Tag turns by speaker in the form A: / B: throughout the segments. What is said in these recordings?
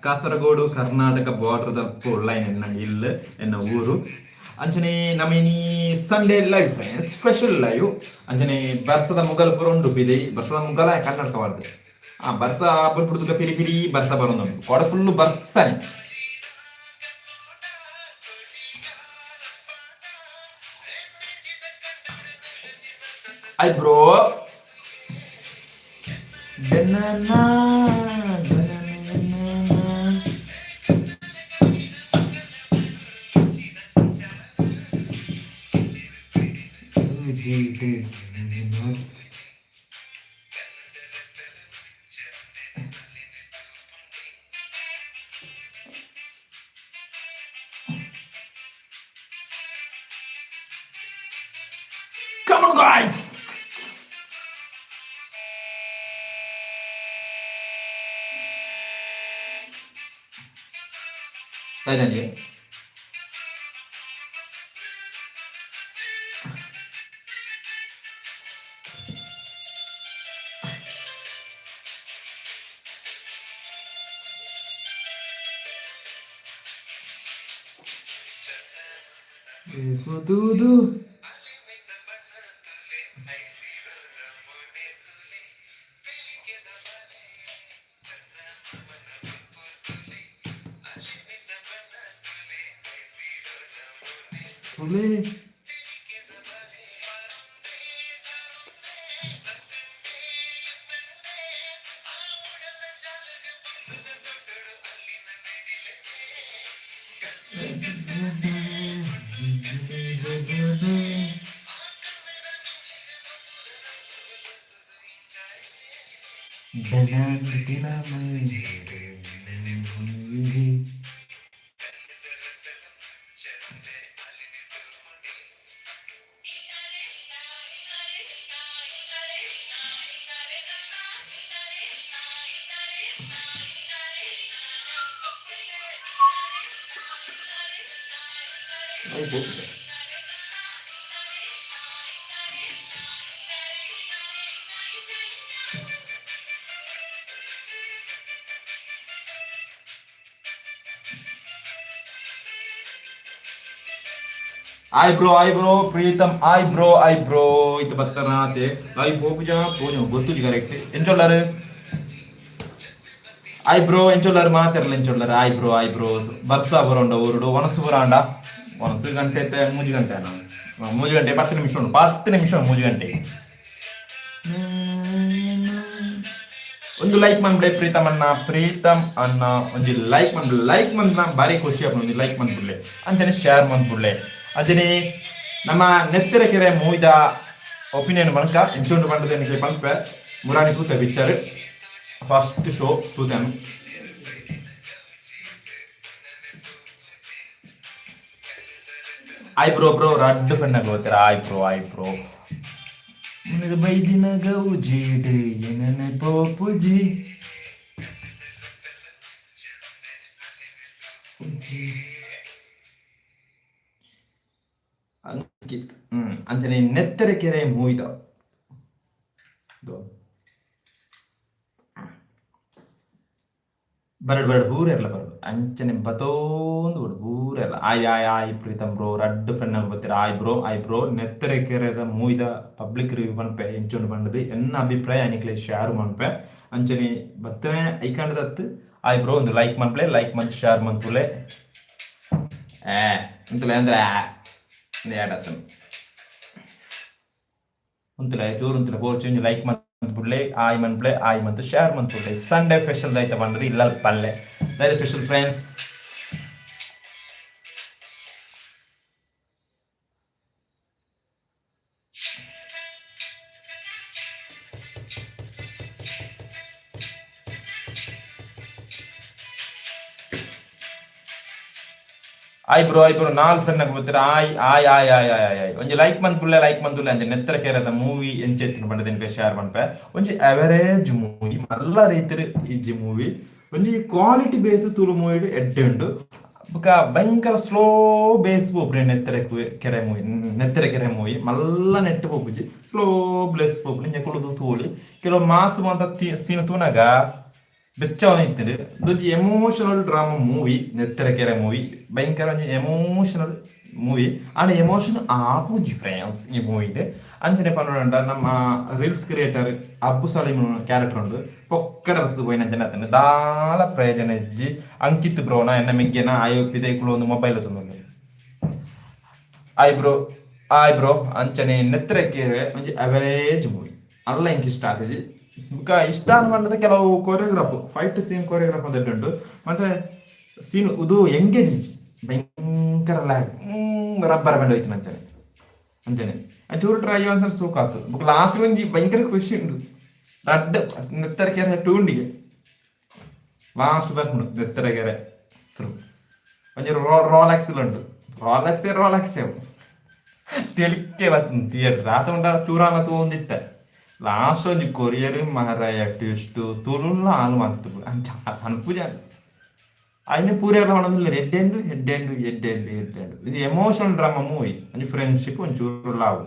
A: Kasaragod Karnataka border ಉಳ್ಳ ಇಲ್ಲ ಎನ್ನ ಊರು ಅಂಚನೆ ನಮನಿ Sunday live friends special live ಅಂಚನೆ ಬರ್ಸದ ಮುಗಲ್ ಪುರ ಉಂಡು ಬಿದೆ ಬರ್ಸದ ಮುಗಲ ಕನ್ನಡಕ ಬರ್ದೆ ಬರ್ಸ ಬಿಡ್ಬಿಡ್ದುಗ ಪಿರಿ ಪಿರಿ ಬರ್ಸ ಬರೋದು ಕೊಡ ಫುಲ್ಲು ಬರ್ಸನೆ hi bro Come on, guys! Tadi tudo. Eyebrow, Pritam, eyebrow, itu batanate, eyebrow punya, gotu juga rekte, enjolar, eyebrow, enjolar mater, enjolar, eyebrows, barsa beranda urudo, onasu beranda, onasu gante te, muji gante na, muji gante, 10 ನಿಮಿಷ muji gante. ಒಂದು like ಮಾಡ್ಬಿಡೆ Preetham ಅಣ್ಣ ಒಂದು like ಮಾಡ್ಬಿಡ ಬಾರಿ ಖುಷಿ ಆಗ್ಬೋದು ಒಂದು like ಮಾಡ್ಬಿಡ್ಲೆ ಅಂಚನೆ share ಮಾಡ್ಬಿಡ್ಲೆ ಅಂಚನೆ ನಮ್ಮ ನೆತ್ತರ ಕೆರೆ ಮೂಯ್ದ ಒಪಿನಿಯನ್ ಮನಕ ಎಂಚೊಂಡು ಬಂಡದ ನಿಮಗೆ ಪಂಪೆ ಮುರಾಣಿ ತೂತ ಬಿಚ್ಚಾರು ಫಸ್ಟ್ ಶೋ ತೂತನು ಐಬ್ರೋ ಬ್ರೋ ರಡ್ಡು ಪೆಣ್ಣಾಗ ಹೋಗ್ತಾರೆ ಐಬ್ರೋ ನನಗೆ ಬೈದಿನ ಗೌಜಿಡೆ ಏನನೆ ಪೋಪುಜಿ ಅಂಕಿತ್ ಅಂಚನೆ ನೆತ್ತರೆ ಕೆರೆ ಮೂಯ್ದ ಬರಡು ಬೂರೆಲ್ಲ ಬರಡು ಅಂಚನೆ ಬತೋಂದು ಬರಡು ಬೂರೆಲ್ಲ ಆಯ್ ಪ್ರೀತಮ್ ಬ್ರೋ ರಡ್ಡು ಫ್ರೆಂಡ್ ಬರ್ತೀರ ಆಯ್ ಬ್ರೋ ನೆತ್ತರೆ ಕೆರೆದ ಮೂಯ್ದ ಪಬ್ಲಿಕ್ ರಿವ್ಯೂ ಮನ್ಪೆ ಎಂಚೊಂಡು ಬಂಡದು ಎನ್ನ ಅಭಿಪ್ರಾಯ ಅನಿಕ್ಲೆ ಶೇರ್ ಮನ್ಪೆ ಅಂಚನೆ ಬತ್ತನೆ ಐಕಾಂಡದತ್ತು ಆಯ್ ಬ್ರೋ ಒಂದು ಲೈಕ್ ಮನ್ಪ್ಲೆ ಲೈಕ್ ಮಂತ್ ಶೇರ್ ಮಂತುಲೆ ಅಂತಲೇ ಅಂದ್ರೆ ಏಡತ್ತನು ಅಂತಲೇ ಚೂರು ಅಂತಲೇ ಪೋರ್ಚು ಲೈಕ್ ಮಂತ್ ಬಿಡ್ಲೆ ಆಯ್ ಮಂತ್ ಶೇರ್ ಮಂತ್ ಬಿಡ್ಲೆ ಸಂಡೇ ಸ್ಪೆಷಲ್ ಆಯ್ತಾ ಬಂದದ್ದು ಇಲ್ಲ ಪಲ್ಲೆ that special friends I bro 4 friend ಬರ್ತೀರ ಆಯ್ ಒಂಜಿ ಲೈಕ್ ಮಂತುಲ್ಲೆ ಅಂಚೆ ನೆತ್ತರ ಕೇರದ ಮೂವಿ ಎಂಚೆತ್ತಿನ ಬಂಡದೆನ್ಕೆ ಶೇರ್ ಮನ್ಪೆ ಒಂಜಿ ಅವರೇಜ್ ಮೂವಿ ಮಲ್ಲ ರೀತಿರ್ ಇಜ್ಜಿ ಮೂವಿ ಒಂಜಿ ಕ್ವಾಲಿಟಿ ಬೇಸ್ ತೂಲು ಮೂವಿ ಎಡ್ಡೆ ಉಂಡು ಬೊಕ ಭಯಂಕರ ಸ್ಲೋ ಬೇಸ್ ಪೋಪುನೆ ನೆತ್ತರ ಕೆರೆ ಮೂವಿ ಮಲ್ಲ ನೆಟ್ಟು ಪೋಪುಜಿ ಸ್ಲೋ ಬ್ಲೇಸ್ ಪೋಪುನೆ ಇಂಚ ಕುಳುದು ತೂಲಿ ಕೆಲವು ಮಾಸು ಅಂತ ಸೀನ್ ತೂನಗ ಬೆಚ್ಚವನಿತ್ತದೆ ಇದೊಂದು emotional drama movie Nettarakere movie ಭಯಂಕರ ಎಮೋಷನಲ್ ಮೂವಿ ಆಂಡ ಎಮೋಷನ್ ಆಪುಜಿ ಫ್ರೆಂಡ್ಸ್ ಈ ಮೂವಿಡ್ ಅಂಚನೆ ಪನ್ನೋಡ ನಮ್ಮ ರೀಲ್ಸ್ ಕ್ರಿಯೇಟರ್ ಅಬ್ಬು ಸಲೀಮ್ ಕ್ಯಾರೆಕ್ಟರ್ ಉಂಡು ಪೊಕ್ಕಡ ಬರ್ತದೆ ಪೋಯಿನ ಜನ ದಾಲ ಪ್ರಯೋಜನ ಇಜ್ಜಿ ಅಂಕಿತ್ ಬ್ರೋನ ಎನ್ನ ಮೆಗ್ಗೆನ ಆಯೋ ಪಿದೈಕುಲು ಒಂದು ಮೊಬೈಲ್ ತಂದು ಆಯ್ ಬ್ರೋ ಅಂಚನೆ ನೆತ್ತರಕೆರೆ ಒಂಜಿ ಅವರೇಜ್ ಮೂವಿ ಅಲ್ಲ ಇಂಕ್ ಇಷ್ಟ ಆಗ್ತದೆ ಇಷ್ಟ ಅನ್ಕೊಂಡದ ಕೆಲವು ಕೊರಿಯೋಗ್ರಾಫ್ ಫೈಟ್ ಸೀನ್ ಕೊರಿಯೋಗ್ರಾಫ್ ಅಂತ ಉಂಟು ಮತ್ತೆ ಸೀನ್ ಇದು ಎಂಗೇಜ್ ಭಯಂಕರ ಲ್ಯಾಗ್ ರಬ್ಬರ್ ಬ್ಯಾಂಡ್ ಹೋಯ್ತು ಅಂಚನೆ ಅಂಚನೆ ಚೂರು ಟ್ರೈ ಒಂದ್ಸಲ ಸೂಕ್ ಆತು ಬುಕ್ ಲಾಸ್ಟ್ ಒಂಜಿ ಭಯಂಕರ ಖುಷಿ ಉಂಟು ರಡ್ಡ್ ನೆತ್ತರಕೆರೆ ಟೂಂಡಿಗೆ ಲಾಸ್ಟ್ ಬರ್ಕೊಂಡು ನೆತ್ತರಕೆರೆ ಥ್ರೂ ಒಂಜಿ ರೋಲಾಕ್ಸ್ ಉಂಟು ರೋಲಾಕ್ಸೇ ತೆಲಿಕೆ ಬರ್ತದೆ ಥಿಯೇಟರ್ ಆತ ಉಂಟ ಚೂರಾನ ತಗೊಂಡಿತ್ತೆ ಲಾಸ್ಟ್ ಒಂಜಿ ಕೊರಿಯರ್ ಮಹಾರಾಯ ಟ್ವಿಸ್ಟ್ ತುಳುಲ್ಲ ಹಾಲು ಮಾಡ್ತು ಅಂಚ ಅನ್ಪೂಜ അതിന് പൂരേറ വേണമെന്നില്ല ഹെഡ് ഇത് എമോഷണൽ ഡ്രാമ മൂവി ഒരു ഫ്രണ്ട്ഷിപ്പ് ಒಂಚೂರು ಲವ್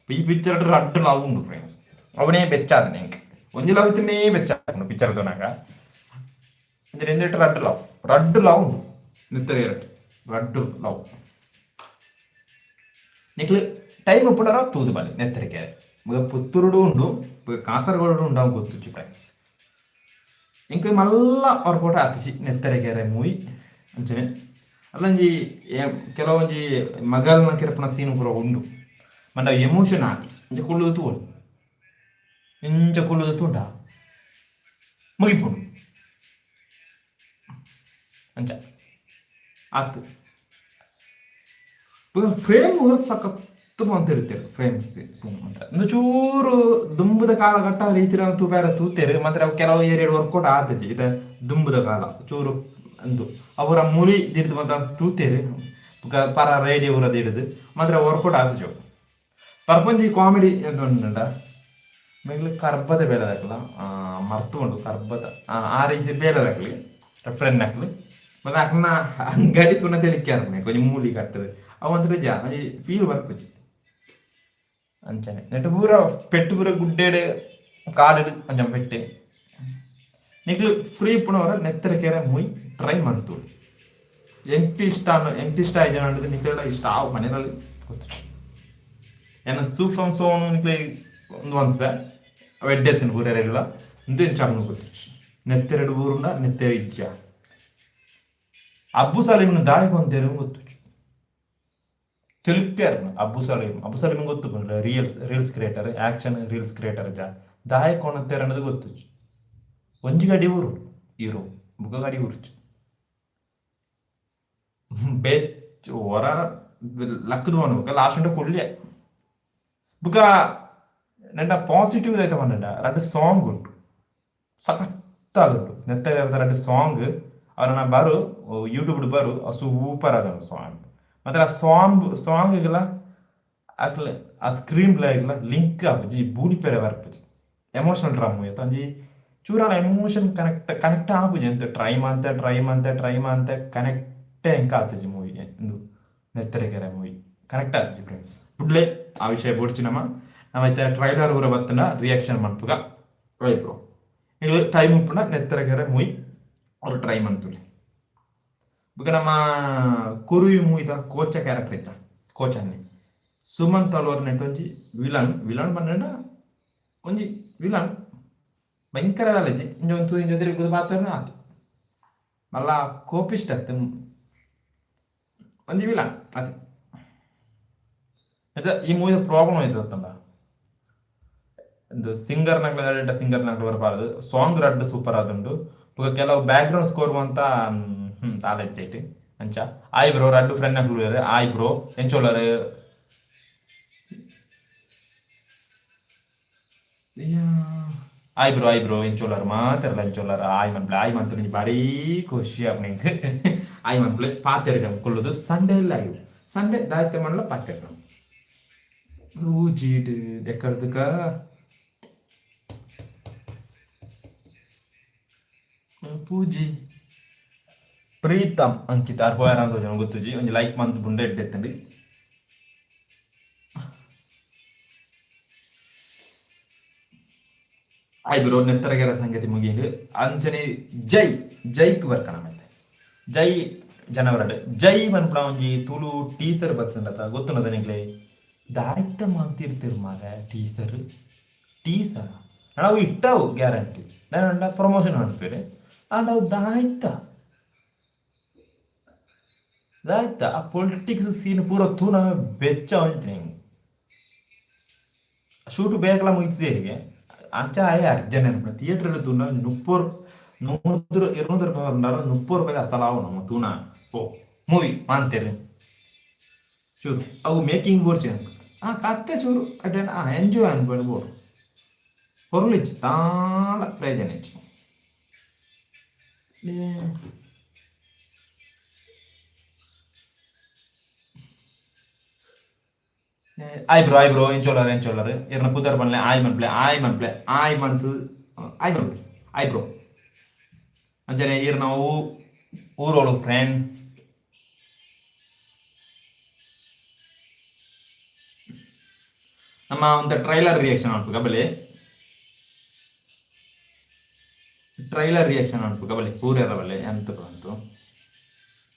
A: ಈ ಪಿಕ್ಚರ್ ರಡ್ಡು ಲವ್ ಉಂಡು ಫ್ರೆಂಡ್ಸ್ ಅವನೇ ಬೆಚ್ಚಾದ എനിക്ക് ಒಂಜಿ ಲವ್ ಇತ್ತನೇ ಬೆಚ್ಚಾದ ಪಿಕ್ಚರ್ ತೋನಾಗ ಎಂದಿಟ್ಟು ರಡ್ಡು ಲವ್ ಉಂಡು ನಿತ್ತರೆ ರಡ್ಡು ಲವ್ ನಿಕ್ಲು ಟೈಮ್ ಉಪ್ಪುಡರ ತೂದು ಬಲ್ಲಿ ನೆತ್ತರಿಕೆ ಪುತ್ತೂರುಡು ಉಂಡು ಕಾಸರಗೋಡು ಉಂಡು ಅವ್ನು ಗೊತ್ತು ಫ್ರೆಂಡ್ಸ್ ಇಂಕ ಮಲ್ಲ ಅವ್ರ ಫೋಟೋ ಹತ್ತಿಸಿ ನೆತ್ತರೆಗೆರೆ ಮೂವಿ ಅಂಚನೆ ಅಲ್ಲಂಜಿ ಕೆಲವೊಂಜಿ ಮಗಲ್ನ ಕೆರಪನ ಸೀನ್ ಪೂರ ಉಂಡು ಮಂಡ ಎಮೋಷನ್ ಆಗಿ ಇಂಚ ಕುಳ್ಳುದು ತೂಡು ಇಂಚ ಕುಳ್ಳುದು ತೂಂಡ ಮುಗಿಪುಂಡು ಅಂಚ ಆತು ಫ್ರೇಮ್ ಸಖತ್ತು ಅಂತ ಇರ್ತಾರೆ ಫ್ರೇಮ್ ಸೀನ್ ಅಂತ ಒಂದು ಚೂರು ದುಂಬುದ ಕಾಲಘಟ್ಟ ರೀತಿ ಬೇರೆ ತೂತೇರು ಮಾತ್ರ ಕೆಲವು ಏರಿಯಾ ವರ್ಕೌಟ್ ಆತಜಿ ಇದು ದುಂಬುದ ಕಾಲ ಚೂರು ಅಂದು ಅವರ ಮುಳಿ ದಿರ್ದು ಬಂದ ತೂತೇರು ಪರ ರೇಡಿಯೋ ಊರದ್ದು ಹಿಡಿದು ಮಾತ್ರ ವರ್ಕೌಟ್ ಆತಜು ಪರ್ಪಂಜಿ ಕಾಮಿಡಿ ಎಂತ ಉಂಡ ಮೇಗ್ಲು ಕರ್ಬದ ಬೇಡದಾಗಲ್ಲ ಮರ್ತುಕೊಂಡು ಕರ್ಬದ ಆ ರೀತಿ ಬೇಡದಾಗ್ಲಿ ಫ್ರೆಂಡ್ ಹಾಕ್ಲಿ ಮತ್ತೆ ಅಕ್ಕನ ಅಂಗಡಿ ತುನ ತೆಲಿಕ್ಯಾರ ಕೊಂಚ ಮೂಲಿ ಕಟ್ಟದು ಅವಂದ್ರೆ ಜಾ ಫೀಲ್ ಬರ್ಪಜಿ ಅಂಚನೆ ನೆಟ್ಟು ಪೂರ ಪೆಟ್ಟು ಪೂರ ಗುಡ್ಡೇಡು ಕಾಡಿಡು ಅಂಚ ಪೆಟ್ಟೆ ನಿಕ್ಲು ಫ್ರೀ ಪುಣವರ ನೆತ್ತರಕೆರೆ ಮೂವಿ ಟ್ರೈ ಮಾಡ್ತು ಎಂಟಿ ಇಷ್ಟ ಆಯ್ತು ಅನ್ನೋದು ನಿಕ್ಲೆಲ್ಲ ಇಷ್ಟ ಆವು ಮನೆಯಲ್ಲಿ ಗೊತ್ತು ಏನ ಸೂಫಂ ಸೋನು ನಿಕ್ಲೆ ಒಂದು ಅನ್ಸ್ದೆ ಎಡ್ಡೆತ್ತಿನ ಪೂರೆಲ್ಲ ಒಂದು ಚಾಮನು ಗೊತ್ತು ನೆತ್ತೆರಡು ಊರುಂಡ ನೆತ್ತೆರ ಇಜ್ಜ ಅಬ್ಬು ಸಲೀಮ್ನ ದಾಳಿಗೆ ಒಂದೇರು ಗೊತ್ತು ತಿಳಿಕ್ಯಾರ ಅಬ್ಬು ಸಲೀಮ್ ಗೊತ್ತು reels creator action reels creator ದಾಯ ಕೊಣತ್ತೇರ ಅನ್ನೋದು ಗೊತ್ತು ಒಂಜಿ ಗಾಡಿ ಊರು ಹೀರೋ ಬುಕ್ಕ ಗಾಡಿ ಊರ್ಚು ಬೆಚ್ ಹೊರ ಲಕ್ಕದ ಬಂದು ಲಾಸ್ಟ್ ಉಂಟ ಕೊಡ್ಲಿಯ ಬುಕ್ಕ ನೆಂಡ ಪಾಸಿಟಿವ್ ಆಯ್ತ ಬಂಡ ಎರಡು ಸಾಂಗ್ ಉಂಟು ಸಖತ್ತಾಗುಂಟು ನೆತ್ತ ಎರಡು ಸಾಂಗ್ ಅವ್ರನ್ನ ಬರು ಯೂಟ್ಯೂಬ್ ಬರು ಸೂಪರ್ ಆದ ಸಾಂಗ್ ಮತ್ತೆ ಆ ಸಾಂಗ್ಗೆಲ್ಲ ಆಗ್ಲ ಆ ಸ್ಕ್ರೀನ್ ಪ್ಲೇ ಆಗಿಲ್ಲ ಲಿಂಕ್ ಆಪಜಿ ಬೂಡಿ ಪೇರೆ ಬರ್ಪಜಿ ಎಮೋಷನಲ್ ಡ್ರಾಮಾ ಆಯ್ತು ಅಂಜಿ ಚೂರಾನ ಎಮೋಷನ್ ಕನೆಕ್ಟ್ ಆಪುಜಿ ಅಂತ ಟ್ರೈ ಮಾಡ್ತೆ ಕನೆಕ್ಟೇ ಹೆಂಗೆ ಆತಜಿ ಮೂವಿ ಎಂದು ನೆತ್ತರೆಕೆರೆ ಮೂವಿ ಕನೆಕ್ಟ್ ಆತಜಿ ಫ್ರೆಂಡ್ಸ್ ಬುಡ್ಲೆ ಆ ವಿಷಯ ಬುಡ್ಚಿನಮ್ಮ ನಾವೈತೆ ಟ್ರೈಲರ್ ಊರ ಬತ್ತನ ರಿಯಾಕ್ಷನ್ ಮಾಡ್ಪುಗ ಬ್ರೋ ಈಗ ಟೈಮ್ ಉಪ್ಪುನ ನೆತ್ತರೆಕೆರೆ ಮೂವಿ ಅವ್ರು ಟ್ರೈ ಮಾಡ್ತೀವಿ ಈಗ ನಮ್ಮ ಕುರುವಿ ಮೂವಿದ ಕೋಚ ಕ್ಯಾರೆಕ್ಟರ್ ಇತ್ತ ಕೋಚನ್ನಿ ಸುಮಂತ್ ಅಲ್ವರ್ ನೆಟ್ ಒಂಜಿ ವಿಲನ್ ಬಂಡ ಒಂಜಿ ವಿಲನ್ ಭಯಂಕರ ಅಲ್ಲಜಿ ಇಂಜೊಂದು ತಿರುಗುದು ಮಾತಾಡ ಆತು ಮಲ್ಲ ಕೋಪಿಷ್ಟ ಒಂಜಿ ವಿಲನ್ ಅದೇ ಈ ಮೂವಿದ ಪ್ರಾಬ್ಲಮ್ ಆಯ್ತದ ಒಂದು ಸಿಂಗರ್ ಬರಬಾರದು ಸಾಂಗ್ ರಡ್ಡು ಸೂಪರ್ ಆದುಂಡು ಕೆಲವು ಬ್ಯಾಕ್ ಗ್ರೌಂಡ್ ಸ್ಕೋರ್ ಅಂತ ತಾಲೈತೆ ಅಂಚ ಆಯ್ ಬ್ರೋ ರಡ್ಡು ಫ್ರೆಂಡ್ ಹಾಕ್ಲು ಆಯ್ ಬ್ರೋ ಎಂಚೋಲರ್ ಆಯ್ ಬ್ರೋ ಎಂಚೋಲರ್ ಮಾತಾರಲ್ಲ ಎಂಚೋಲರ್ ಆಯ್ ಮಂತ್ಲಿ ಭಾರಿ ಖುಷಿ ನಿಂಗೆ ಆಯ್ ಮಂತ್ಲಿ ಪಾತೆರ ಕೊಳ್ಳೋದು ಸಂಡೇ ಇಲ್ಲ ಆಗಿ ಸಂಡೇ ದಾಯ್ತೆ ಮಾಡಲ ಪಾತೆರ ಜೀಡ್ ಎಕ್ಕಡ್ದಕ್ಕ ಪೂಜಿ ಪ್ರೀತಮ್ ಅಂಕಿತ ಅರ್ಬೋಯರ ಅಂತ ಜನ ಗೊತ್ತುಜಿ ಒಂದು ಲೈಕ್ ಮಂತ್ ಬುಂಡೆ ಎಡ್ಡೆತ್ತಂಡಿ ಆಯ್ ಬ್ರೋ ನೆತ್ತರಗೆರ ಸಂಗತಿ ಮುಗಿದು ಅಂಚನೆ ಜೈ ಜೈಕ್ ಬರ್ಕಣ ಮತ್ತೆ ಜೈ ಜನವರಡ್ ಜೈ ಮನ್ಪುನ ಒಂಜಿ ತುಳು ಟೀಸರ್ ಬರ್ತಂಡತ ಗೊತ್ತುನದ ನಿಗ್ಲೆ ದಾಯ್ತ ಮಾತಿರ್ತಿರ್ ಮಾರ ಟೀಸರ್ ಟೀಸರ್ ನಾವು ಇಟ್ಟವು ಗ್ಯಾರಂಟಿ ನಾನು ಪ್ರಮೋಷನ್ ಮಾಡ್ತೀರಿ ಅಂಡ್ ಅವು ದಾಯ್ತ ದಾಯ್ತ ಆ ಪೊಲಿಟಿಕ್ಸ್ ಸೀನ್ ಪೂರ ತೂನ ಬೆಚ್ಚ ಅಂತೀನಿ ಶೂಟ್ ಬೇಕಲ್ಲ ಮುಗಿಸಿದೆ ಅಂಚ ಆಯೆ ಅರ್ಜೆಂಟ್ ಅನ್ಬಿಡ ಥಿಯೇಟರ್ ತೂನ 200 ಮುಪ್ಪತ್ತು ರೂಪಾಯಿ ಅಸಲಾವು ನಮ್ಮ ತೂನ ಓ ಮೂವಿ ಮಾಂತೇರಿ ಚೂರು ಅವು ಮೇಕಿಂಗ್ ಬೋರ್ಚೆ ಕತ್ತೆ ಚೂರು ಅಟೆಂಡ್ ಎಂಜಾಯ್ ಅನ್ಬೇಡ ಬೋರ್ ಹೊರಲಿಚ್ಚು ತಾಳ ಪ್ರಯೋಜನ ಹೆಚ್ಚು ಐಬ್ರೋ ಎಂಚೋಲರ್ ಇರ್ನ ಪುದರ್ ಬನ್ಲೆ ಆಯ್ ಮಂತ್ ಐಬ್ರೋ ಅಂಚನೆ ಇರ್ ನಾವು ಊರೋಳು ಫ್ರೆಂಡ್ ನಮ್ಮ ಒಂದು ಟ್ರೈಲರ್ ರಿಯಾಕ್ಷನ್ ಅನ್ಪು ಕಬಲೆ ಪೂರ ಬಲ್ಲೆ ಎಂತ ಬಂತು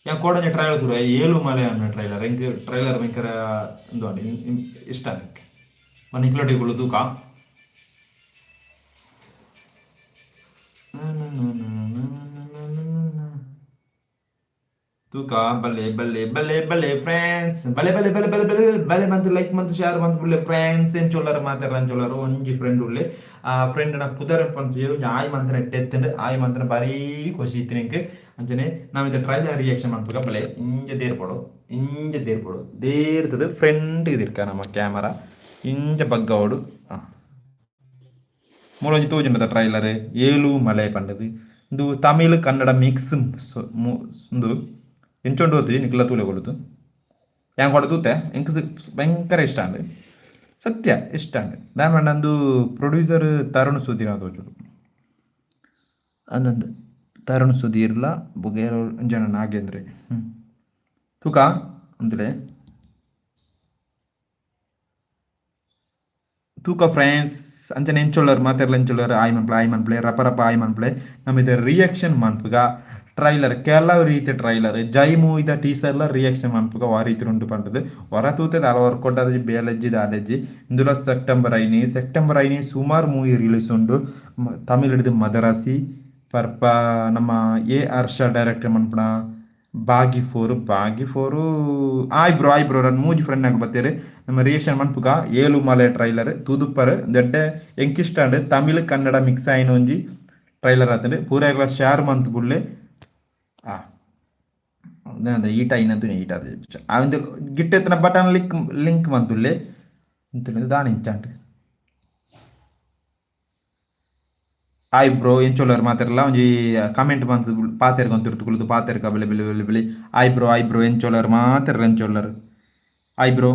A: ഞാൻ കോടഞ്ഞ ട്രailer തുറ 7 മലയാണ് ട്രailer എനിക്ക് ട്രailer ഭയങ്കര എന്താണ് ഇഷ്ടമാണ് എനിക്ക് മണിക്കിലോട്ടേക്കുള്ളൂ തൂക്കാം ತೂಕ ಬಲ್ಲೆ ಫ್ರೆಂಡ್ಸ್ ಬಲೆ ಬಂತು ಲೈಕ್ ಮಂತ್ ಶೇರ್ ಬಂತು ಬಲ್ಲೆ ಫ್ರೆಂಡ್ಸ್ ಏನ್ ಚೊಲ್ಲರು ಮಾತಾಡೋರು ಒಂಜಿ ಫ್ರೆಂಡ್ ಉಳ್ಳೆ ಆ ಫ್ರೆಂಡ್ ನ ಪುದರ್ ಪಂಚ ಆಯ್ ಮಂತ್ರ ಎತ್ತೆಂಡು ಆಯ್ ಮಂತ್ರ ಬಾರಿ ಖುಷಿ ಇತ್ತು ನಿಂಗೆ ಅಂಚನೆ ನಾವು ಇದು ಟ್ರೈಲರ್ ರಿಯಾಕ್ಷನ್ ಮಾಡ್ಬೇಕು ಬಲ್ಲೆ ಇಂಜ ದೇರ್ಪಡು ದೇರ್ತದ ಫ್ರೆಂಡ್ ಇದಿರ್ಕ ನಮ್ಮ ಕ್ಯಾಮರಾ ಇಂಜ ಬಗ್ಗವಡು ಮೂಲೊಂಜಿ ತೋಜುಂಡದ ಟ್ರೈಲರ್ 7 ಮಲೆ ಪಂಡದು ಇದು ತಮಿಳ್ ಕನ್ನಡ ಮಿಕ್ಸ್ ಒಂದು ಎಂಚೊಂಡು ಹೋಗ್ತೀವಿ ನಿಕ್ಲ ತೂಲೆ ಕೊಡುತ್ತು ಹೆಂಗೆ ಕೊಡತೂತೆ ಎಂಕ್ ಭಯಂಕರ ಇಷ್ಟ ಅಂಡ್ ಸತ್ಯ ಇಷ್ಟ ಅಂಡ್ ನಾನು ನಂದು ಪ್ರೊಡ್ಯೂಸರ್ ತರುಣ್ ಸುಧೀರ್ ಅಂತ ತೋಜುಡು ಅಂದಂದು ತರುಣ್ ಸುಧೀರ್ಲ ಬುಗೇರ ಜನ ನಾಗೇಂದ್ರ ತೂಕ ಅಂತಲೇ ತೂಕ ಫ್ರೆಂಡ್ಸ್ ಅಂಚನೆ ಎಂಚೊಳ್ಳರ್ ಮಾತೆರ್ಲ ಎಂಚೊಳ್ಳರ್ ಆಯ್ ಮನ್ಪ್ಲೆ ರಪ ಆಯ್ ಮನ್ಪ್ಲೆ ನಮ್ಮಿದ ರಿಯಾಕ್ಷನ್ ಮನ್ಪುಗ ಟ್ರೈಲರ್ ಕೆಲವು ರೀತಿಯ ಟ್ರೈಲರ್ ಜೈ ಮೂವಿದ ಟೀಸರ್ಲ ರಿಯಾಕ್ಷನ್ ಮನ್ಪುಗ ಆ ರೀತಿ ಉಂಟು ಪಂಟದು ಹೊರ ತೂತದ ಹಲವಾರು ಕೊಟ್ಟದ ಬೇಲಜ್ಜಿದ ಆಲಜ್ಜಿ ಇಂದುಲ ಸೆಪ್ಟೆಂಬರ್ ಐನಿ ಸುಮಾರು ಮೂವಿ ರಿಲೀಸ್ ಉಂಡು ತಮಿಳ್ ಹಿಡಿದು ಮದರಾಸಿ ಪರ್ಪ ನಮ್ಮ ಹರ್ಷ ಡೈರೆಕ್ಟರ್ ಮನ್ಪುಣ ಬಾಗಿ ಫೋರು ಆಯ್ ಬ್ರೋ ನನ್ನ ಮೂಜಿ ಫ್ರೆಂಡ್ ಆಗಿ ಬರ್ತೀರಿ ನಮ್ಮ ರಿಯಾಕ್ಷನ್ ಮನ್ಪುಗ 7 ಮಲೆ ಟ್ರೈಲರ್ ತೂದುಪ್ಪರ್ ದೊಡ್ಡ ಎಂಕಿಷ್ಟಾಂಡ್ ತಮಿಳ್ ಕನ್ನಡ ಮಿಕ್ಸ್ ಆಯ್ನ ಒಂಜಿ ಟ್ರೈಲರ್ ಆತಂಡು ಪೂರ ಶೇರ್ ಮಂತ್ ಬುಳ್ಳೆ ಈಟ ಐನಂತೂ ಈಟ ಅದು ಗಿಟ್ಟೆತ್ತನ ಬಟನ್ ಲಿಂಕ್ ಮಂತುಳ್ಳೆ ದಾನಿ ಇಂಚಾಂಟ್ ಆಯ್ ಬ್ರೋ ಎಂಚೊಲ್ಲರ್ ಮಾತಾರಲ್ಲ ಒಂಜಿ ಕಮೆಂಟ್ ಬಂತು ಪಾತೆರ್ಗ ತಿರ್ತುಕೊಳ್ಳುದು ಪಾತೆರ್ಗ ಬೆಳೆ ಆಯ್ ಬ್ರೋ ಎಂಚೊಲ್ಲರ್ ಮಾತಾರ ಆಯ್ ಬ್ರೋ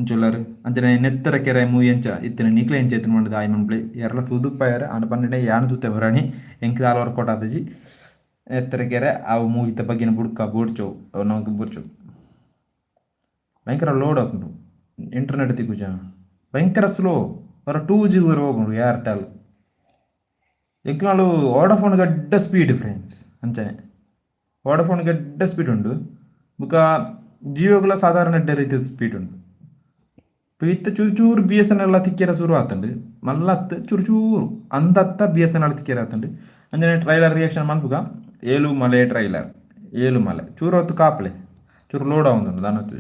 A: ಎಂಚೊಲ್ಲರ್ ಅಂಚನೆ ನೆತ್ತರ ಕೆರೆ ಮೂವಿ ಎಂಚ ಇತ್ತಿನ ನಿಕ್ಲೆ ಎಂಚ ಎತ್ತಿನ ಮಾಡಿದ ಆಯ್ ಮನ್ಪ್ಲೆ ಎರಲ ತುದುಪ್ಪಾಯರ ಅಂಡ ಪನ್ನೆಡೆ ಯಾನು ತೂತೆ ಬರಾಣಿ ಎಂಕ್ ಆಲವರ್ ಕೊಟ್ಟಾತಜಿ ಎತ್ತರ ಕೆರೆ ಅವು ಮೂವಿತ ಬಗ್ಗಿನ ಬುಡ್ಕ ಬೋಡ್ಚೋವು ಅವು ನಮಗೆ ಬೋಡ್ಚೋವು ಭಯಂಕರ ಲೋಡ್ ಆಪುಂಡು ಇಂಟರ್ನೆಟ್ ತಿಕ್ಕುಜ ಭಯಂಕರ ಸ್ಲೋ ಹೊರ 2G ಹೋಗ್ಬಿಡು ಏರ್ಟೆಲ್ ಎಂಕ್ನಾಳು ವೋಡಫೋನ್ ಗಡ್ಡ ಸ್ಪೀಡ್ ಫ್ರೆಂಡ್ಸ್ ಅಂಚನೆ ವೋಡಫೋನ್ ಗಡ್ಡ ಸ್ಪೀಡ್ ಉಂಡು ಬುಕ್ಕ ಜಿಯೋಗುಲ ಸಾಧಾರಣ ರೀತಿಯ ಸ್ಪೀಡ್ ಉಂಡು ಇತ್ತ ಚೂರು BSNL ತಿಕ್ಕಿರ ಶುರು ಆತಂಡು ಮಲ್ಲತ್ತು ಚೂರು ಅಂದತ್ತ BSNL ತಿಕ್ಕಿರ ಆತಂಡು ಅಂಜನೆ ಟ್ರೈಲರ್ ರಿಯಾಕ್ಷನ್ ಮನ್ಪುಗ 7 ಮಲೆ ಟ್ರೈಲರ್ 7 ಮಲೆ ಚೂರು ಹೊತ್ತು ಕಾಪ್ಲೆ ಚೂರು ಲೋಡ್ ಆಗುಂದುಂಡು ದಾನತ್ತು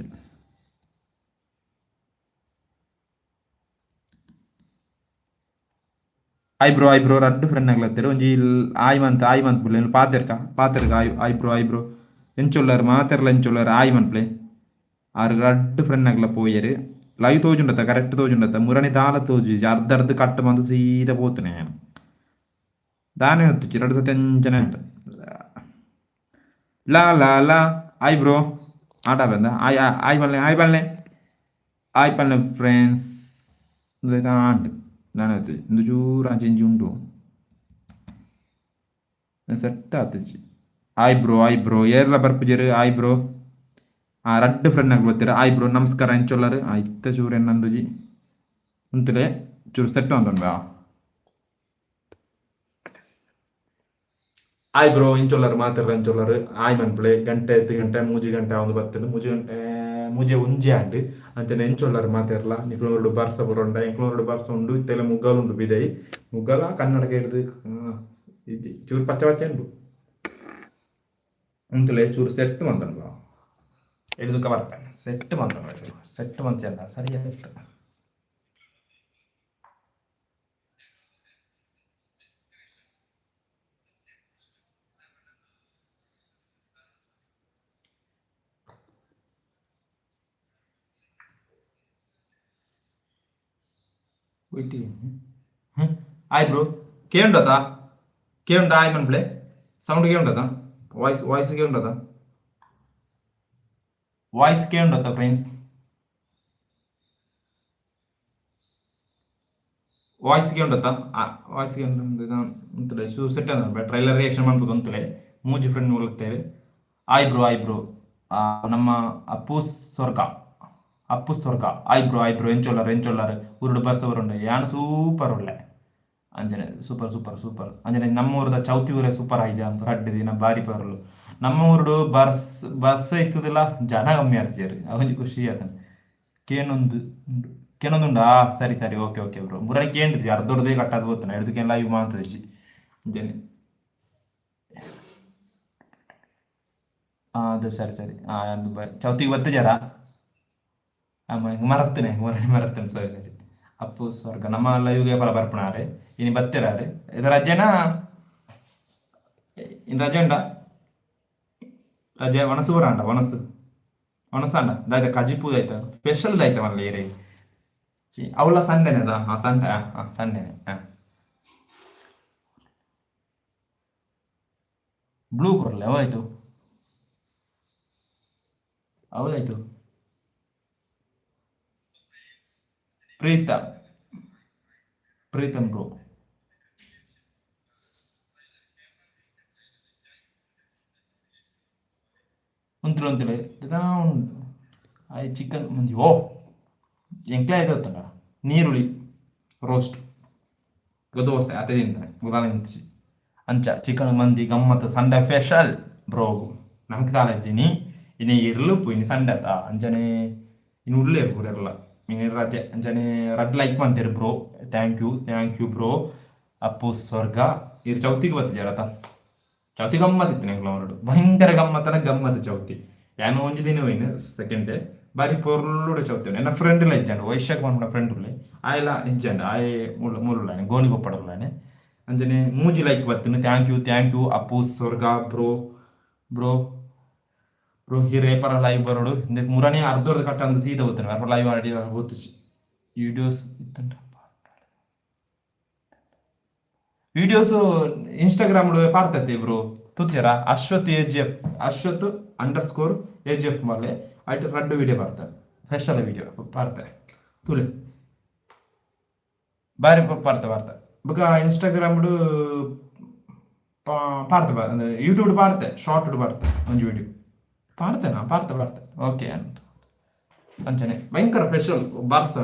A: ಆಯ್ ಬ್ರೋ ರಡ್ಡು ಫ್ರೆಂಡ್ ಆಗ್ಲತ್ತಾರೆ ಒಂಜಿ ಆಯ್ ಮಂತ್ ಬುಲ್ಲೆ ಪಾತೆರ್ಕ ಆಯ್ ಬ್ರೋ ಎಂಚೊಲ್ಲರ್ ಮಾತೆರ್ಲ ಆಯ್ ಮನ್ಪ್ಲೆ ಆರು ರಡ್ಡು ಫ್ರೆಂಡ್ ಆಗ್ಲ ಪೋಯರು ಲೈವ್ ತೋಜುಂಡತ್ತ ಕರೆಕ್ಟ್ ತೋಜುಂಡತ್ತ ಮುರಣಿ ದಾಲ ತೋಜು ಅರ್ಧ ಕಟ್ಟು ಬಂದು ಸೀದಾ ಪೋತುನೆ ದಾನೆ ಹೊತ್ತು 2 ಸತಿ ಅಂಚನೆ ಉಂಟು ಲಾ ಆಯ್ ಬ್ರೋ ಆಟ ಬಂದ ಆಯ್ ಬಲ್ಲೆ ಫ್ರೆಂಡ್ಸ್ ಆಂಟ್ ನಾನು ಹೇಳ್ತೀವಿ ಒಂದು ಚೂರು ಚೇಂಜ್ ಉಂಟು ಸೆಟ್ ಆತಜಿ ಆಯ್ ಬ್ರೋ ಏರ್ಲ ಬರ್ಪುಜರು ಆಯ್ ಬ್ರೋ ರಡ್ಡು ಫ್ರೆಂಡ್ ಆಗಿ ಬರ್ತೀರ ಆಯ್ ಬ್ರೋ ನಮಸ್ಕಾರ ಎಂಚೊಲ್ಲರು ಇತ್ತ ಚೂರು ಎನ್ನಂದುಜಿ ಉಂತುಲೆ ಚೂರು ಸೆಟ್ ಅಂತಂದ ಆಯ್ ಬ್ರೋ ಇಂಚೊಲ್ಲರು ಮಾತಾಡ್ರ ಇಂಚೊಲ್ಲರು ಆಯ್ ಮನ್ಪುಳೆ ಗಂಟೆ ಎತ್ತು ಗಂಟೆ ಮೂಜಿ ಗಂಟೆ ಒಂದು ಬರ್ತದೆ ಮೂಜಿ ಗಂಟೆ ಮೂಜೆ ಒಂಜಿ ಆಂಡ್ ಅಂಚನೆ ಎಂಚೊಲ್ಲರು ಮಾತಾಡ್ಲ ನಿಕ್ಲೋಡು ಬರ್ಸ ಬರೋಂಡ ಎಂಕ್ಲೋಡು ಬರ್ಸ ಉಂಡು ಇತ್ತೆಲ್ಲ ಮುಗ್ಗಲು ಉಂಡು ಬಿದೈ ಮುಗ್ಗಲ ಕನ್ನಡಕ ಹಿಡ್ದು ಚೂರು ಪಚ್ಚ ಪಚ್ಚ ಉಂಡು ಅಂತಲೇ ಚೂರು ಸೆಟ್ ಮಂತನ್ ಬಾ ಹಿಡಿದುಕ ಬರ್ತಾನೆ ಸೆಟ್ ಮಂತನ್ ಚೂರು ಸೆಟ್ ಮಂಚ ಅಲ್ಲ ಸರಿಯಾಗಿತ್ತು ಆಯ್ ಬ್ರೋ ಕೇಳುಂಡತಾ ಕೇಳುಂಡ ಆಯ್ ಮನ್ಪ್ಲೆ ಸೌಂಡ್ ಕೇಳುಂಡತಾ ವಾಯ್ಸ್ ಕೇಳುಂಡತಾ ವಾಯ್ಸ್ ಕೇಳುಂಡತಾ ಫ್ರೆಂಡ್ಸ್ ವಾಯ್ಸ್ ಕೇಳುಂಡತಾ ವಾಯ್ಸ್ ಕೇಳುಂಡ ಶೂ ಸೆಟ್ ಅದ ಟ್ರೈಲರ್ ರಿಯಾಕ್ಷನ್ ಮಾಡ್ಬೇಕು ಅಂತಲೇ ಮೂಜಿ ಫ್ರೆಂಡ್ ನೋಡ್ತೇವೆ ಆಯ್ ಬ್ರೋ ನಮ್ಮ ಅಪ್ಪು ಸ್ವರ್ಗ ಆಯ್ ಬ್ರೋ ಎಂಚೊಲ್ಲರು ಉರುಡು ಬರ್ಸ ಬರುಂಡ ಯಾನು ಸೂಪರ್ ಒಳ್ಳೆ ಅಂಜನೆ ಸೂಪರ್ ಅಂಜನೆ ನಮ್ಮ ಊರದ ಚೌತಿ ಊರೇ ಸೂಪರ್ ಆಯ್ಜ ರಡ್ಡು ದಿನ ಬಾರಿ ಪರಲು ನಮ್ಮ ಊರುಡು ಬಸ್ ಇತ್ತದಿಲ್ಲ ಜನ ಕಮ್ಮಿ ಆಡ್ಸಿಯರು ಅವನಿಗೆ ಖುಷಿ ಆತನ ಕೇನೊಂದು ಕೇನೊಂದುಂಡು ಸರಿ ಓಕೆ ಬ್ರೋ ಮುರನಿ ಕೇಂದ್ರಿ ಅರ್ಧೊರ್ದೇ ಕಟ್ಟದು ಹೋಗ್ತಾನೆ ಹಿಡಿದಕ್ಕೆ ಲೈವ್ ಮಾಡ್ತದೆ ಅಂಜನೆ ಅದು ಸರಿ ಒಂದು ಚೌತಿಗೆ ಬತ್ತು ಜರ ಮರತ್ತನೆ ಮರತ್ತನೆ ಸರಿ ಅಪ್ಪು ಸ್ವರ್ಗ ನಮ್ಮ ಲೈವ್ಗೆ ಪಲ ಬರ್ಪಣಾರೆ ಇನಿ ಬತ್ತಿರಾರೆ ಇದು ರಜೆನಾ ಇನ್ನು ರಜೆ ಉಂಡ ರಜೆ ವನಸು ಬರ ಅಂಡ ವನಸಂಡ ದಾಯ್ತ ಕಜಿಪುದಾಯ್ತ ಸ್ಪೆಷಲ್ ದಾಯ್ತ ಮಲ್ಲ ಏರಿ ಅವಳ ಸಂಡೆನೆದ ಸಂಡೆ ಬ್ಲೂ ಕೊರಲೆ ಹೋಯ್ತು ಹೌದಾಯ್ತು ಪ್ರೀತಮ್ ಬ್ರೋ ಒಂತಿಳೆ ಆಯ್ ಚಿಕನ್ ಮಂದಿ ಎಂಕ್ಲೆ ಆಯ್ತಂಡ ನೀರುಳ್ಳಿ ರೋಸ್ಟ್ ದೋಸೆ ಅದೇ ತಿಂತಾನೆ ಉದಾಹರಣೆ ಅಂಚ ಚಿಕನ್ ಮಂದಿ ಗಮ್ಮತ್ ಸಂಡೆ ಸ್ಪೆಷಲ್ ಬ್ರೋ ನಮ್ಗೆ ತಾಳಿದ್ದೀನಿ ಇನ್ನು ಇರ್ಲು ಇನ್ನು ಸಂಡೆ ಆತ ಅಂಚನೆ ಇನ್ನು ಉಳ್ಳೇ ಇರ್ಬೋರೆಲ್ಲ ಇನ್ನು ರಜೆ ಅಂಚನೆ ರಡ್ ಲೈಕ್ ಮಾಡ್ತೀರಿ bro thank you bro Appu ಸ್ವರ್ಗ ಇರು ಚೌತಿಗೆ ಬರ್ತಿದ್ದಾರತ ಚೌತಿ ಗಮ್ಮತ್ ಇತ್ತು ನಂಗೆ ಅವರಡು ಭಯಂಕರ ಗಮ್ಮತ್ ಚೌತಿ ಯಾನು ಒಂಜಿ ದಿನ ಹೋಯ್ನು ಸೆಕೆಂಡ್ ಡೇ ಬಾರಿ ಪೊರ್ಲುಡೆ ಚೌತಿ ನನ್ನ ಫ್ರೆಂಡ್ ಇಲ್ಲ ಇಜ್ಜಂಡು ವೈಶಾಖ ಮಾಡ್ಕೊಂಡ ಫ್ರೆಂಡ್ ಉಳ್ಳೆ ಆಯ್ಲ ಇಜ್ಜಂಡು ಆಯ್ ಮುಳ್ಳುಳ್ಳಾನೆ ಗೋಣಿ ಗೊಪ್ಪಡುಳ್ಳಾನೆ ಅಂಜನೆ ಮೂಜಿ ಲೈಕ್ ಬರ್ತೀನಿ ಥ್ಯಾಂಕ್ ಯು ಅಪ್ಪು ಸ್ವರ್ಗ ಬ್ರೋ ಈ ರೇಪರ ಲೈವ್ ಬರೋಡು ಮುರನೇ ಅರ್ಧರ್ಧ ಕಟ್ಟ ಅಂತ ಸೀದಾ ಹೋಗ್ತಾನೆ ಅರ್ಪ ಲೈವ್ ಆಡಿ ಗೊತ್ತು ವಿಡಿಯೋಸ್ ಇನ್ಸ್ಟಾಗ್ರಾಮ್ ಪಾಡ್ತೈತೆ ಬ್ರೋ ತುತ್ತಿರ ಅಶ್ವತ್ _AGF ಮಲೆ ಆಯ್ತು ರಡ್ಡು ವಿಡಿಯೋ ಬರ್ತಾರೆ ಸ್ಪೆಷಲ್ ವಿಡಿಯೋ ಪಾಡ್ತಾರೆ ತುಳಿ ಬಾರಿ ಪಾಡ್ತಾರೆ ಬೊಕ ಇನ್ಸ್ಟಾಗ್ರಾಮ್ ಪಾಡ್ತೆ ಯೂಟ್ಯೂಬ್ ಪಾಡ್ತೆ ಶಾರ್ಟ್ ಪಾಡ್ತೆ ಒಂದು ವಿಡಿಯೋ ಪಾಡ್ತೆ ಓಕೆ ಅಂತ ಅಂಚನೆ ಭಯಂಕರ ಸ್ಪೆಷಲ್ ಬಾರ್ಸ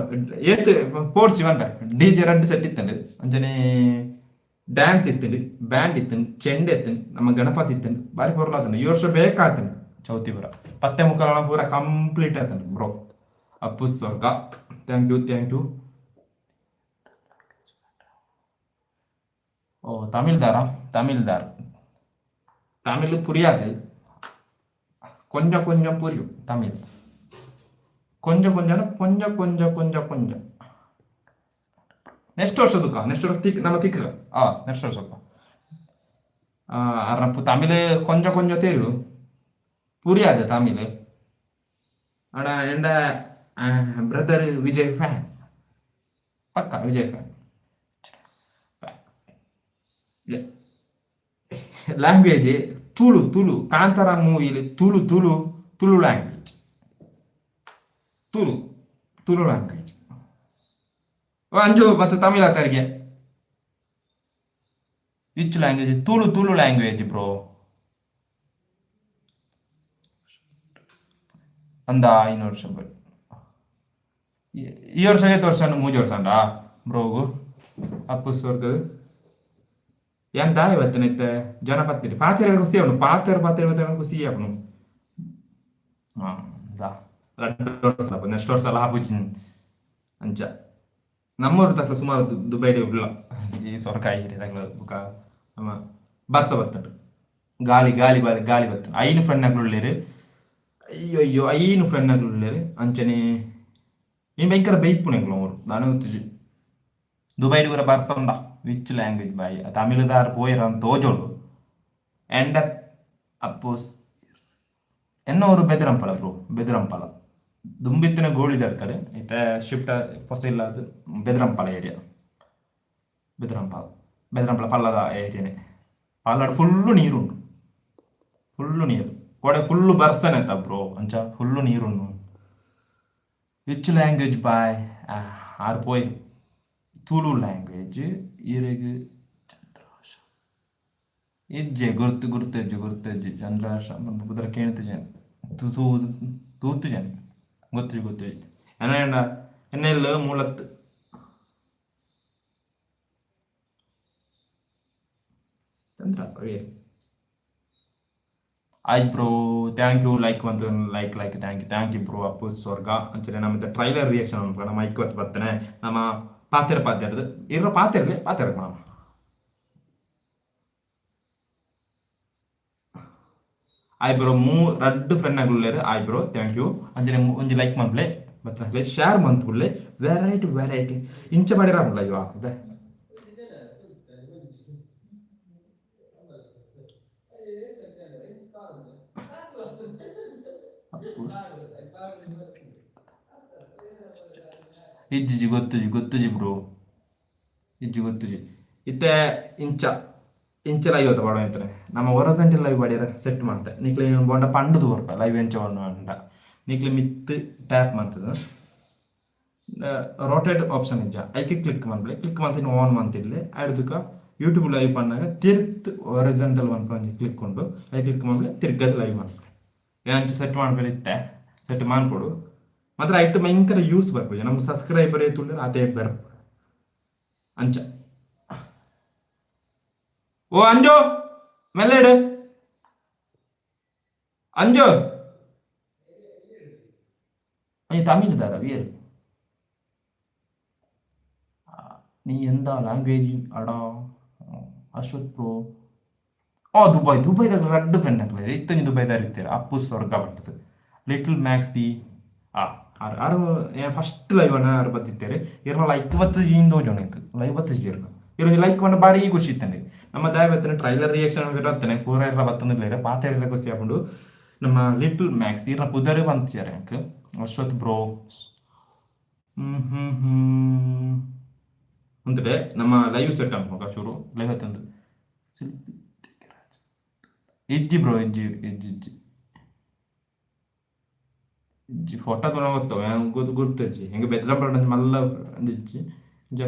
A: ಏತ್ ಪೋಡ್ಚಿ ಬಂದ DJ ರಡ್ಡು ಸೆಟ್ ಇತ್ತಂಡು ಅಂಚನೆ ಡ್ಯಾನ್ಸ್ ಇತ್ತಂಡು ಬ್ಯಾಂಡ್ ಇತ್ತಂಡು ಚೆಂಡೆ ಎತ್ತಂಡು ನಮ್ಮ ಗಣಪತಿ ಇತ್ತಂಡು ಬಾರಿ ಪೊರ್ಲಾತಂಡು ಈ ವರ್ಷ ಬೇಕಾತಂಡು ಚೌತಿ ಪೂರ ಪತ್ತೆ ಮುಖಾಲ ಪೂರ ಕಂಪ್ಲೀಟ್ ಆತಂಡು ಬ್ರೋ ಅಪ್ಪು ಸ್ವರ್ಗ ಥ್ಯಾಂಕ್ ಯು ஓ தமிழ் புரியாது கொஞ்சம் புரியும் தமிழ் கொஞ்சம் ನೆಕ್ಸ್ಟ್ ವರ್ಷದಕ್ಕ ನೆಕ್ಸ್ಟ್ ವರ್ಷ ನಮ್ಮ ತಿಕ್ಕ ನೆಕ್ಸ್ಟ್ ವರ್ಷಕ್ಕ தமிழ் கொஞ்சம் தெரியும் புரியாது தமிழ் ஆனா என் பிரதர் விஜய் ஃபேன் பக்கா விஜய் ஃபேன் ಲ್ಯಾಂಗ್ವೇಜ್ ತುಳು ಕಾಂತಾರ ಮೂವಿಲಿ ತುಳು ಲ್ಯಾಂಗ್ವೇಜ್ ತುಳು ಲ್ಯಾಂಗ್ವೇಜ್ ಅಂಜು ಮತ್ತೆ ತಮಿಳ್ ಆತರಿಗೆ which language Tulu language bro ಅಂದ 5 ವರ್ಷ ಈ ವರ್ಷ 8 ವರ್ಷ 3 ವರ್ಷ ಅಂಡ ಬ್ರೋಗು ಅಪ್ಪು ಸ್ವರ್ಗ yang dah ya betul itu jangan patir patir aku siap nu patir patir betul aku siap nu dah redor salah pun store salah bucin anja ನಮ್ಮೂರು ತಕ್ಕ ಸುಮಾರು ದುಬೈಡೆ ಉಳ್ಳ ಈ ಸೊರಕಾಯಿ ತಕ್ಕ ಬುಕ ನಮ್ಮ ಬರ್ಸ ಬತ್ತುಂಡು ಗಾಳಿ ಗಾಳಿ ಬಾರಿ ಗಾಳಿ ಬತ್ತುಂಡು ಐನು ಫ್ರೆಂಡ್ಗಳು ಉಳ್ಳೇರು ಅಯ್ಯೋ ಅಯ್ಯೋ ಐನು ಫ್ರೆಂಡ್ಗಳು ಉಳ್ಳೇರು ಅಂಚನೆ ಇನ್ನು ಭಯಂಕರ ಬೈಪುಣೆಗಳು ಅವರು ನಾನು ಗೊತ್ತಿಜು ದುಬೈಡ್ ಕೂಡ ಬರ್ಸ ಉಂಡ ವಿಚ್ ಲ್ಯಾಂಗ್ವೇಜ್ ಬಾಯಿ ತಮಿಳುದಾರ್ ಪೋಯಿರ ಅಂತ ತೋಜೋಡು ಎಂಡ ಅಪ್ಪೋಸ್ ಎನ್ನೋ ಅವರು ಬೆದರಂಪಳ ಬ್ರೋ ಬೆದರಂಪಳ ದುಂಬಿತ್ತಿನ ಗೋಳಿದಾರ ಕಡೆ ಇತ್ತ ಶಿಫ್ಟ್ ಹೊಸ ಇಲ್ಲ ಅದು ಬೆದರಂಪಾಲ ಏರಿಯಾ ಬೆದರಂಪಾಲ ಪಲ್ಲದ ಏರಿಯಾನೇ ಪಲ್ಲಡ ಫುಲ್ಲು ನೀರುಂಡು ಫುಲ್ಲು ನೀರು ಕೊಡೆ ಫುಲ್ಲು ಬರ್ಸನೆ ಅಂತ ಬ್ರೋ ಅಂಚ ಫುಲ್ಲು ನೀರುಂಡು ವಿಚ್ ಲ್ಯಾಂಗ್ವೇಜ್ ಬಾಯ್ ಆರು ಪೋಯ್ ತುಳು ಲ್ಯಾಂಗ್ವೇಜ್ ಇರೆಗ್ ಇಜ್ಜೆ ಗುರ್ತಜ್ಜು ಚಂದ್ರಾಶ ಬುದ್ರ ಕೇಳ್ತ ಜನ ತೂತು ಜನ ಗೊತ್ತು ಎನ್ನ ಎನ್ನೆಲ್ಲ ಮೂಲತ್ತು ಚಂದ್ರಾಸ ಆಯ್ತು ಬ್ರೋ ಥ್ಯಾಂಕ್ ಯು ಲೈಕ್ ಬಂತು like thank you bro Appu ಸ್ವರ್ಗ ಅಂಚನೆ ನಮ್ಮ ಟ್ರೈಲರ್ ರಿಯಾಕ್ಷನ್ ಅನ್ಕೊ ನಮ್ಮ ಐಕ್ವತ್ತು ಬರ್ತೇನೆ ನಮ್ಮ ಪಾತಿರದು ಇರೋ ಪಾತಿರಲಿ ನಮ್ಮ ಆಯ್ ಬ್ರೋ ರಡ್ಡು ಫ್ರೆಂಡ್ ಆಗ್ಲೇರು ಆಯ್ ಬ್ರೋ ಥ್ಯಾಂಕ್ ಯು ಅಂಜನೆ ಒಂಜಿ ಲೈಕ್ ಮಾಡ್ಲೆ ಮತ್ತೆ ಶೇರ್ ಮಂತ್ಬಿಡ್ಲೆ ವೆರೈಟಿ ಇಂಚ ಮಾಡಿರಲ್ಲ ಇವ ಅದೇ ಇಜ್ಜಿ ಗೊತ್ತುಜಿ ಬ್ರೋ ಇಜ್ಜಿ ಗೊತ್ತುಜಿ ಇತ್ತೆ ಇಂಚ ಲೈವ್ ಆತ ಪಾಡ ಅಂತಾನೆ ನಮ್ಮ ಹೊರದಂಟೆ ಲೈವ್ ಪಾಡಿರ ಸೆಟ್ ಮಾಡ್ತೆ ನಿಕ್ಲೆ ಬೋಂಡ ಪಂಡು ತೋರ್ಪ ಲೈವ್ ಎಂಚ ಅಂಡ ನಿಕ್ಲೆ ಮಿತ್ ಟ್ಯಾಪ್ ಮಾಡ್ತದ ರೋಟೇಟ್ ಆಪ್ಷನ್ ಇಜ್ಜ ಐಕೆ ಕ್ಲಿಕ್ ಮಾಡ್ಲಿ ಕ್ಲಿಕ್ ಮಾಡ್ತೀನಿ ಆನ್ ಮಾಡ್ತಿರ್ಲಿ ಆಡ್ದಕ್ಕ ಯೂಟ್ಯೂಬ್ ಲೈವ್ ಪಂಡಾಗ ತಿರ್ತ್ ಒರಿಜೆಂಟಲ್ ಒಂದು ಕ್ಲಿಕ್ ಉಂಟು ಐ ಕ್ಲಿಕ್ ಮಾಡ್ಲಿ ತಿರ್ಗದ ಲೈವ್ ಮಾಡ್ಲಿ ಏನಂಚ ಸೆಟ್ ಮಾಡ್ಬೇಕಿತ್ತೆ ಸೆಟ್ ಮಾಡ್ಕೊಡು ಮಾತ್ರ ಐಟ್ ಭಯಂಕರ ಯೂಸ್ ಬರ್ಬೋದು ನಮ್ಮ ಸಬ್ಸ್ಕ್ರೈಬರ್ ಏತುಳ್ಳ ಅದೇ ಬರ ಅಂಚ ಓ ಅಂಜೋ ಮೆಲ್ಲೆಡು ಅಂಜೋ ತಮಿಳ್ ದಾರ ವೀರ್ നീ എന്താ ലാംഗ്വേജ് അടാ ಅಶ್ವಥ್ ಬ್ರೋ ದುಬೈದಾಗ ರಡ್ಡು ಫ್ರೆಂಡ್ ಆಗ್ಲದೆ ಇತ್ತಂಗೆ ದುಬೈದಾಗ ಇರ್ತೀರ ಅಪ್ಪು ಸ್ವರ್ಗ ಬರ್ತದೆ ಲಿಟಲ್ ಮ್ಯಾಕ್ಸ್ ದಿ ಆರು ಫಸ್ಟ್ ಲೈವ್ ಅನ್ನ ಯಾರು ಬತ್ತಿರ್ತಾರೆ ಇರೋ ಲೈಕ್ ಬತ್ತು ಜೀಂದೋ ಜನಕ್ಕೆ ಲೈವ್ ಬತ್ತು ಜೀರ್ನ ಇರೋ ಲೈಕ್ ಬಂದು ಭಾರಿ ಖುಷಿ ಇತ್ತಾನೆ ನಮ್ಮ ದಯವತ್ತಿನ ಟ್ರೈಲರ್ ರಿಯಾಕ್ಷನ್ ಇರತ್ತಾನೆ ಪೂರ ಇರ ಬತ್ತಂದಿಲ್ಲ ಪಾತ ಇರಲ್ಲ ಖುಷಿ ಹಾಕೊಂಡು ನಮ್ಮ ಲಿಟಲ್ ಮ್ಯಾಕ್ಸ್ ಇರ್ನ ಪುದರ್ ಬಂತಿದ್ದಾರೆ ಅಂಕ ಅಶ್ವಥ್ ಬ್ರೋ ಅಂತೇಳಿ ನಮ್ಮ ಲೈವ್ ಸೆಟ್ ಅನ್ಕೋಗ ಚೂರು ಲೈವ್ ಹತ್ತಂದು ಇಜ್ಜಿ ಬ್ರೋ ಇಜ್ಜಿ ಫೋಟೋ ತೊಗೊಂಡೋಗ್ತಾವೆ ಗುರ್ತಜ್ಜಿ ಹೆಂಗೆ ಬೆದ್ರಂಬರ ಮಲ್ಲ ಅಂದಿಜ್ಜಿ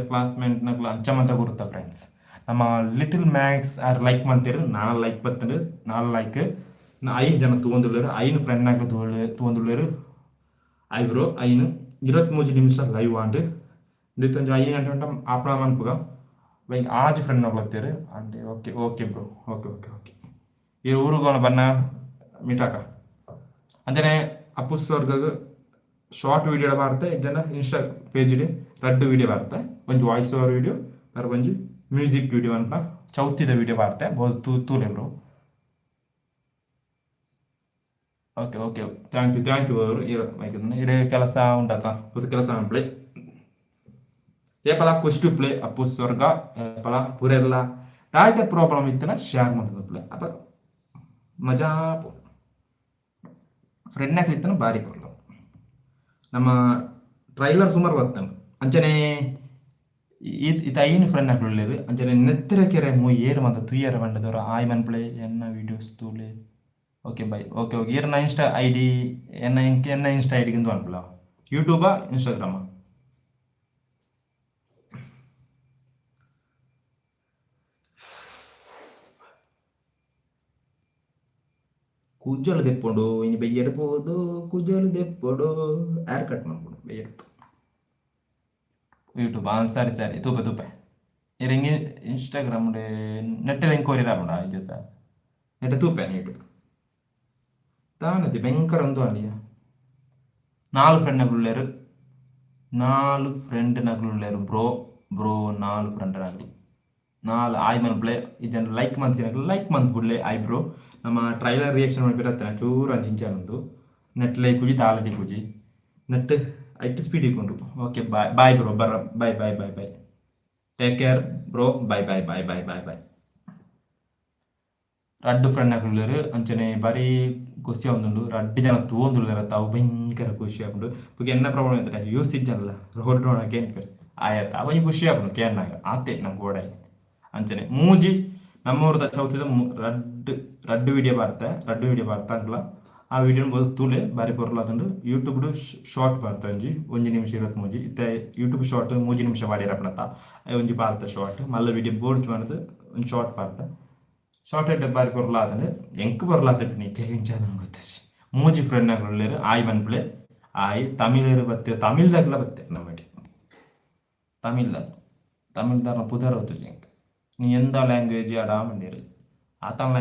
A: ಕ್ಲಾಸ್ಮೇಟ್ ನಗ್ಲ ಅಂಚಮಂತ ಗುರುತ ಫ್ರೆಂಡ್ಸ್ ನಮ್ಮ ಲಿಟಲ್ ಮ್ಯಾಕ್ಸ್ ಆರ್ ಲೈಕ್ ಮಾಡ್ತೀರಿ ನಾನು ಲೈಕ್ ಬರ್ತಂಡು ನಾನು ಲೈಕ್ ಐದು ಜನ ತೊಗೊಂಡುಳ್ಳರು ಐನು ಫ್ರೆಂಡ್ ನಾಗ ತೊಗೊಂಡುಳ್ಳರು ಐ ಬ್ರೋ ಐನು 23 ನಿಮಿಷ ಲೈವ್ ಆಂಡು ಇಂದು 5 ಗಂಟೆ ಉಂಟ ಆಪಣ ಮನ್ಪುಗ ಬೈ ಆಜ್ ಫ್ರೆಂಡ್ ನೋಡ್ಲತ್ತೀರಿ ಅಂಡೆ ಓಕೆ ಬ್ರೋ ಓಕೆ ಈ ಊರಿಗೋಣ ಬನ್ನ ಮೀಟಾಕ ಅಂಜನೆ ಅಪ್ಪುಸ್ವರ್ಗ ಶಾರ್ಟ್ ವಿಡಿಯೋ ಬಾರ್ತೆ ಜನ ಇನ್ಸ್ಟಾ ಪೇಜಿಡಿ ರಡ್ಡು ವಿಡಿಯೋ ಬಾರ್ತೆ ಒಂದು ವಾಯ್ಸ್ ಓವರ್ ವಿಡಿಯೋ ಬೇರೆ ಒಂದು ಮ್ಯೂಸಿಕ್ ವಿಡಿಯೋ ಅಂತ ಚೌತಿದ ವಿಡಿಯೋ ಬಾರ್ತೆ ಬಹುದು ತೂಲೆ ಬ್ರೋ ಓಕೆ ಥ್ಯಾಂಕ್ ಯು ಅವರು ಇಡೇ ಕೆಲಸ ಉಂಟಾತ ಹೊಸ ಕೆಲಸ ಪ್ಲೇ ಏಪಲ ಕುಷ್ಟು ಪ್ಲೇ ಅಪ್ಪುಸ್ವರ್ಗ ಏಪಲ ಪೂರೆಲ್ಲ ದಾಯ್ತ ಪ್ರಾಬ್ಲಮ್ ಇತ್ತನ ಶೇರ್ ಮಾಡ್ತದ ಪ್ಲೇ ಅಪ್ಪ ಮಜಾ ಫ್ರೆಂಡ್ ಹಾಕ್ಲಿತ್ತನ ಭಾರಿ ಕೊಡ್ಲ ನಮ್ಮ ಟ್ರೈಲರ್ ಸುಮಾರು ಬರ್ತಾನೆ ಅಂಚನೆ ಇದು ಐನು ಫ್ರೆಂಡ್ ಹಾಕ್ಲಿಲ್ಲ ಅಂಚನೆ ನೆತ್ತಿರ ಕೆರೆ ಏರು ಮತ್ತು ತುಯ್ಯರ ಬಂಡದವರು ಆಯ್ ಮನ್ಪ್ಲೆ ಎನ್ನ ವೀಡಿಯೋಸ್ ತೂಲೆ ಓಕೆ ಬೈ ಓಕೆ ಈರ್ನ ಇನ್ಸ್ಟಾ ಐ ಡಿ ಎನ್ನ ಇನ್ಸ್ಟಾ ಐ ಡಿಗಿಂದು ಅನ್ಪಲ ಯೂಟ್ಯೂಬಾ ಇನ್ಸ್ಟಾಗ್ರಾಮಾ ಕೂಜಲು ದೆಪ್ಪೊಂಡು ಇನ್ನು ಬೆಯ್ಯಡ್ಬೋದು ಕೂಜಲು ದೆಪ್ಪೊಡು ಏರ್ ಕಟ್ ಮಾಡ್ಕೊಂಡು ಬೆಯ್ಯಡ್ತು ಯೂಟ್ಯೂಬ್ ಸರಿ ತುಪ್ಪೆ ಇರಂಗಿ ಇನ್ಸ್ಟಾಗ್ರಾಮ್ ನೆಟ್ಟಲ್ಲಿ ಎಂಕ್ವೈರಿ ರಾಪುಂಡ ಇಜ್ಜತ ನೆಟ್ಟ ತೂಪೆ ನೀಟು ತಾನತಿ ಭಯಂಕರ ಒಂದು ಅಲ್ಲಿಯ 4 ಫ್ರೆಂಡ್ನಗಳುಳ್ಳೇರು 4 ಫ್ರೆಂಡ್ನಗಳುಳ್ಳೇರು ಬ್ರೋ ಬ್ರೋ 4 ಫ್ರೆಂಡ್ನಗಲು 4 ಆಯ್ ಮನ್ಪ್ಲೆ ಇದನ್ನು ಲೈಕ್ ಮನ್ಸಿನಾಗಲು ಲೈಕ್ ಮಂತ್ ಬಿಡ್ಲೆ ಆಯ್ ಬ್ರೋ ನಮ್ಮ ಟ್ರೈಲರ್ ರಿಯಾಕ್ಷನ್ ಮಾಡಿಬಿರತ್ತೆ ಚೂರು ಅಂಚಿಂಚಾನೊಂದು ನೆಟ್ಲೆ ಕುಜಿ ತಾಳದಿ ಕುಜಿ ನೆಟ್ ಐಟ್ ಸ್ಪೀಡ್ ಇಕ್ಕೊಂಡು ಓಕೆ ಬಾಯ್ ಬಾಯ್ ಬ್ರೋ ಬರ bye bye bye bye take care bro bye bye bye bye bye bye ರಡ್ಡು ಫ್ರೆಂಡ್ನಗಳುಳ್ಳೇರು ಅಂಚನೆ ಬಾರಿ ಖುಷಿ ಆಗುಂಡು ರಡ್ಡು ಜನ ತೂಂದುಳ್ಳೇರ ತಾವು ಭಯಂಕರ ಖುಷಿ ಆಗುಂಡು ಈಗ ಎನ್ನ ಪ್ರಾಬ್ಲಮ್ ಐತೆ ಯೂಸ್ ಇಜ್ಜನಲ್ಲ ರೋಡ್ ನೋಡಕ್ಕೆ ಏನ್ಪೇರು ಆಯತ್ತ ಅವನಿ ಖುಷಿ ಆಗುಂಡು ಕೇನ್ನಾಗ ಆತೆ ನಮ್ಮ ಗೋಡೆ ಅಂಚನೆ ಮೂಜಿ ನಮ್ಮೂರದ ಚೌತಿದ ರಡ್ಡು ರಡ್ಡು ವಿಡಿಯೋ ಬರ್ತಾ ಅಂಕಲ ಆ ವಿಡಿಯೋ ಬೋದು ತೂಲೆ ಬಾರಿ ಪೊರ್ಲಾದಂಡು ಯೂಟ್ಯೂಬ್ಡು ಶಾರ್ಟ್ ಬರ್ತಾ ಒಂಜಿ 1 ನಿಮಿಷ 23 ಇತ್ತೆ ಯೂಟ್ಯೂಬ್ ಶಾರ್ಟ್ 3 ನಿಮಿಷ ಬಾಡಿರಪ್ಪನತ್ತ ಒಂಜಿ ಪಾರ್ತ ಶಾರ್ಟ್ ಮಲ್ಲ ವಿಡಿಯೋ ಬೋರ್ಡ್ ಮಾಡಿದ ಒಂದು ಶಾರ್ಟ್ ಪಾರ್ತ ಶಾರ್ಟ್ ಹೆಡ್ ಬಾರಿ ಪೊರ್ಲಾದಂಡು ಎಂಕ್ ಪೊರ್ಲಾತಟ್ಟು ನೀ ಕ್ಲಿಂಚಾದ ಗೊತ್ತು ಮೂಜಿ ಫ್ರೆಂಡ್ನಗಳುಳ್ಳೇರು ಆಯ್ ಮನ್ಪ್ಲೆ ಆಯ್ ತಮಿಳರು ಬತ್ತೆ ತಮಿಳ್ದಾಗ್ಲ ಬತ್ತೆ ನಮ್ಮಡಿ ತಮಿಳ್ದಾರ ಪುದರ್ ಹೊತ್ತು ಎಂಕ್ ನೀ ಎಂದ ಲ್ಯಾಂಗ್ವೇಜ್ ಆಡ ಮಂಡಿರು ಆತಂಗ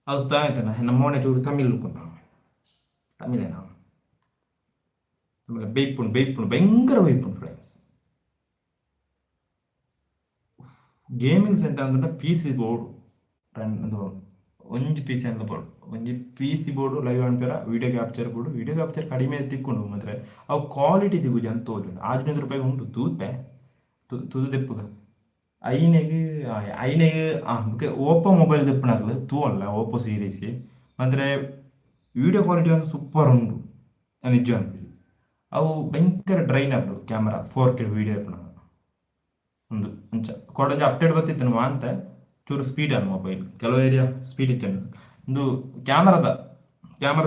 A: ಅದು ತಾಯ್ತಾನ ನಮ್ಮ ಮೋನೆ ಚೂರು ತಮಿಳ್ ತಮಿಳೇನಾ ಬೇಯ್ಪುಂಡು ಭಯಂಕರ ಬೇಯ್ಪುಂಡು ಫ್ರೆಂಡ್ಸ್ ಗೇಮಿಂಗ್ ಸೆಂಟರ್ ಅಂದ್ರೆ ಪಿ ಸಿ ಬೋರ್ಡ್ ಒಂಜಿ ಪಿ ಸಿ ಅಂತ ಬೋರ್ಡ್ ಒಂಜಿ ಪಿ ಸಿ ಬೋರ್ಡು ಲೈವ್ ಅನ್ಪೇರ ವಿಡಿಯೋ ಕ್ಯಾಪ್ಚರ್ ಕಡಿಮೆ ತಿಕ್ಕೊಂಡು ಮಾತ್ರ ಅವು ಕ್ವಾಲಿಟಿ ತಿಗುಜಿ ಅಂತ ತೋಜುಂಡು 1500 ಉಂಟು ತೂತೆ ತುದು ತೆಪ್ಪುಗ ಐನೆಗೆ ಓಪೋ ಮೊಬೈಲ್ ತೆಪ್ಪನಾಗಲು ತೂವಲ್ಲ ಓಪೋ ಸೀರೀಸ್ ಮಾತ್ರ ವಿಡಿಯೋ ಕ್ವಾಲಿಟಿ ಒಂದು ಸೂಪರ್ ಉಂಡು ನಿಜ ಅನ್ಪಿ ಅವು ಭಯಂಕರ ಡ್ರೈನ್ ಆಗ್ಬಿಡು ಕ್ಯಾಮರಾ 4K ವಿಡಿಯೋ ಎಪ್ಪನಾಗ ಒಂದು ಅಂಚ ಕೊಡಂಜ ಅಪ್ಡೇಟ್ ಬರ್ತಿತ್ತು ಅಂತ ಚೂರು ಸ್ಪೀಡ್ ಅನ್ನು ಮೊಬೈಲ್ ಕೆಲವು ಏರಿಯಾ ಸ್ಪೀಡ್ ಇತ್ತು ಒಂದು ಕ್ಯಾಮರಾ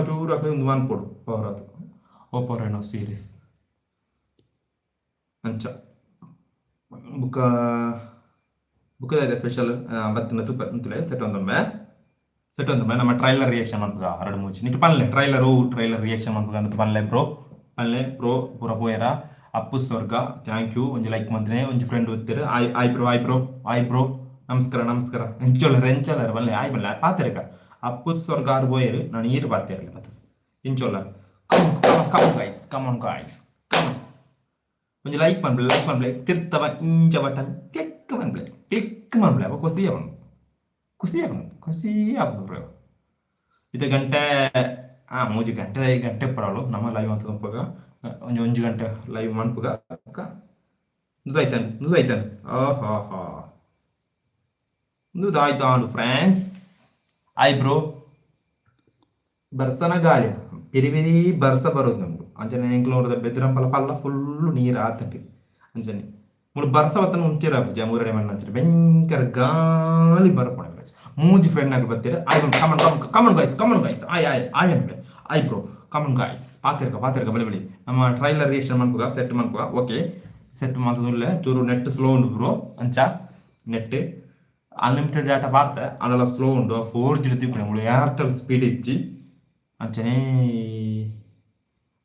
A: ಚೂರು ಹಾಕಿ ಒಂದು ಕೊಡು ಪವರ್ ಅದು ಓಪೋ ರೆನೋ ಸೀರೀಸ್ ಅಂಚ ಬುಕ್ಕದಾಯ್ತು ಸ್ಪೆಷಲ್ ಬತ್ತಿನ ತುಪ್ಪ ಅಂತಲೇ ಸೆಟ್ ಒಂದೊಮ್ಮೆ ನಮ್ಮ ಟ್ರೈಲರ್ ರಿಯಾಕ್ಷನ್ ಮಾಡ್ಬೇಕು 2-3 ನೀನು ಪನ್ಲೆ ಟ್ರೈಲರ್ ರಿಯಾಕ್ಷನ್ ಮಾಡ್ಬೇಕು ಅಂತ ಪನ್ಲೆ ಬ್ರೋ ಪೂರ ಪೋಯರ ಅಪ್ಪು ಸ್ವರ್ಗ ಥ್ಯಾಂಕ್ ಯು ಒಂಜಿ ಲೈಕ್ ಮಂತ್ರೆ ಒಂಜಿ ಫ್ರೆಂಡ್ ಓದ್ತಾರೆ ಆಯ್ ಬ್ರೋ ನಮಸ್ಕಾರ ಎಂಚೊಲ್ಲರ್ ಬಲ್ಲೆ ಆಯ್ ಬಲ್ಲ ಪಾತೆರಕ ಅಪ್ಪು ಸ್ವರ್ಗ ಆರು ಪೋಯರು ನಾನು ಈರು ಪಾತೆರಲ್ಲ ಮತ್ತೆ ಇಂಚೊಲ್ಲರ್ ಕಮ್ ಆನ್ ಗಾಯ್ಸ್ ಒಂಜಿ ಲೈಕ್ ಮನ್ಪ್ಲೆ ತಿರ್ತವ ಇಂಚ ಬಟನ್ ಕ್ಲಿಕ್ ಮನ್ಪ್ಲೆ ಅವ ಖುಷಿ ಆಪುಂಡು ಬ್ರೋ ಇದು ಗಂಟೆ 3 ಗಂಟೆ ಪಡವಳು ನಮ್ಮ ಲೈವ್ ಅಂತ ತಂಪಾಗ ಒಂಜಿ ಗಂಟೆ ಲೈವ್ ಮನ್ಪುಗ ನುದಾಯ್ತಾನು ಆಹಾ ನುದಾಯ್ತಾನು ಫ್ರೆಂಡ್ಸ್ ಆಯ್ ಬ್ರೋ ಬರ್ಸನ ಗಾಳಿ ಪಿರಿ ಬರ್ಸ ಬರೋದು ನಮ್ಗೆ ಅಂಚನೆ ಎಂಕ್ಲೋರದ ಬೆದ್ರಂಪಲ ಪಲ್ಲ ಫುಲ್ಲು ನೀರು ಆತಂಟಿ ಅಂಚನೆ ಮೂರು ಬರ್ಸ ಬತ್ತನ ಉಂಟಿರ ಜಮೂರಡೆ ಮಣ್ಣ ಅಂಚನೆ ಭಯಂಕರ ಗಾಳಿ ಬರಪಣ ಮೂಜಿ ಫ್ರೆಂಡ್ ಆಗಿ ಬರ್ತೀರ ಆಯ್ ಕಮನ್ ಗಾಯ್ಸ್ ಆಯ್ ಬ್ರೋ ಕಮನ್ ಗಾಯ್ಸ್ ಪಾತಿರ್ಕ ಬಳಿ ನಮ್ಮ ಟ್ರೈಲರ್ ರಿಯಾಕ್ಷನ್ ಮನ್ಪುಗ ಸೆಟ್ ಮನ್ಪುಗ ಓಕೆ ಸೆಟ್ ಮಾಡ್ತದಿಲ್ಲ ಚೂರು ನೆಟ್ ಸ್ಲೋ ಉಂಡು ಬ್ರೋ ಅಂಚ ನೆಟ್ ಅನ್ಲಿಮಿಟೆಡ್ ಡಾಟಾ ಪಾರ್ತೆ ಅದೆಲ್ಲ ಸ್ಲೋ ಉಂಡು 4G ತಿಕ್ಕೊಂಡು ಮುಳು ಏರ್ಟೆಲ್ ಸ್ಪೀಡ್ ಇಚ್ಚಿ ಅಂಚನೆ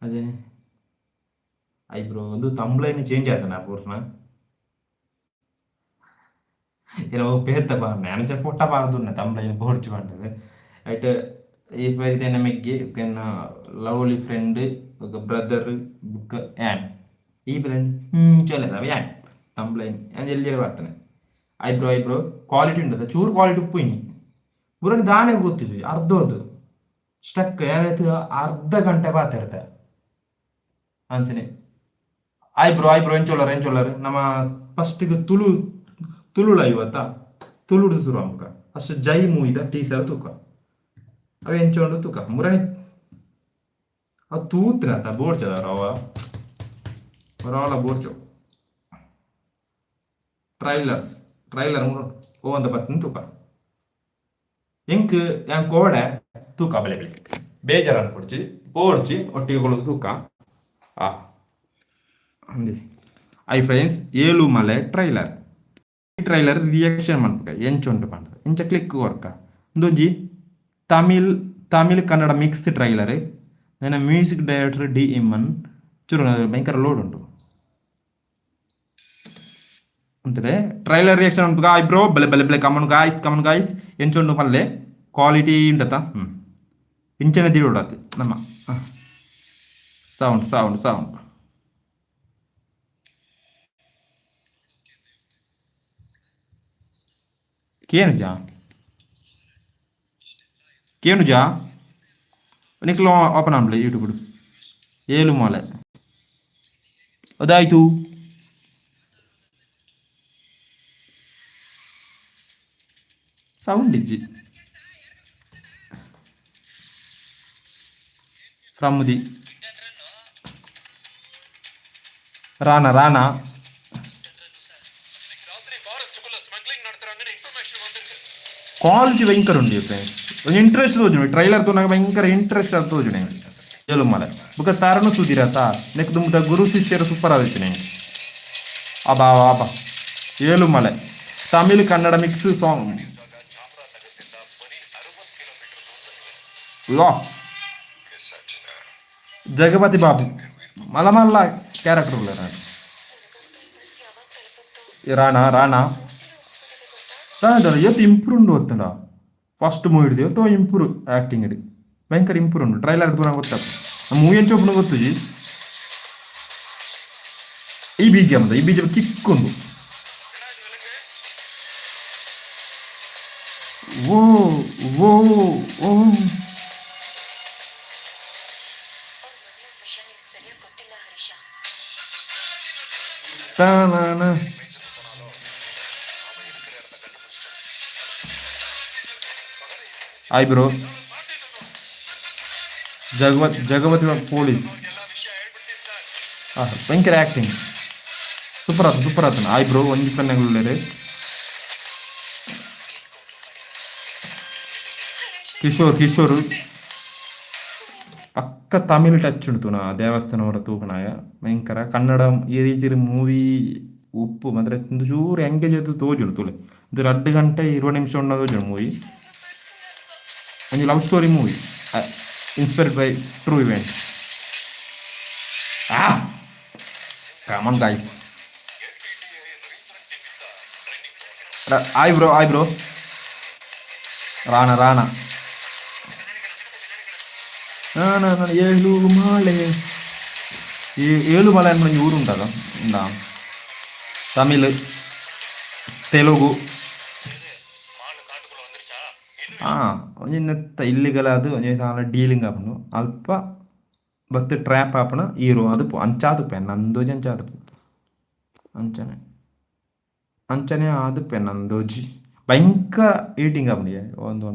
A: ಅದೇ ಆಯ್ ಬ್ರೋ ಒಂದು ತಂಬ್ಳೇನು ಚೇಂಜ್ ಆಯ್ತಾನ ಪೂರ್ಣ ಏನೋ ಪೇತ್ತ ಮ್ಯಾನೇಜರ್ ಫೋಟ ಪಾರ್ದುಂಡೆ ತಂಬ್ಳೇನು ಬೋಡ್ಚಿ ಮಾಡ್ತದೆ ಐಟ್ ಈ ಪರಿತೆ ನಮಗೆ ಲವ್ಲಿ ಫ್ರೆಂಡ್ ఒక ಬ್ರದರ್ ಬುಕ್ ಆ್ಯನ್ ಈ ಚೊಲ್ಲದ ಆ್ಯನ್ ತಂಬ್ಳೇನು ಎಲ್ಲಿ ಬರ್ತಾನೆ ಐಬ್ರೋ ಕ್ವಾಲಿಟಿ ಉಂಟದ ಚೂರು ಕ್ವಾಲಿಟಿ ಉಪ್ಪುಯ್ನಿ ಪೂರನಿ ದಾನೆ ಗೊತ್ತಿದ್ವಿ ಅರ್ಧೋದು ಸ್ಟಕ್ ಏನಾಯ್ತು ಅರ್ಧ ಗಂಟೆ ಮಾತಾಡ್ತೆ ಅಂಚನೆ ಐಬ್ರೋ ಎಂಚೊಲ್ಲರ್ ನಮ್ಮ ಫಸ್ಟಿಗೆ ತುಳು ಲೈವ್ ಅತ್ತ ತುಳುಡು ಶುರು ಅಮ್ಕ ಅಷ್ಟು ಜೈ ಮೂಯ್ದ ಟೀಸರ್ ತೂಕ ಅವ ಎಂಚೊಂಡು ತೂಕ ಮುರಣಿ ಅದು ತೂತ್ರ ಅಂತ ಬೋಡ್ಚದ ಅವರ ಬೋಡ್ಚು ಟ್ರೈಲರ್ ಓ ಅಂತ ಬತ್ತಿನ ತೂಕ ಎಂಕ್ ಕೋಡೆ ತೂಕ ಬೆಳೆ ಬೇಜಾರ ಪೋಡ್ಚಿ ಒಟ್ಟಿಗೆ ತೂಕ ಅಂದಿ ಐ ಫ್ರೆಂಡ್ಸ್ ಏಳು ಮಲೆ ಟ್ರೈಲರ್ ರಿಯಾಕ್ಷನ್ ಮಾಡ್ಬೇಕ ಎಂಚುಂಟು ಪಂಡ ಎಂಚ ಕ್ಲಿಕ್ ವರ್ಕ ಒಂದೊಂಜಿ ತಮಿಳ್ ಕನ್ನಡ ಮಿಕ್ಸ್ ಟ್ರೈಲರ್ ನನ್ನ ಮ್ಯೂಸಿಕ್ ಡೈರೆಕ್ಟರ್ ಡಿ ಇಮ್ಮನ್ ಚೂರು ಭಯಂಕರ ಲೋಡ್ ಉಂಟು ಅಂತಾರೆ ಟ್ರೈಲರ್ ರಿಯಾಕ್ಷನ್ ಅಂತ ಐ ಬ್ರೋ ಬಲೆ ಬಲೆ ಬಲೆ ಕಮನ್ ಗಾಯ್ಸ್ ಎಂಚೊಂಡು ಮಲ್ಲೆ ಕ್ವಾಲಿಟಿ ಉಂಡತ ಇಂಚನೆ ತೀಡಿ ಉಡತ್ತೆ ನಮ್ಮ ಸೌಂಡ್ ಕೇನು ಜಾ ನಿಕ್ಲು ಓಪನ್ ಆನ್ಬಿಡಿ ಯೂಟ್ಯೂಬ್ ಏಳು ಮಾಲೆ ಅದಾಯ್ತು ಸೌಂಡ್ ಇಜ್ಜಿ ಫ್ರಮ್ ದಿ ರಾಣಾ ಕ್ವಾಲಿಟಿ ಭಯಂಕರ ಉಂಟು ಫ್ರೆಂಡ್ಸ್ ಒಂದು ಇಂಟ್ರೆಸ್ಟ್ ತೋಜುನು ಟ್ರೈಲರ್ ತೋನಾಗ ಭಯಂಕರ ಇಂಟ್ರೆಸ್ಟ್ ಅದು ತೋಜುನೆ ಏಳು ಮಾಲೆ ಬುಕ್ಕ ತಾರನು ಸುದಿರತ್ತ ನೆಕ್ ದುಮ್ದ ಗುರು ಶಿಷ್ಯರು ಸೂಪರ್ ಆದಿತ್ತು ನಂಗೆ ಅಬಾ ಏಳು ಮಲೆ ತಮಿಳ್ ಕನ್ನಡ ಮಿಕ್ಸ್ ಸಾಂಗ್ ಜಗಪತಿ ಬಾಬು ಮಲ್ಲ ಕ್ಯಾರೆಕ್ಟರ್ ರಾಣಾ ಎತ್ತು ಇಂಪ್ರೂವ್ ಉಂಡು ಗೊತ್ತಲ್ಲ ಫಸ್ಟ್ ಮೂವಿ ಹಿಡಿದು ಎತ್ತೋ ಇಂಪ್ರೂವ್ ಆ್ಯಕ್ಟಿಂಗ್ ಹಿಡಿ ಭಯಂಕರ ಇಂಪ್ರೂವ್ ಉಂಟು ಟ್ರೈಲರ್ ಹಿಡಿದು ನಂಗೆ ಗೊತ್ತಾಗ್ತದೆ ಮೂವಿ ಎಂಚ ಒಬ್ಬನು ಗೊತ್ತು ಈ ಬಿ ಜಿ ಎಮ್ ಕಿಕ್ಕೊಂದು ಓ ಓ ಓ ಹಾಯ್ ಬ್ರೋ ಜಗಪತಿ ಪೊಲೀಸ್ ಭಯಂಕರ ಆ್ಯಕ್ಟಿಂಗ್ ಸೂಪರ್ ಆತನ ಹಾಯ್ ಬ್ರೋ ಒಂದು ಪೆನ್ನಗಳು ಕಿಶೋರ್ ಪಕ್ಕ ತಮಿಳ್ ಟಚ್ ಉಂಟು ನಾ ದೇವಸ್ಥಾನವರ ತೂಕನಾಯ ಭಯಂಕರ ಕನ್ನಡ ಈ ರೀತಿ ಮೂವಿ ಉಪ್ಪು ಮಾತ್ರ ಚೂರು ಎಂಗೇಜ್ ಆಯ್ತು ತೋಜುಂಡು ತುಳೆ ಇದು 2 ಗಂಟೆ 20 ನಿಮಿಷ ಉಂಡ ತೋಜುಂಡು ಮೂವಿ ಒಂದು love story movie inspired by true event come on guys hi bro Rana ಏಳು ಮಲೆ ಅನ್ನ ಊರು ಉಂಟಲ್ಲ ಉಂಟಾ ತಮಿಳ್ ತೆಲುಗು ಒಂಜಿನ್ನತ್ತ ಇಲ್ಲಿಗಲ ಅದು ಒಂಜಿ ಡೀಲಿಂಗ್ ಆಪನು ಅಲ್ಪ ಬತ್ತು ಟ್ರ್ಯಾಪ್ ಆಪಣ ಹೀರೋ ಅದು ಅಂಚಾದು ಪೆ ನಂದೋಜಿ ಅಂಚಾದು ಅಂಚನೆ ಆದು ಪೆ ನಂದೋಜಿ ಭಯಂಕರ ಈಟಿಂಗ್ ಆಪಣಿ ಒಂದು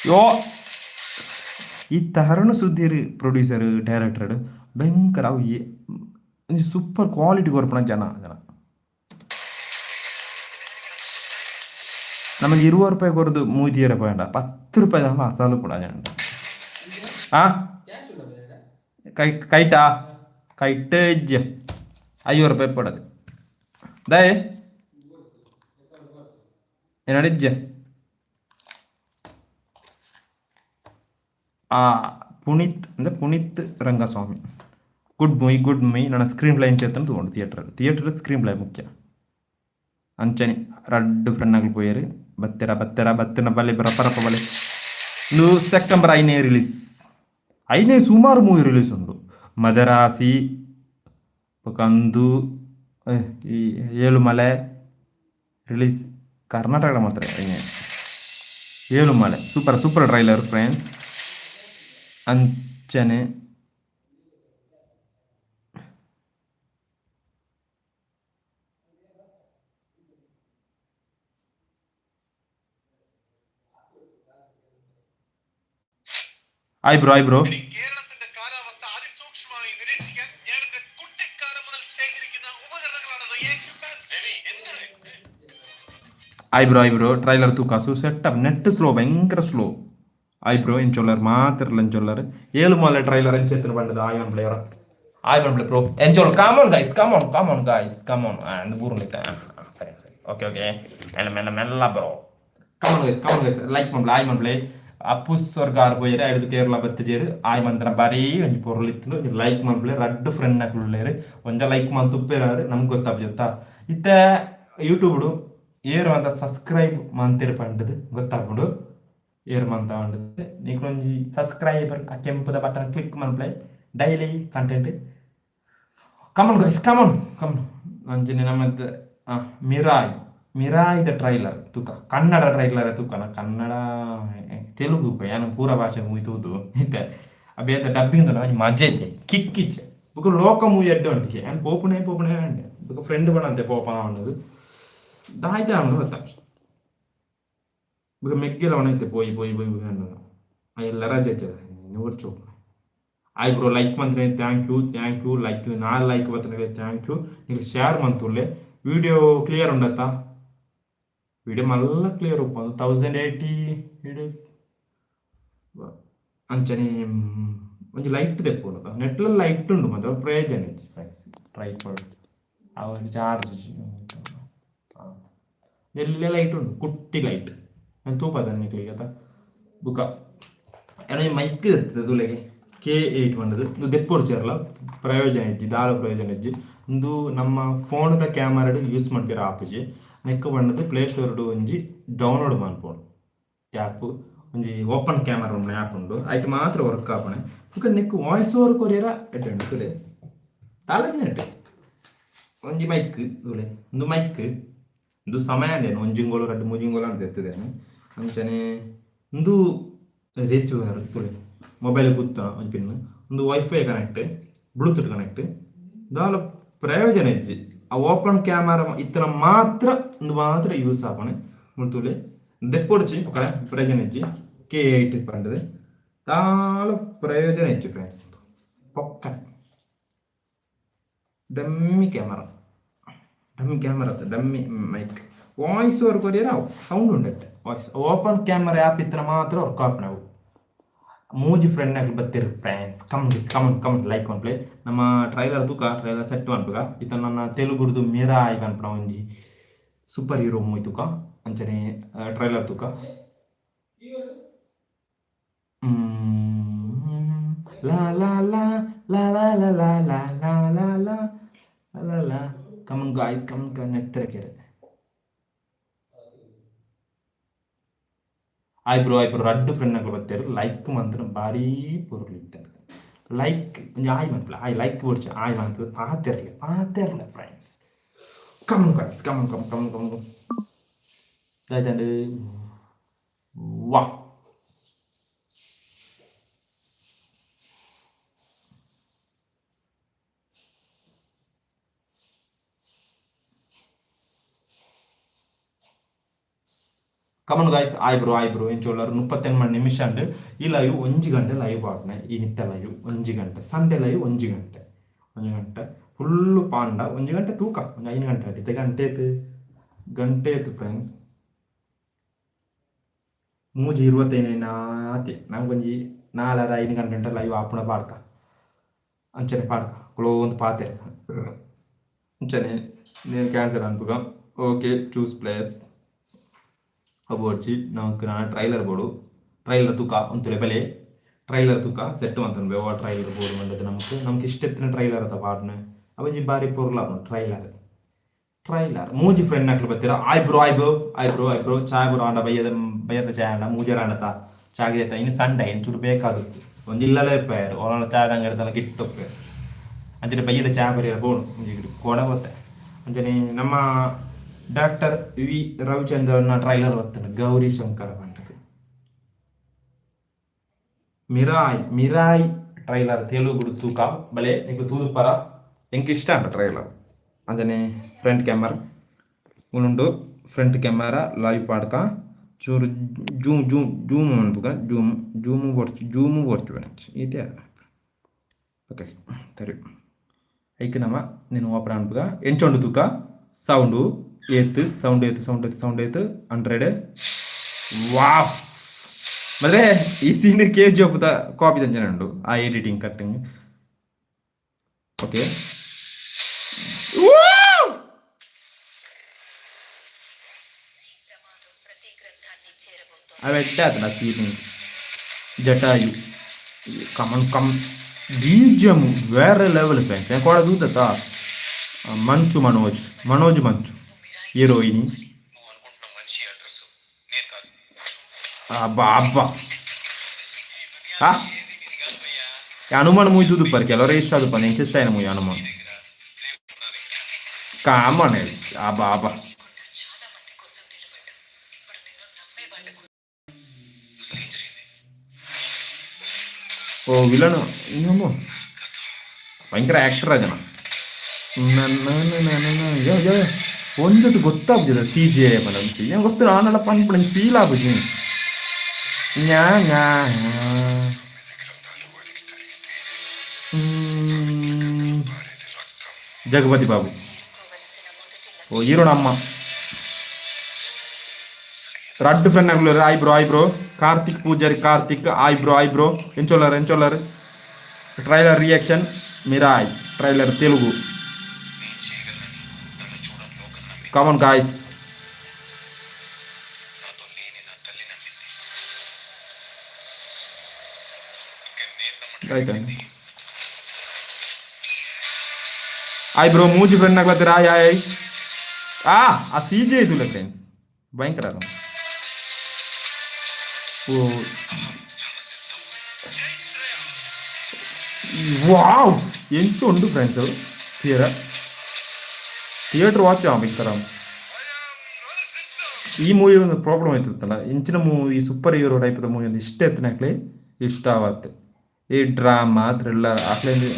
A: ಯೋ ಈ ತರನು ಸುದ್ದಿರು ಪ್ರೊಡ್ಯೂಸರ್ ಡೈರೆಕ್ಟರ್ ಭಯಂಕರ ಅವು ಸೂಪರ್ ಕ್ವಾಲಿಟಿ ಕೊರ್ಪಣ ಜನ ನಮಗೆ 20 ರೂಪಾಯಿ ಕೊರದು 30 ರೂಪಾಯಿ ಉಂಟ 10 ರೂಪಾಯಿ ಅಸಾಲು ಕೂಡ ಜನ ಕೈಟ್ 50 ರೂಪಾಯಿ ಪಡದು ದಯ ಏನಡಿಜ್ಜ ಪುನೀತ್ ರಂಗಸ್ವಾಮಿ ಗುಡ್ ಮೂವಿ ನನ್ನ ಸ್ಕ್ರೀನ್ ಪ್ಲೇ ಅಂತ ತಗೊಂಡು ಥಿಯೇಟರ್ ಸ್ಕ್ರೀನ್ ಪ್ಲೇ ಮುಖ್ಯ ಅಂಚನೆ 2 ಫ್ರೆಂಡ್ಗಳು ಪೋಯರು ಬತ್ತಿನ ಬಲೆ ಪರಪ ಬಲೆ ಸೆಪ್ಟೆಂಬರ್ 5 ರಿಲೀಸ್ 5 ಸುಮಾರು ಮೂವಿ ರಿಲೀಸ್ ಉಂಟು ಮದರಾಸಿ ಕಂದು ಈ ಏಳು ಮಲೆ ರಿಲೀಸ್ ಕರ್ನಾಟಕ ಮಾತ್ರ 7 ಮಲೆ ಸೂಪರ್ ಟ್ರೈಲರ್ ಫ್ರೆಂಡ್ಸ್ ಅಂಚನೆ ഹായ് ബ്രോ കേരളത്തിന്റെ കാലാവസ്ഥ അതിസൂക്ഷ്മമായി നിരീക്ഷിക്കാൻ ഞാൻ എന്റെ കുട്ടിക്കാലം മുതൽ ശേഖരിക്കുന്ന ഉപകരണങ്ങളാണ് ഹായ് ബ്രോ ട്രailer തൂക്കാസു സെറ്റപ്പ് നെറ്റ് സ്ലോ ഭയങ്കര സ്ലോ ഹായ് ബ്രോ എൻചൊല്ലർ മാത്രല്ല എൻചൊല്ലർ 7 മോലെ ട്രailer എൻചെത്തിന് പണ്ടത് ആയി one play bro enjoy come on guys come on എന്ത് പൂർണ്ണിത്ത സരി ഓക്കെ മെല്ല bro come on guys like one play ಅಪ್ಪುಸ್ ವರ್ಗಾರ್ ಪೋಯರೆ ಐದು ಕೇರಳ ಬತ್ತಿಜೇರು ಆಯ್ ಮಂತ್ರ ಬರೀ ಒಂಜಿ ಪೊರ್ಲಿತ್ತು ಒಂಜಿ ಲೈಕ್ ಮನ್ಪುಲೆ ರಡ್ಡು ಫ್ರೆಂಡ್ ನಕ್ಲುಳ್ಳೇರು ಒಂಜ ಲೈಕ್ ಮಂತುಪ್ಪೇರಾರು ನಮ್ಗೆ ಗೊತ್ತಾಗ್ಜತ್ತ ಇತ್ತೆ ಯೂಟ್ಯೂಬ್ಡು ಏರು ಅಂತ ಸಬ್ಸ್ಕ್ರೈಬ್ ಮಂತಿರು ಪಂಡದು ಗೊತ್ತಾಗ್ಬಿಡು ಏರು ಮಂತ ಪಂಡದು ನೀಕೊಂಜಿ ಸಬ್ಸ್ಕ್ರೈಬರ್ ಆ ಕೆಂಪುದ ಬಟನ್ ಕ್ಲಿಕ್ ಮನ್ಪ್ಲೆ daily content come on guys come on ಅಂಚನೆ ನಮ್ಮದು ಮಿರಾಯ್ ಮಿರಾಯ್ದ ಟ್ರೈಲರ್ ತೂಕ ಕನ್ನಡ ಟ್ರೈಲರ್ ತೂಕನ ಕನ್ನಡ ತೆಲುಗು ಏನು ಪೂರ ಭಾಷೆ ಮೂವಿ ತೂದು ಇತ್ತೆ ಅಬೇತ ಡಬ್ಬಿಂಗ್ ಮಜೆ ಐತೆ ಕಿಕ್ಕಿಚ್ಚೆ ಬುಕ್ ಲೋಕ ಮೂವಿ ಎಡ್ಡೆ ಉಂಟಿಗೆ ಏನು ಪೋಪುಣೆ ಅಂಡೆ ಬುಕ್ ಫ್ರೆಂಡ್ ಬಣಂತೆ ಪೋಪನ ಅನ್ನೋದು ದಾಯ್ದೆ ಅವನು ಗೊತ್ತ ಬುಕ್ ಮೆಗ್ಗೆಲ ಅವನೈತೆ ಪೋಯಿ ಅನ್ನೋದು ಎಲ್ಲ ರಜೆ ನೂರು ಚೋಪು ಆಯ್ ಬ್ರೋ ಲೈಕ್ ಮಂತ್ರೆ ಥ್ಯಾಂಕ್ ಯು ಲೈಕ್ ಲೈಕ್ ಬರ್ತನೆ ಥ್ಯಾಂಕ್ ಯು ನೀವು ಶೇರ್ ಮಂತುಳ್ಳೆ ವಿಡಿಯೋ ಕ್ಲಿಯರ್ ಉಂಡತ್ತಾ ವಿಡಿಯೋ ಮಲ್ಲ ಕ್ಲಿಯರ್ ಉಪ್ಪ 1080 ವಿಡಿಯೋ ಅಂಚನೆ ಒಂಜಿ ಲೈಟ್ ತೆಪ್ಪೋದ ನೆಟ್ಲ ಲೈಟ್ ಉಂಡು ಮತ್ತೆ ಪ್ರಯೋಜನ ಫ್ರೆಂಡ್ಸ್ ಟ್ರೈಪಾಡ್ ಅವ್ರ ಚಾರ್ಜ್ ಎಲ್ಲ ಲೈಟ್ ಉಂಡು ಕುಟ್ಟಿ ಲೈಟ್ ನಾನು ತೂಪದ ನಿಕ್ಲಿಗೆ ಬುಕ್ಕ ಏನೋ ಮೈಕ್ ಇರ್ತದೆ ತುಲೆಗೆ K8 ಬಂದದ್ದು ಇದು ದೆಪ್ಪೋಡು ಚೇರಲ ಪ್ರಯೋಜನ ಇಜ್ಜಿ ದಾಳ ಪ್ರಯೋಜನ ಇಜ್ಜಿ ಒಂದು ನಮ್ಮ ಫೋನ್ದ ಕ್ಯಾಮರಾಡು ಯೂಸ್ ಮಾಡ್ತೀರ ಆಪುಜಿ ನೆಕ್ ಬಂದದ್ದು ಪ್ಲೇಸ್ಟೋರ್ಡು ಒಂಜಿ ಡೌನ್ಲೋಡ್ ಮಾಡ್ಬೋದು ಆ್ಯಪ್ ಒಂಜಿ ಓಪನ್ ಕ್ಯಾಮರಾ ಉಂಡು ಆ್ಯಪ್ ಉಂಡು ಅದಕ್ಕೆ ಮಾತ್ರ ವರ್ಕ್ ಆಪಣೆ ಈಗ ನೆಕ್ ವಾಯ್ಸ್ ಓವರ್ ಕೊರಿಯರ ಎಡ್ಡೆ ತುಲೆ ತಾಲಜಿ ನೆಟ್ಟೆ ಒಂಜಿ ಮೈಕ್ ತುಲೆ ಒಂದು ಮೈಕ್ ಒಂದು ಸಮಯ ಅಂದೇನು ಒಂಜಿಂಗೋಳು ರಡ್ಡು ಮೂಜಿಂಗೋಳು ಅಂತ ಎತ್ತದೇನು ಅಂಚನೆ ಒಂದು ರಿಸೀವರ್ ತುಲೆ ಮೊಬೈಲ್ ಕೂತ ಒಂದು ಪಿನ್ ಒಂದು ವೈಫೈ ಕನೆಕ್ಟ್ ಬ್ಲೂಟೂತ್ ಕನೆಕ್ಟ್ ದಾಲ ಪ್ರಯೋಜನ ಇಜ್ಜಿ ಆ ಓಪನ್ ಕ್ಯಾಮರಾ ಇತ್ತರ ಮಾತ್ರ ಯೂಸ್ ಆಪಣೆ ಮುಳ್ತುಲೆ ದೆಪ್ಪೊಡ್ಚಿ ಪ್ರಯೋಜನ ಇಜ್ಜಿ K8 ಪಂಡದೆ ದಾಲ ಪ್ರಯೋಜನ ಇಜ್ಜಿ ಫ್ರೆಂಡ್ಸ್ ಪೊಕ್ಕ dummy camera dummy mic voice over ಕೊರಿಯರ ಸೌಂಡ್ ಉಂಡಟ್ಟೆ ವಾಯ್ಸ್ ಓಪನ್ ಕ್ಯಾಮರಾ ಆ್ಯಪ್ ಇತ್ತರ ಮಾತ್ರ ವರ್ಕ್ ಆಪಣೆ ಅವು ಮೂಜಿ ಫ್ರೆಂಡ್ ಆಗಿ ಬರ್ತಿರು friends come on like one play ನಮ್ಮ ಟ್ರೈಲರ್ ಟ್ರೈಲರ್ ಸೆಟ್ ಅನ್ಪಗ ಇತ ನನ್ನ ತೆಲುಗುಡ್ದು ಮೀರಾ ಆಯ್ಕೆ ಅನ್ಪಣ ಒಂಜಿ ಸೂಪರ್ ಹೀರೋ ಮೂವಿ ತುಕ ಅಂಚನೆ ಟ್ರೈಲರ್ ತುಕ ಲಾ ಲಾ ಲಾ ಲಾ ಲಾ ಲಾ ಲಾ ಲಾ ಲಾ ಲಾ ಲಾ ಲಾ ಲಾ ಕಮನ್ ಗಾಯ್ಸ್ ಕಮನ್ ನೆತ್ತರ ಕೆರೆ ಆಯ್ ಬ್ರೋ ರಡ್ಡು ಫ್ರೆಂಡ್ ಬರ್ತಾರೆ ಲೈಕ್ ಮಂತ್ರ ಭಾರಿ ಪೊರ್ಲು ಇದ್ದಾರೆ ಲೈಕ್ ಒಂಜಿ ಆಯ್ ಮಂತ್ಲ ಆಯ್ ಲೈಕ್ ಕೊಡ್ಚಿ ಆಯ್ ಮಂತ್ ಪಾತೆರ್ಲೆ ಫ್ರೆಂಡ್ಸ್ ಕಮನ್ ಗಾಯ್ಸ್ ಕಮನ್ ದಾಯ್ತಂಡು ವಾ ಕಮನ್ ಗಾಯ್ಸ್ ಆಯ್ ಬ್ರೋ ಎಂಚೋಳ್ಳರು 38 ನಿಮಿಷ ಅಂಡ್ ಈ ಲೈವ್ 1 ಗಂಟೆ ಲೈವ್ ಆಡ್ನೆ ಈ ನಿತ್ಯ ಲೈವ್ 1 ಗಂಟೆ ಸಂಡೇ ಲೈವ್ 1 ಗಂಟೆ ಫುಲ್ಲು ಪಾಂಡ 1 ಗಂಟೆ ತೂಕ 5 ಗಂಟೆ ಆಗಿದೆ ಗಂಟೆ ಆಯ್ತು ಫ್ರೆಂಡ್ಸ್ 3:25 ಆತಿ ನಮ್ಗೊಂಜಿ 4-5 ಗಂಟೆ ಲೈವ್ ಆಪುಣ ಪಾಡ್ಕ ಅಂಚನೆ ಪಾಡ್ಕ ಕ್ಲೋಂದು ಪಾತೆ ಅಂಚನೆ నేను ಕ್ಯಾನ್ಸರ್ ಅನ್ಪುಗ ಓಕೆ ಚೂಸ್ ಪ್ಲೇಸ್ ಅಬೋರ್ಚಿ ನಾವು ಟ್ರೈಲರ್ ಬೋಡು ಟ್ರೈಲರ್ ತೂಕ ಒಂತುಲೆ ಬೆಲೆ ಟ್ರೈಲರ್ ತೂಕ ಸೆಟ್ ಅಂತ ಬೇವ ಟ್ರೈಲರ್ ಬೋರ್ಡ್ ಮಂಡದು ನಮ್ಗೆ ಇಷ್ಟೆತ್ತಿನ ಟ್ರೈಲರ್ ಅದ ಪಾಡ್ನೆ ಅವಜಿ ಬಾರಿ ಪೊರ್ಲ ಟ್ರೈಲರ್ ಮೂಜಿ ಫ್ರೆಂಡ್ ಹಾಕ್ಲು ಬರ್ತೀರ ಆಯ್ ಬ್ರೋ ಚಾಯ್ ಬ್ರೋ ಆಂಡ ಬಯ್ಯದ ಚಾಯ್ ಆಂಡ ಮೂಜರ ಆಂಡತ ಚಾಗಿದ ಇನ್ನು ಸಂಡೆ ಚೂರು ಬೇಕಾಗುತ್ತೆ ಒಂದು ಇಲ್ಲಲೇ ಇಪ್ಪಾರು ಅವನ ಚಾಯ್ ಅಂಗಡಿ ಗಿಟ್ಟೊಪ್ಪೆ ಅಂಚನೆ ಬಯ್ಯದ ಚಾಯ್ ಬರೀರ ಬೋಡು ಕೋಡ ಗೊತ್ತೆ ಅಂಚನೆ ನಮ್ಮ ಡಾಕ್ಟರ್ ವಿ ರವಿಚಂದ್ರನ ಟ್ರೈಲರ್ ಬರ್ತಾನೆ ಗೌರಿ ಶಂಕರ ಬಂಟಕ್ಕೆ ಮಿರಾಯ್ ಟ್ರೈಲರ್ ತೆಲುಗು ತೂಕ ಬಲೆ ನೀವು ತೂದು ಪರ ಎಂಗೆ ಇಷ್ಟ ಅಂತ ಟ್ರೈಲರ್ ಅಂಜನೆ ಫ್ರಂಟ್ ಕ್ಯಾಮರಾ ಉಂಡು ಫ್ರಂಟ್ ಕ್ಯಾಮರಾ ಲೈವ್ ಪಾಡ್ಕ ಚೂರು ಜೂಮ್ ಅನ್ಪುಗ ಜೂಮು ಬರ್ಚು ಬನಂಚು ಇದೆ ಓಕೆ ಸರಿ ಐಕೆ ನಮ್ಮ ನೀನು ಓಪನ್ ಅನ್ಪುಗ ಎಂಚೊಂಡು ತೂಕ ಸೌಂಡು ಸೌಂಡ್ ಏತು 100 ವಾವ್ ಮತ್ತೆ ಈ ಸೀನ್ KGF ಕಾಪಿ ತಂಜನೆ ಉಂಡು ಆ ಎಡಿಟಿಂಗ್ ಕಟ್ಟಿಂಗ್ ಓಕೆ ಅವೆಟ್ಟ ಆತನ ಸೀನ್ ಜಟಾಯು ಕಮನ್ ಕಮ್ ಬೀಜಂ ಬೇರೆ ಲೆವೆಲ್ ಫ್ರೆಂಡ್ಸ್ ಏನು ಕೂಡ ದೂತತ್ತ ಮಂಚು ಮನೋಜ್ ಮಂಚು ಹೀರೋಯಿನಿ ಅಬ್ಬಾ ಅಬ್ಬಾ ಹನುಮಾನ್ ಮೂವಿ చూదుపారు ಕೆಲವರೇ ಇಷ್ಟ ಆದಪ್ಪ ನಂಗೆ ಇಷ್ಟ ಆಯ್ನ ಮೂವಿ ಹನುಮಾನ್ ಕಾಮನ್ ಅಬ್ಬಾ ಅಬ್ಬಾ ಓ ವಿಲನ್ ಇನ್ನೊಮ್ಮೆ ಭಯಂಕರ ಆಕ್ಟರ್ ಜನ ಒಂದೊಟ್ಟು ಗೊತ್ತಾಗ್ತದೆ ಸಿ ಜಿ ಐ ಅಂತ ಏನು ಗೊತ್ತು ನಾನೆಲ್ಲ ಪಂಪಣ ಫೀಲ್ ಆಗುದು ನ್ಯಾ ನ್ಯಾ ಜಗಪತಿ ಬಾಬು ಓ ಹೀರೋಣ ಅಮ್ಮ ரெண்டு ஃப்ரெண்ட் ஆய் ப்ரோ கார்த்திக் பூஜாரி கார்த்திக் ஆய் ப்ரோ ఎంచోలర్ trailer reaction Mirai trailer Telugu come on guys ಆಯ್ ಬ್ರೋ ಮೂಜಿ ಫ್ರೆಂಡ್ ಆಗ್ಲತ್ತೀರ ಆಯ್ ಆ ಸಿ ಜಿ ಐತುಲ್ಲ ಫ್ರೆಂಡ್ಸ್ ಭಯಂಕರ ಓ ವಾವ್ ಎಂಚು ಉಂಟು ಫ್ರೆಂಡ್ಸ್ ಥಿಯೇಟರ್ ವಾಚ್ ಆಗ್ಬೇಕರ ಈ ಮೂವಿ ಒಂದು ಪ್ರಾಬ್ಲಮ್ ಆಯ್ತಿರ್ತಲ್ಲ ಇಂಚಿನ movie super hero type movie ಒಂದು ಇಷ್ಟ ಎತ್ತನಾಕ್ಲಿ ಇಷ್ಟ ಆವತ್ತೆ ಈ ಡ್ರಾಮಾ ಥ್ರಿಲ್ಲರ್ ಅಟ್ಲೇಂದು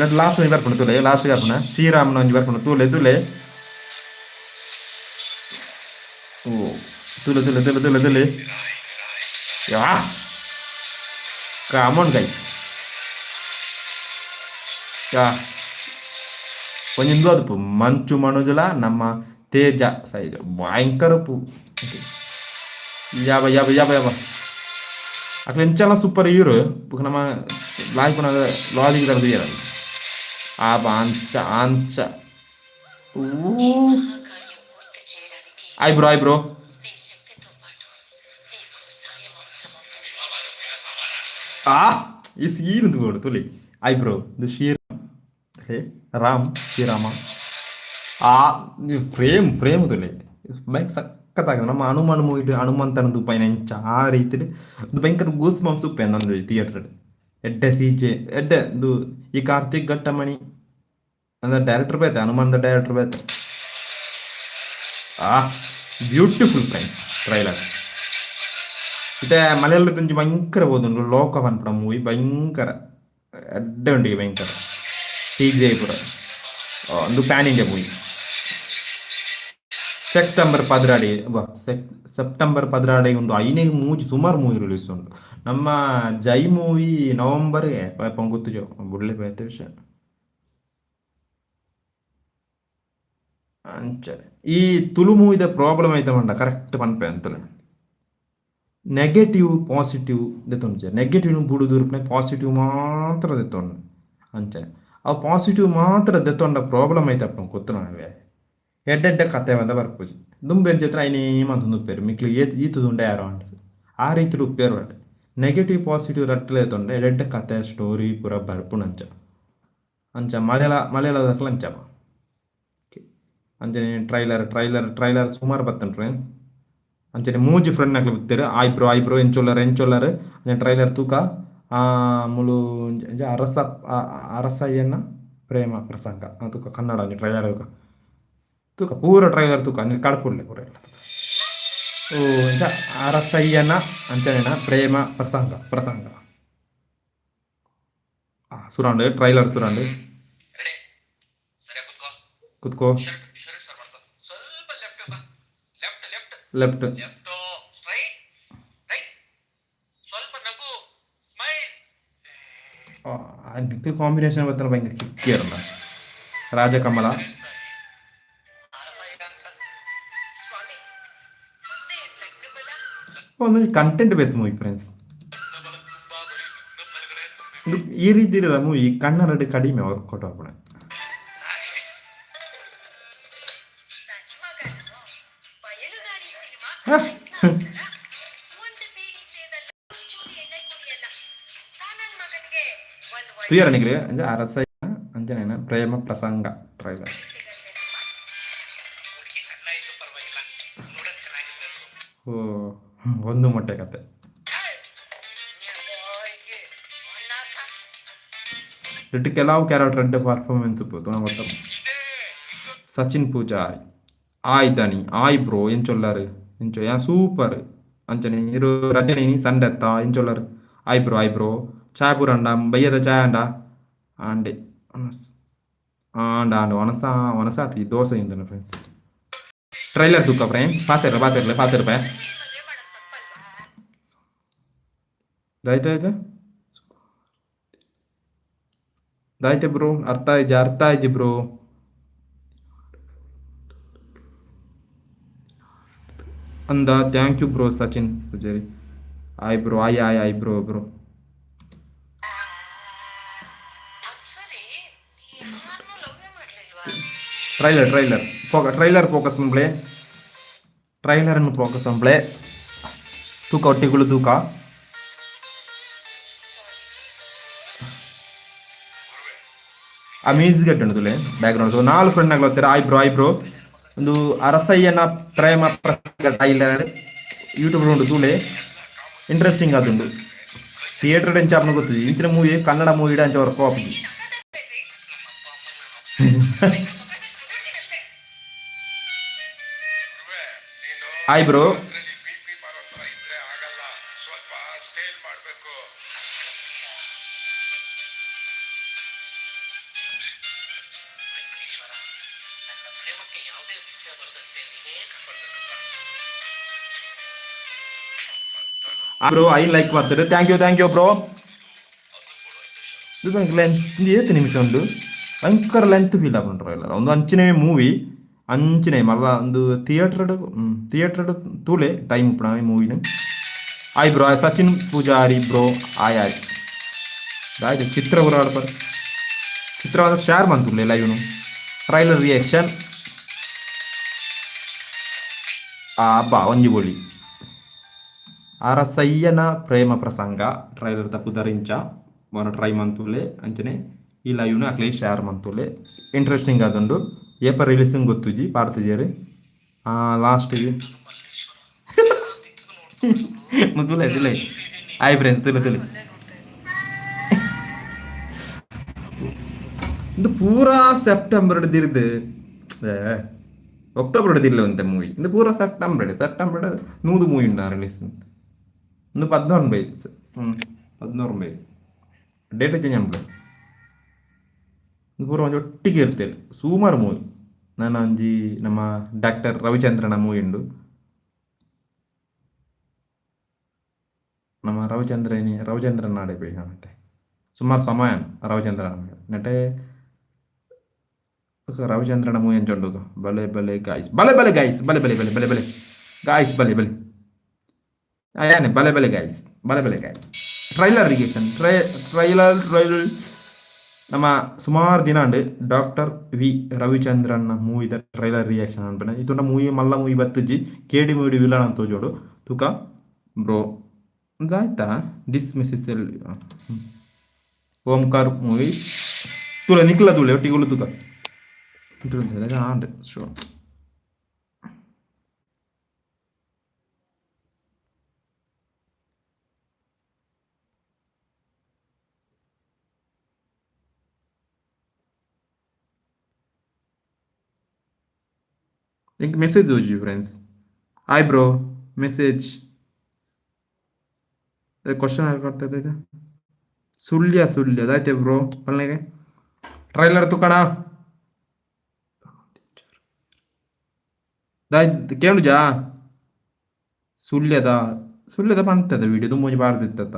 A: ನೆಟ್ ಲಾಸ್ಟ್ ಒಂದು ಬರ್ಪಣ ತೂಲೆ ಲಾಸ್ಟ್ ಬರ್ಪಣ ಶ್ರೀರಾಮನ ಒಂದು ಬರ್ಪಣ ತೂಲೆ ಓ ತುಲೆ ಯಾ ಕಾಮನ್ ಗೈಸ್ ಯಾ కొంచెం ಅದು ಮಂಚು ಮನೋಜಲ ನಮ್ಮ ತೇಜ ಸೈಜ ಭಯಂಕರ ಪೂ ಯಾಬ అక్కడ ఎంచాల సూపర్ హీరో ನಮ್ಮ లాగిపోయిన లాజిక్ దగ్గర తీయాలి అంచ ఐ బ్రో ಈ ಸೀನ್ ತೋಡು ತುಲಿ ಐ ಬ್ರೋ ಇದು ಶ್ರೀರಾಮ ಫ್ರೇಮ್ ತುಲಿ ಬೈಕ್ ಸಕ್ಕತ್ತಾಗಿದೆ ನಮ್ಮ ಹನುಮಾನ್ ಮೂವಿ ಹನುಮಂತನದು ಪೈನ ಇಂಚ ಆ ರೀತಿ ಒಂದು ಭಯಂಕರ ಗೂಸ್ ಬಂಪ್ಸ್ ಉಪ್ಪೆ ನಂದು ಥಿಯೇಟರ್ ಎಡ್ಡೆ ಸೀಜೆ ಎಡ್ಡೆ ಇದು ಈ ಕಾರ್ತಿಕ್ ಘಟ್ಟಮಣಿ ಅಂದ್ರೆ ಡೈರೆಕ್ಟರ್ ಬೇತೆ ಹನುಮಾನ್ದ ಡೈರೆಕ್ಟರ್ ಬೇತೆ ಬ್ಯೂಟಿಫುಲ್ ಫ್ರೆಂಡ್ಸ್ ಟ್ರೈಲರ್ ಇತ್ತೆ ಮಲಯಾಳದ ಭಯಂಕರ ಓದುಂಡು ಲೋಕ ಅನ್ಪಡ ಮೂವಿ ಭಯಂಕರ ಎಡ್ಡೆ ಉಂಟಿಗೆ ಭಯಂಕರ ಸಿ ಜಿ ಐ ಪುರ ಒಂದು ಪ್ಯಾನ್ ಇಂಡಿಯಾ ಮೂವಿ ಸೆಪ್ಟೆಂಬರ್ 16 ಉಂಟು ಐನೇಗೆ ಮೂಜಿ ಸುಮಾರು ಮೂವಿ ರಿಲೀಸ್ ಉಂಟು ನಮ್ಮ ಜೈ ಮೂವಿ ನವಂಬರ್ಗೆ ಗೊತ್ತು ಬುಡ್ಲೆ ಬೇತೆ ವಿಷಯ ಅಂಚೆ ಈ ತುಳು ಮೂವಿದ ಪ್ರಾಬ್ಲಮ್ ಐತೆ ಮಂಡ ಕರೆಕ್ಟ್ ಪನ್ಪೆ ಅಂತಲೇ ನೆಗೆಟಿವ್ ಪಾಸಿಟಿವ್ ದೆತ್ತೊಂಡು ನೆಗೆಟಿವ್ ಬುಡುದು ಪಾಸಿಟಿವ್ ಮಾತ್ರ ದೆತ್ತೊಂಡು ಅಂಚೆ ಆ ಪಾಸಿಟಿವ್ ಮಾತ್ರ ದೆತ್ತೊಂಡ ಪ್ರಾಬ್ಲಮ್ ಐತಪ್ಪ ಗೊತ್ತು ನಾವೇ ಎಡ್ಡೆಡ್ಡೆ ಕತೆ ಬಂದ ಬರ್ಪೂಜಿ ದುಂಬೆನ್ ಚಿತ್ರ ಐನೇ ಮಂತೊಂದು ಉಪ್ಪೇರು ಮಿಕ್ಲಿ ಈತದುಂಡೆ ಯಾರೋ ಅಂತ ಆ ರೀತಿ ಉಪ್ಪೇರು ಬಟ್ ನೆಗೆಟಿವ್ ಪಾಸಿಟಿವ್ ರಟ್ಟಲೆ ತೊಂಡೆ ಎಡ್ಡೆಡ್ಡೆ ಕತೆ ಸ್ಟೋರಿ ಪೂರ ಬರ್ಪುಣ ಅಂಚ ಮಲಯಾಳದಕ್ಲ ಅಂಚಪ್ಪ ಅಂಚನೆ ಟ್ರೈಲರ್ ಸುಮಾರು ಬರ್ತನ್ರಿ ಅಂಚನೆ ಮೂಜಿ ಫ್ರೆಂಡ್ ಆಗ್ಲಿ ಬಿತ್ತೇರು ಆಯ್ ಬ್ರೋ ಎಂಚೊಲ್ಲರ್ ಅಂಚನೆ ಟ್ರೈಲರ್ ತೂಕ ಮುಳು ಅರಸಯ್ಯನ ಪ್ರೇಮ ಪ್ರಸಂಗ ತೂಕ ಕನ್ನಡ ಅಂಚೆ ಟ್ರೈಲರ್ ತೂಕ ಪೂರ ಟ್ರೈಲರ್ ತೂಕ ಅಂದ್ರೆ ಕಡಪುಡ್ಲೆ ಪೂರ ಎಲ್ಲ ಓ ಇಂಚ ಅರಸಯ್ಯನ ಅಂಚನೆನ ಪ್ರೇಮ ಪ್ರಸಂಗ ಸುರಾಂಡು ಟ್ರೈಲರ್ ಸುರಾಂಡು ಕುತ್ಕೋ ಲೆಫ್ಟ್ ಕಾಂಬಿನೇಷನ್ ಬರ್ತಾರೆ ಭಯಂಕರ ಕಿಕ್ಕಿಯರಲ್ಲ ರಾಜಕಮಲ ಒಂದು ಕಂಟೆಂಟ್ ಬೇಸ್ ಮೂವಿ ಫ್ರೆಂಡ್ಸ್ ಈ ರೀತಿ ಇರೋದ ಮೂವಿ ಕನ್ನಡ ಕಡಿಮೆ ವರ್ಕೌಟ್ ಆಗ್ಬಿಡ ಕ್ಲಿಯರ್ ನಿಗ್ರಿ ಅಂಜ ಅರಸ ಅಂಜನೇನ ಪ್ರೇಮ ಪ್ರಸಂಗ ಟ್ರೈಲರ್. ಓ ಒಂದು ಮೊಟ್ಟೆ ಕತೆ. ಇಟ್ಟು ಕೆಲವು ಕ್ಯಾರೆಕ್ಟರ್ ಪರ್ಫಾರ್ಮೆನ್ಸ್ ಗೊತ್ತ. ಸಚಿನ್ ಪೂಜಾರಿ ಆಯ್ ಧನಿ ಆಯ್ ಬ್ರೋ ಏನ್ ಚೊಲ್ಲಾರು ಎಂಚೋ ಯಾ ಸೂಪರ್ ಅಂಚನೆ ಇರು ರಜನಿ ಸಂಡೆತ್ತ ಏನ್ ಚೊಲ್ಲಾರು ಆಯ್ ಬ್ರೋ ಚಾಯ್ ಪೂರಂಡ ಬಯ್ಯದ ಚಾಯ್ ಅಂಡ ಆಂಡೆ ಆಂಡ ಆಂಡ ಒಣಸಾತಿ ದೋಸೆ ಇಂದನು ಫ್ರೆಂಡ್ಸ್. ಟ್ರೈಲರ್ ತೂಕ ಫ್ರೆಂಡ್ಸ್ ಪಾತಿರ್ಲೆ ದಾಯ್ತಾ ದಾಯ್ತೆ ಬ್ರೋ ಅರ್ಥ ಆಯ್ಜಿ ಬ್ರೋ. ಅಂದ thank you bro Sachin Poojari. ಆಯ್ ಬ್ರೋ ಆಯ್ ಬ್ರೋ. ಟ್ರೈಲರ್ ಫೋಕಸ್ ಮಾಡ್ಲೆ. ಟ್ರೈಲರ್ ಅನ್ನು ಫೋಕಸ್ ಮಾಡ್ಲೆ. ತೂಕ ಒಟ್ಟಿಗಳು ತೂಕ. ಆ ಮ್ಯೂಸಿಕ್ ಇಟ್ಟು ತುಲೆ ಬ್ಯಾಕ್ಗ್ರೌಂಡ್. ಸೊ 4 ಫ್ರೆಂಡ್ ಆಗ್ಲತ್ತಾರೆ ಆಯ್ ಬ್ರೋ ಒಂದು ಅರಸಯ್ಯನ ಪ್ರೇಮ ಪ್ರಸಂಗ ಟ್ರೈಲರ್ ಯೂಟ್ಯೂಬ್ ಉಂಟು ತೂಲೆ ಇಂಟ್ರೆಸ್ಟಿಂಗ್ ಆದುಂಡು. ಥಿಯೇಟರ್ ಎಂಚಾಪನ ಗೊತ್ತಿದೆ ಇಂಚಿನ ಮೂವಿ ಕನ್ನಡ ಮೂವಿ ಅಂಚ ಅವ್ರ ಕಾಪಿ. ಆಯ್ ಬ್ರೋ ಬ್ರೋ ಐ ಲೈಕ್ ಮಾಡ್ತಾರೆ. Thank you bro. ಇದು ಲೆಂತ್ ಏತು ನಿಮಿಷ ಉಂಟು ಭಯಂಕರ ಲೆಂತ್ ಫೀಲ್ ಆಗೊಂಡ್ರು ಎಲ್ಲ ಒಂದು ಅಂಚಿನೇ ಮೂವಿ ಅಂಚಿನೇ ಮಲ್ಲ ಒಂದು ಥಿಯೇಟರ್ ತೂಲೆ ಟೈಮ್ ಉಪ್ಪಣ ಮೂವಿನ. ಆಯ್ ಬ್ರೋ ಸಚಿನ್ ಪೂಜಾರಿ ಬ್ರೋ ಆಯ್ ಆಯ್ತು ಚಿತ್ರ ಊರಾಡ್ಬಾರ ಚಿತ್ರವಾದ ಶೇರ್ ಬಂತುಲ್ಲೆ ಲೈವ್ನು ಟ್ರೈಲರ್ ರಿಯಾಕ್ಷನ್ ಬಾ ಒಂಜಿ ಬೋಳಿ ಅರಸಯ್ಯನ ಪ್ರೇಮ ಪ್ರಸಂಗ ಟ್ರೈಲರ್ ತಪ್ಪು ಧರಿಂಚ ಮೊನ್ನ ಟ್ರೈ ಮಂತುಲೆ ಅಂಚನೆ ಈ ಲೈವ್ನ ಅಕ್ಲೇ ಶೇರ್ ಮಂತುಲೆ ಇಂಟ್ರೆಸ್ಟಿಂಗ್ ಆದುಂಡು. ಏಪ ರಿಲೀಸಿಂಗ್ ಗೊತ್ತುಜಿ ಪಾಡ್ತಿಜೇರಿ ಲಾಸ್ಟಿಗೆ ತುಲೆ ಆಯ್ ಫ್ರೆಂಡ್ಸ್ ತುಲೆ ಇದು ಪೂರಾ ಸೆಪ್ಟೆಂಬರ್ ಹಿಡಿದಿರ್ದು ഒക്ടോബർ എടുത്തില്ല വന്ന മൂവി ഇത് പൂര സെപ്റ്റംബർ 100 മൂവി ഉണ്ടാ റിലീസ് ഇന്ന് 11 ಡೇಟ್ ಚೇಂಜ್ ಮಾಡ್ಬಿಡ ಇದು ಪೂರ ಒಂದು ಒಟ್ಟಿಗೆ ಇರ್ತೇವೆ ಸುಮಾರು ಮೂವಿ. ನಾನು ಒಂಜಿ ನಮ್ಮ ಡಾಕ್ಟರ್ ರವಿಚಂದ್ರನ ಮೂವಿ ಉಂಡು ನಮ್ಮ ರವಿಚಂದ್ರನ್ ನಾಡೆ ಬೇಗ ಮತ್ತೆ ಸುಮಾರು ಸಮಯ ರವಿಚಂದ್ರನ ನೆಟ್ಟೆ ರವಿಚಂದ್ರನ ಮೂವಿ ಅಂಚೊಂಡು ಬಲೆ ಗಾಯ್ಸ್ ಬಲೆ ಗಾಯ್ಸ್ ಯಾನೆ ಬಲೆ ಗಾಯ್ಸ್ ಟ್ರೈಲರ್ ರಿಗೇಷನ್ ಟ್ರೈಲರ್ ನಮ್ಮ ಸುಮಾರು ದಿನ ಉಂಡು ಡಾಕ್ಟರ್ ವಿ ರವಿಚಂದ್ರನ್ ಮೂವಿದ ಟ್ರೈಲರ್ ರಿಯಾಕ್ಷನ್ ಅನ್ಪೇನೆ ಇದು ಮೂವಿ ಮಲ್ಲ ಮೂವಿ ಬತ್ತಜ್ಜಿ ಕೇಡಿ ಮೂವಿ ವಿಲನ್ ಅಂತ ತೋಜೋಡು ತುಕ ಬ್ರೋ ಆಯ್ತಾ ದಿಸ್ ಮಿಸ್ಸಸ್ ಓಂಕಾರ್ ಮೂವಿ ತುಲ ನಿಕ್ಲ ತುಳೆ ಒಟ್ಟಿಗೆ ತುಕ sure. एक मैसेज दो जी friends. Hi bro message question करते थे सुल्य दायते ब्रो पल्लेगे ट्रैलर तो कणा ಕೇಳುಜಾ ಸುಳ್ಯದ ಪಂತದ ವಿಡಿಯೋ ತುಂಬ ಬಾರ್ದಿತ್ತ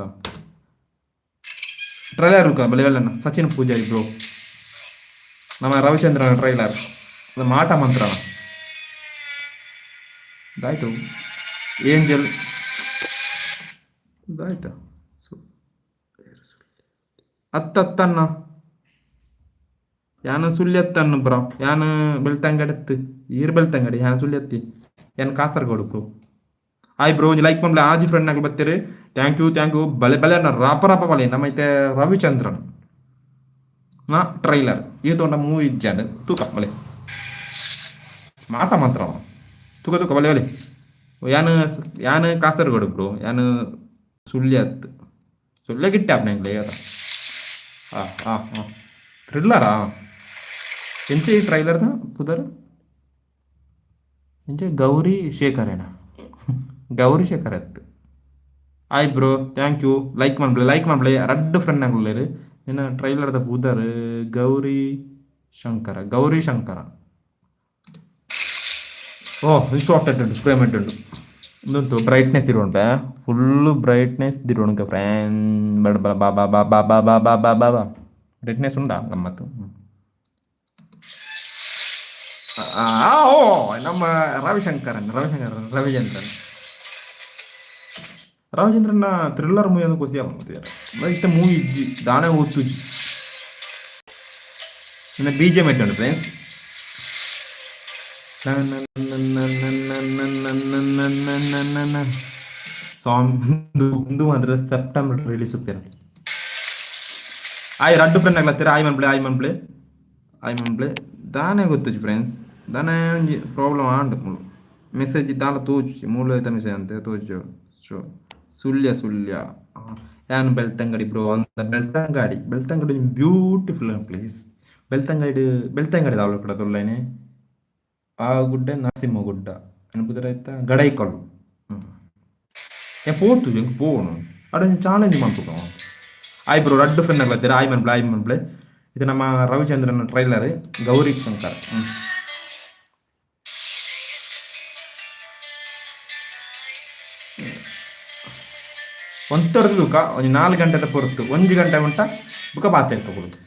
A: ಟ್ರೈಲರ್ ಬಲೆವಲ್ಲನ ಸಚಿನ್ ಪೂಜಾರಿ ಬ್ರೋ ನಮ್ಮ ರವಿಚಂದ್ರನ ಟ್ರೈಲರ್ ಅದು ಮಾಟ ಮಂತ್ರನ ಇದಾಯ್ತು ಏಂಜಲ್ ಇದಾಯ್ತು ಅತ್ತನ್ನ ಯಾನ ಸುಳ್ಯತ್ತನ್ನು ಬ್ರೋ ಯಾನ ಬೆಳ್ತಂಗಡತ್ತು ಈರ್ ಬೆಳ್ತಂಗಡಿ ಯಾನ ಸುಳ್ಯತ್ತಿ ಯಾನ ಕಾಸರಗೋಡು ಬ್ರೋ ಹಾಯ್ ಬ್ರೋ ಒಂದು ಲೈಕ್ ಮಾಡ್ಲಿ ಆಜಿ ಫ್ರೆಂಡ್ ನಾಗ ಬರ್ತೀರಿ ಥ್ಯಾಂಕ್ ಯು ಬಲೆ ಬಲೆ ರಾಪ ರಾಪ ಬಲೆ ನಮ್ಮೈತೆ ರವಿಚಂದ್ರನ್ ನಾ ಟ್ರೈಲರ್ ಈ ತೋಂಡ ಮೂವಿ ಇಜ್ಜಾಂಡ್ ತೂಕ ಬಲೆ ಮಾತ ಮಾತ್ರ ತೂಕ ತೂಕ ಬಲೆ ಬಲೆ ಯಾನು ಯಾನು ಕಾಸರಗೋಡು ಬ್ರೋ ಯಾನು ಸುಳ್ಯತ್ ಸುಳ್ಯ ಗಿಟ್ಟ ನಂಗೆ ಥ್ರಿಲ್ಲರಾ ಎಂಚೆ ಈ ಟ್ರೈಲರ್ದ ಪುದರ್ ಎಂಚೆ ಗೌರಿ ಶೇಖರೇನ ಗೌರಿ ಶೇಖರ್ ಅತ್ ಆಯ್ ಬ್ರೋ ಥ್ಯಾಂಕ್ ಯು ಲೈಕ್ ಮಾಡ್ಬಳೆ ರಡ್ಡ್ ಫ್ರೆಂಡ್ ಆಗ್ಲೇರು ಇನ್ನು ಟ್ರೈಲರ್ದ ಪುದರ್ ಗೌರಿ ಶಂಕರ ಓ ಇದು ಶಾರ್ಟ್ ಉಂಟು ಸ್ಪ್ರೇ ಉಂಟು ಇದೊಂದು ಬ್ರೈಟ್ನೆಸ್ ಇರೋಣ ಫುಲ್ಲು ಬ್ರೈಟ್ನೆಸ್ ಇರೋಣ ಫ್ರೆಂಡ್ ಬಡ ಬಾ ಬಾ ಬಾ ಬಾ ಬಾ ಬಾ ಬಾ ಬಾ ಬಾ ಬಾ ಬ್ರೈಟ್ನೆಸ್ ಉಂಟಾ ಗಮ್ಮತ್ತು ಓ ನಮ್ಮ ರವಿಚಂದ್ರನ್ ಥ್ರಿಲ್ಲರ್ ಮೂವಿ ಅಂದ್ರೆ ಖುಷಿ ಆಗ್ಬೋದು ಇಷ್ಟ ಮೂವಿ ಇಜ್ಜಿ ದಾನೆ ಓದ್ತು ಇನ್ನು ಬಿ ಜೆ ಮೆಟ್ಟು ಫ್ರೆಂಡ್ಸ್ ಸಾಂಗ್ ಮಾತ್ರ ಸೆಪ್ಟೆಂಬರ್ ರಿಲೀಸ್ ಉಪ್ಪೇರ ಆಯ್ ರಡ್ಡು ಫ್ರೆಂಡ್ ಆಗ್ಲತ್ತೀರ ಆಯ್ ಮನ್ಪ್ಲೆ ದಾನೆ ಗೊತ್ತು ಫ್ರೆಂಡ್ಸ್ ದಾನೆ ಒಂಜಿ ಪ್ರಾಬ್ಲಮ್ ಆಂಡ್ ಮೆಸೇಜ್ ದಾಲ ತೋಜು ಮೂಲ ಐತ ಮೆಸೇಜ್ ಅಂತ ತೋಜು ಸುಳ್ಯ ಯಾನ್ ಬೆಳ್ತಂಗಡಿ ಬ್ರೋ ಅಂತ ಬೆಳ್ತಂಗಡಿ ಬ್ಯೂಟಿಫುಲ್ ಪ್ಲೇಸ್ ಬೆಳ್ತಂಗಡಿ ದಾವಲ ಕೂಡ ತೊಲ್ಲೈನೆ ಆ ಗುಡ್ಡ ನರಸಿಂಹ ಗುಡ್ಡ ಅನ್ಪುದರೈತ ಗಡೈಕಲ್ಲು ಪೋತು ಎಂಕ್ ಪೋನು ಅಡ ಚಾಲೆಂಜ್ ಮಾಡ್ಬೇಕು ಆಯ್ ಬ್ರೋ ರಡ್ಡು ಫ್ರೆಂಡ್ ಆಗ್ಲತ್ತೀರ ಆಯ್ ಮನ್ಪ್ಲೆ ಇದು ನಮ್ಮ ರವಿಚಂದ್ರನ್ ಟ್ರೈಲರ್ ಗೌರಿ ಶಂಕರ್ ಒಂಥರದ ತೂಕ ಒಂದು 4 ಗಂಟೆ ಹೊರತು 1 ಗಂಟೆ ಉಂಟ ಬುಕ್ಕ ಪಾತೆ ತಗೊಳ್ಳುದು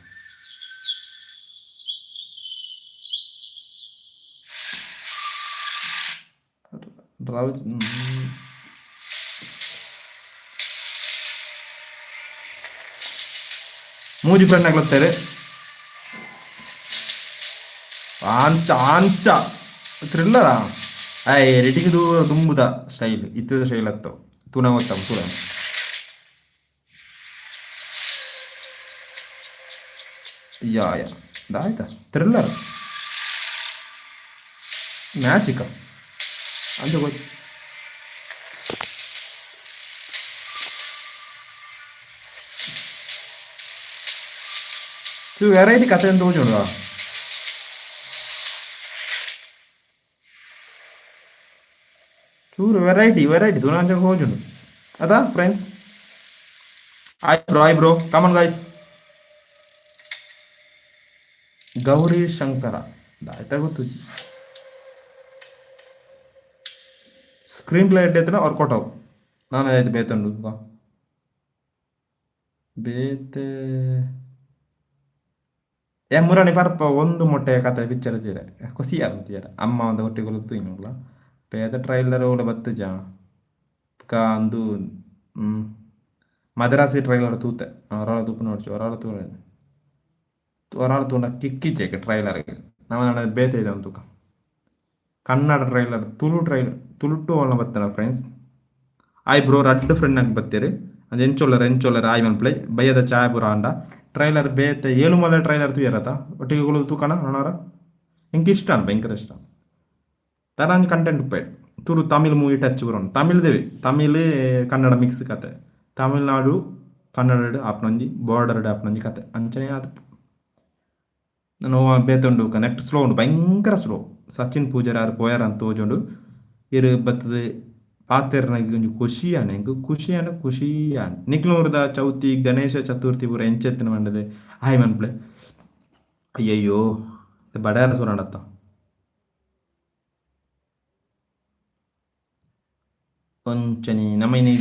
A: ಮೂಜಿ ಫ್ರೆಂಡ್ ಆಗ್ಲತ್ತಾರೆ ಆಂಚ ಥ್ರಿಲ್ಲರಾ ರೆಟಿಗೆ ತುಂಬುದ ಸ್ಟೈಲ್ ಇತ್ತದ ಸ್ಟೈಲ್ ಹತ್ತವು ತೂನ ಗೊತ್ತಾವ ತೂನ ಯಾ ದಾಯ್ತಾ ಥ್ರಿಲ್ಲರ್ ಮ್ಯಾಜಿಕ ಅಂತ ಗೊತ್ತು ವೆರೈಟಿ ಕಥೆ ಅಂತ ಹೋಗೋಣ ಚೂರು ವೆರೈಟಿ ತುನಾಂಚ ಹೋಗುಂಡು ಅದಾ ಫ್ರೆಂಡ್ಸ್ ಆಯ್ bro come on guys Gauri Shankara ದಾಯ್ತಾ ಗೊತ್ತು ಸ್ಕ್ರೀನ್ ಪ್ಲೇ ಎಡ್ಡೆ ವರ್ಕೌಟ್ ಅವು ನಾನು ಆಯ್ತು ಬೇತಂಡು ಬೇತೆ ಮುರಾಣಿ ಪರ್ಪ ಒಂದು ಮೊಟ್ಟೆಯ ಕತೆ ಪಿಕ್ಚರ್ ತೀರೆ ಖುಷಿ ಆಗ್ತೀರ ಅಮ್ಮ ಒಂದು ಹೊಟ್ಟೆ ಕೊಲತ್ತು ಇನ್ನುಲ್ಲ ಪೇದ ಟ್ರೈಲರ್ ಓಡ ಬತ್ತಜ ಅಂದು ಮದ್ರಾಸಿ ಟ್ರೈಲರ್ ತೂತೆ ಒರಾಳ ತೂಪು ನೋಡ್ಚು ಒರಾಳ ತೂನ ಕಿಕ್ಕಿಚ್ಚೇಕೆ ಟ್ರೈಲರ್ಗೆ ನಾವು ಬೇತೆ ಇದೆ ತೂಕ ಕನ್ನಡ ಟ್ರೈಲರ್ ತುಳು ಟು ಅವಳ ಬತ್ತಾನ ಫ್ರೆಂಡ್ಸ್ ಆಯ್ ಬ್ರೋ ರಡ್ಡು ಫ್ರೆಂಡ್ ಆಗಿ ಬತ್ತೀರಿ ಅದು ಎಂಚೊಲ್ಲರ್ ಆಯ್ ಮನ್ಪ್ಲೈ ಬಯ್ಯದ ಚಾಯ್ ಪುರ ಅಂಡ ಟ್ರೈಲರ್ ಬೇತೆ 7 ಮಲೆ ಟ್ರೈಲರ್ ತೂಯರತ ಒಟ್ಟಿಗೆ ಕೊಳದು ತೂಕಣ ಅಣ್ಣಾರ ಇಂಕ ಇಷ್ಟ ಭಯಂಕರ ಇಷ್ಟ ತರಂಜ್ content Uppe ತುರು Tamil movie touch ಬರೋಣ ತಮಿಳ್ ಕನ್ನಡ ಮಿಕ್ಸ್ ಕತೆ ತಮಿಳ್ನಾಡು ಕನ್ನಡ ಆಪ್ನೊಂಜಿ ಬಾರ್ಡರ್ಡ್ ಆಪ್ನೊಂಜಿ ಕತೆ ಅಂಚನೆ ಅದು ನಾನು ಬೇತುಂಡು ನೆಕ್ಟ್ ಸ್ಲೋ ಉಂಡು ಭಯಂಕರ ಸ್ಲೋ ಸಚಿನ್ ಪೂಜಾರಿ ಯಾರು ಪೋಯಾರ ಅಂತ ತೋಜುಂಡು ಇರು ಬತ್ತದ ಪಾತೆರ್ನಾಗಿ ಒಂಜಿ ಖುಷಿಯಾನ ನಿಕ್ಲೂರ್ದ ಚೌತಿ ಗಣೇಶ ಚತುರ್ಥಿ ಪೂರ ಎಂಚೆತ್ತಿನ ಮಂಡದೆ ಹಾಯ್ ಮನ್ಪ್ಲೆ ಅಯ್ಯಯ್ಯೋ ಬಡಾರ ಸುರಾಡತ್ತ ಕೊಂಚನಿ ನಮ್ಮನಿ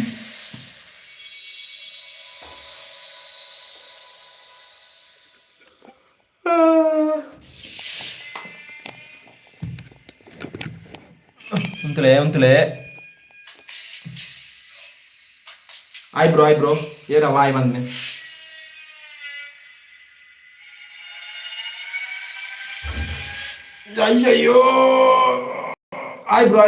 A: ಉಂತಲೇ ಆಯ್ ಬ್ರೋ ಏರ ವಾಯ್ ಬಂದ್ನೆ ಅಯ್ಯಯ್ಯೋ Hi bro.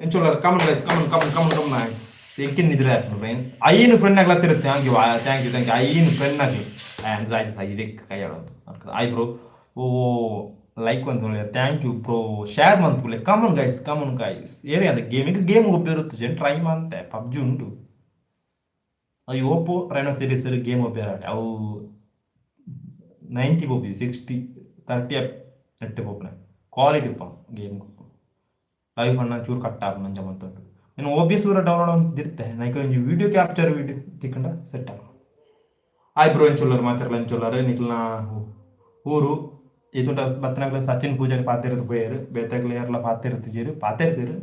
A: Encholar, come on guys, come on. Taking nidra friends. Ayin friend naglatir. Thank you. Ayin friend nagli. And that is Irek Kayalo. Hi bro. Oh, like one thing. Thank you bro. Share man pule. Come on guys. Area the game over to try man te PUBG undu. Ayo Oppo Reno series game over. Au 90 popi 60 30 net popna. Quality pa game. Live ಅನ್ನ ಚೂರು cut ಆಗ ನಂಜ ಮಂತುಂಡು ಇನ್ನು O B S ಊರ download ಅಂತ ಇರ್ತೆ Nykaa ಒಂಜಿ video capture video ತಿಕ್ಕಂಡ set ಆಗ ಆಯ್ bro ಎಂಚೊಲ್ಲರು ಮಾತಾಡಲ್ಲ ಎಂಚೊಲ್ಲರು ನಿಕ್ಲ ಊರು ಇದುಂಟ ಬತ್ತನಾಗ್ಲ ಸಚಿನ್ ಪೂಜಾರಿ ಪಾತಿರದು ಪೋಯರು ಬೇತಾಗ್ಲ ಯಾರಲ್ಲ ಪಾತಿರ್ತೀರು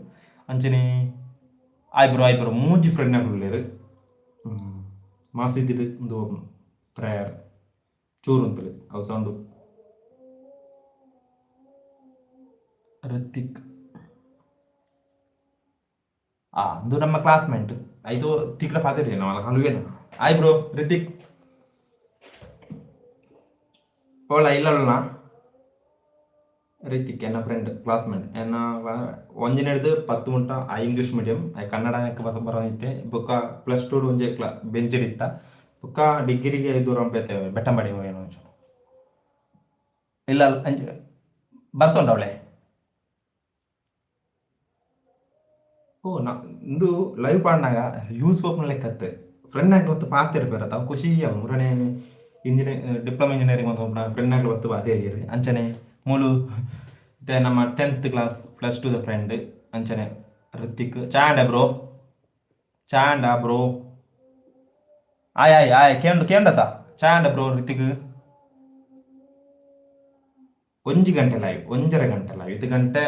A: ಅಂಚನೆ ಆಯ್ ಬ್ರೋ ಮೂಜಿ ಫ್ರೆಂಡ್ ಆಗ್ಲೇರು ಮಾಸಿದಿರು ಒಂದು ಪ್ರೇಯರ್ ಚೂರು ಅಂತಲಿ ಅವು ಸೌಂಡು ಋತಿಕ್ ಅದು ನಮ್ಮ ಕ್ಲಾಸ್ಮೇಟ್ ಐದು ತಿಕ್ಕಡ ಪಾತಿರಿ ನಾವು ಹಲವೇನು ಆಯ್ ಬ್ರೋ ರಿತಿಕ್ ಓಳ ಇಲ್ಲ ರಿತಿಕ್ ಎನ್ನ ಫ್ರೆಂಡ್ ಕ್ಲಾಸ್ಮೇಟ್ ಎನ್ನ ಒಂಜಿನ ಹಿಡಿದು 10 ಮುಂಟ ಆ ಇಂಗ್ಲೀಷ್ ಮೀಡಿಯಂ ಕನ್ನಡ ಬರೋದೈತೆ ಬುಕ್ಕ +2 ಒಂಜೆ ಬೆಂಚಿಡಿತ್ತ ಬುಕ್ಕ ಡಿಗ್ರಿಗೆ 5 ರಂಪೈತೆ ಬೆಟ್ಟಂಬಡಿ ಏನೋ ಇಲ್ಲ ಬರ್ಸೊಂಡವಳೆ ಓ ಇದು ಲೈವ್ ಪಾಡ್ನಾಗ ಯೂಸ್ ಹೋಗ್ನ ಲೆಕ್ಕತ್ತೆ ಫ್ರೆಂಡ್ ಆಗ್ಲಿ ಹೊತ್ತು ಪಾತಿರ್ಬೇರ ತಾವು ಖುಷಿ ಮುರನೆ ಡಿಪ್ಲೊಮಾ ಇಂಜಿನಿಯರಿಂಗ್ ಒಂದು ಫ್ರೆಂಡ್ ಆಗ್ಲಿ ಹೊತ್ತು ಅದೇ ಆಗಿರಿ ಅಂಚನೆ ಮೂಲು ಮತ್ತೆ ನಮ್ಮ 10th ಕ್ಲಾಸ್ +2 ಫ್ರೆಂಡ್ ಅಂಚನೆ ಋತಿಕ್ ಚಾಂಡ ಬ್ರೋ ಆಯ್ ಕೇಂಡತ ಚಾಂಡ ಬ್ರೋ ಋತಿಕ್ 1 ಗಂಟೆ ಲೈವ್ 1.5 ಗಂಟೆ ಲೈವ್ 5 ಗಂಟೆ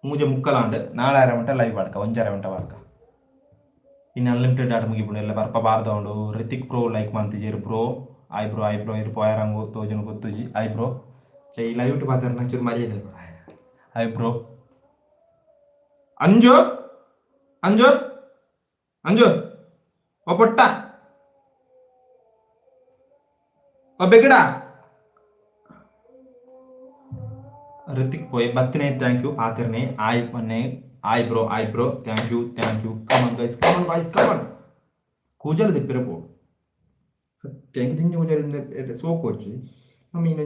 A: ಮೂಜೆ ಮುಕ್ಕಲಾಂಡು ನಾಳೆ 1/2 ಗಂಟೆ ಲೈವ್ ಆಡ್ಕ 1.5 ಗಂಟೆ ಆಡ್ಕ ಇನ್ನು ಅನ್ಲಿಮಿಟೆಡ್ ಆಟ ಮುಗಿಬಿಡು ಎಲ್ಲ ಬರ್ಪ ಬಾರ್ದೌಂಡು ರಿತಿಕ್ ಪ್ರೋ ಲೈಕ್ ಮಂತಿಜೀರು ಬ್ರೋ ಆಯ್ ಬ್ರೋ ಇರು ಪೋಯರಂಗು ತೋಜನ ಗೊತ್ತುಜಿ ಆಯ್ ಬ್ರೋ ಚೈ ಲೈವ್ ಟು ಪಾತ್ರ ನಂಚೂರು ಮರ್ಯಾದೆ ಆಯ್ ಬ್ರೋ ಅಂಜು ಓ ಪೊಟ್ಟ ಓ ಬೆಗಡ ಋತಿಕ್ ಪೋಯ್ ಬತ್ತನೆ ಥ್ಯಾಂಕ್ ಯು ಪಾತಿರ್ನೆ ಆಯ್ bro thank you come on guys ಕೂಜಲು ದಿಪ್ಪಿರಪೋ ಸತ್ಯ ತಿಂಜಿ ಕೂಜಲಿಂದ ಸೋಕು వచ్చి ಮೀನ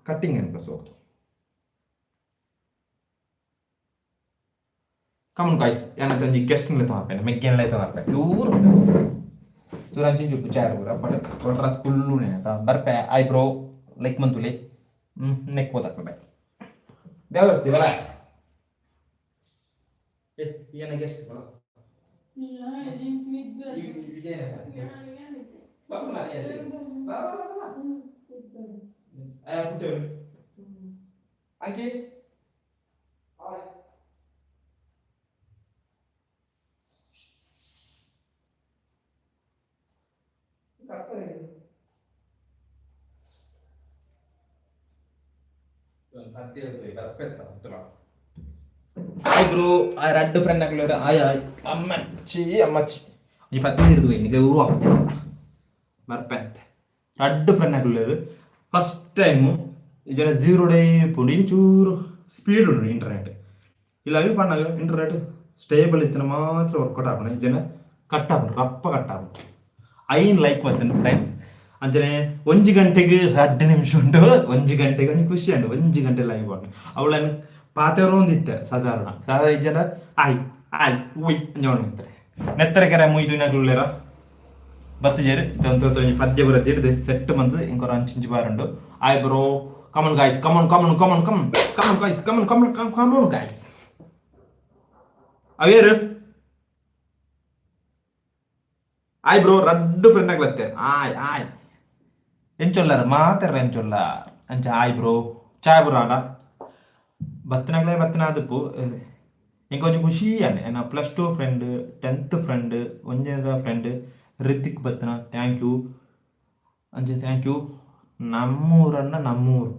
A: ಕಟ್ಟಿಂಗ್ ಅನ್ಕ ಸೋಕು ಕಮನ್ ಗೈಸ್ ಏನಂತ ಒಂಜಿ ಗೆಸ್ಟಿಂಗ್ ಲೆತ ಮಾರ್ಪೇನೆ ಮೆಗ್ಗೆನ್ ಲೆತ ಮಾರ್ಪೇನೆ ಚೂರಂಚಿ ಜುಪ್ಪು ಚಾರ್ ಪೂರ ಕೊಟ್ರ ಫುಲ್ಲು ನೆನತ ಬರ್ಪೆ ಆಯ್ ಬ್ರೋ ಲೈಕ್ ಮಂತುಲಿ ನೆಕ್ ಹೋದಾಕ್ಬೆ ದೇವರ್ಸಿ ಬರ ಏನ ಗೆಸ್ಟ್ ಬರ ಅಂಕಿ ಆಯ್ ಬ್ರೋ ಆ ರಡ್ಡು ಫ್ರೆಂಡ್ ಆಗ್ಲರ ಆಯ್ ಅಮ್ಮಚ್ಚಿ ಈ 15 ನಿಮಗೆ ಊರು ಬರ್ಪಂತೆ ರಡ್ಡು ಫ್ರೆಂಡ್ ಆಗ್ಲರು ಫಸ್ಟ್ ಟೈಮು ಜನ 0 ಡೇ ಪುಡಿ ಚೂರು ಸ್ಪೀಡ್ ಉಂಟು ಇಂಟರ್ನೆಟ್ ಇಲ್ಲ ಅವಿ ಪಣ್ಣಾಗ ಇಂಟರ್ನೆಟ್ ಸ್ಟೇಬಲ್ ಇತ್ತನ ಮಾತ್ರ ವರ್ಕೌಟ್ ಆಗೋಣ ಜನ ರಪ್ಪ ಕಟ್ಟಾಗ ಐನ್ ಲೈಕ್ ಬರ್ತೇನೆ ಫ್ರೆಂಡ್ಸ್ ಅಂಚನೆ 1 ಗಂಟೆಗೆ 2 ನಿಮಿಷ ಉಂಟು 1 ಗಂಟೆಗೆ ಒಂದು ಖುಷಿ ಉಂಟು 1 ಗಂಟೆ ಲೈವ್ ಆಗಿ ಅವಳನ್ನು ಪಾತೆಯವರು ಒಂದಿತ್ತೆ ಸಾಧಾರಣ ಜನ ಆಯ್ ಉಯ್ ಅಂತಾರೆ ನೆತ್ತರ ಕೆರೆ ಮುಯ್ದು ನಗಲರ ಬತ್ತಜೇರು ಇದಂತ ಪದ್ಯ ಬರತ್ತೆ ಹಿಡಿದು ಸೆಟ್ ಬಂದು ಇಂಕೊರ ಅಂಚಿಂಚಿ ಬಾರಂಡು ಆಯ್ bro come on guys come on guys ಅವೇರು ಆಯ್ ಬ್ರೋ ರಡ್ಡು ಫ್ರೆಂಡ್ ಆಗ್ಲತ್ತೆ ಆಯ್ ಎಂಚೊಲ್ಲಾರ ಮಾತಾಡ್ರ ಅಂಚ ಆಯ್ ಬ್ರೋ ಚಾಯ್ ಬ್ರೋ ಆಡ ಬತ್ತನ ಅದಪ್ಪು ಇಂಕೊಂಚ ಖುಷಿ ಅನ್ನ +2 ಫ್ರೆಂಡ್ 10th ಫ್ರೆಂಡ್ ಒಂಜದ ಫ್ರೆಂಡ್ ರಿತಿಕ್ ಬತ್ತನ ಥ್ಯಾಂಕ್ ಯು ನಮ್ಮೂರು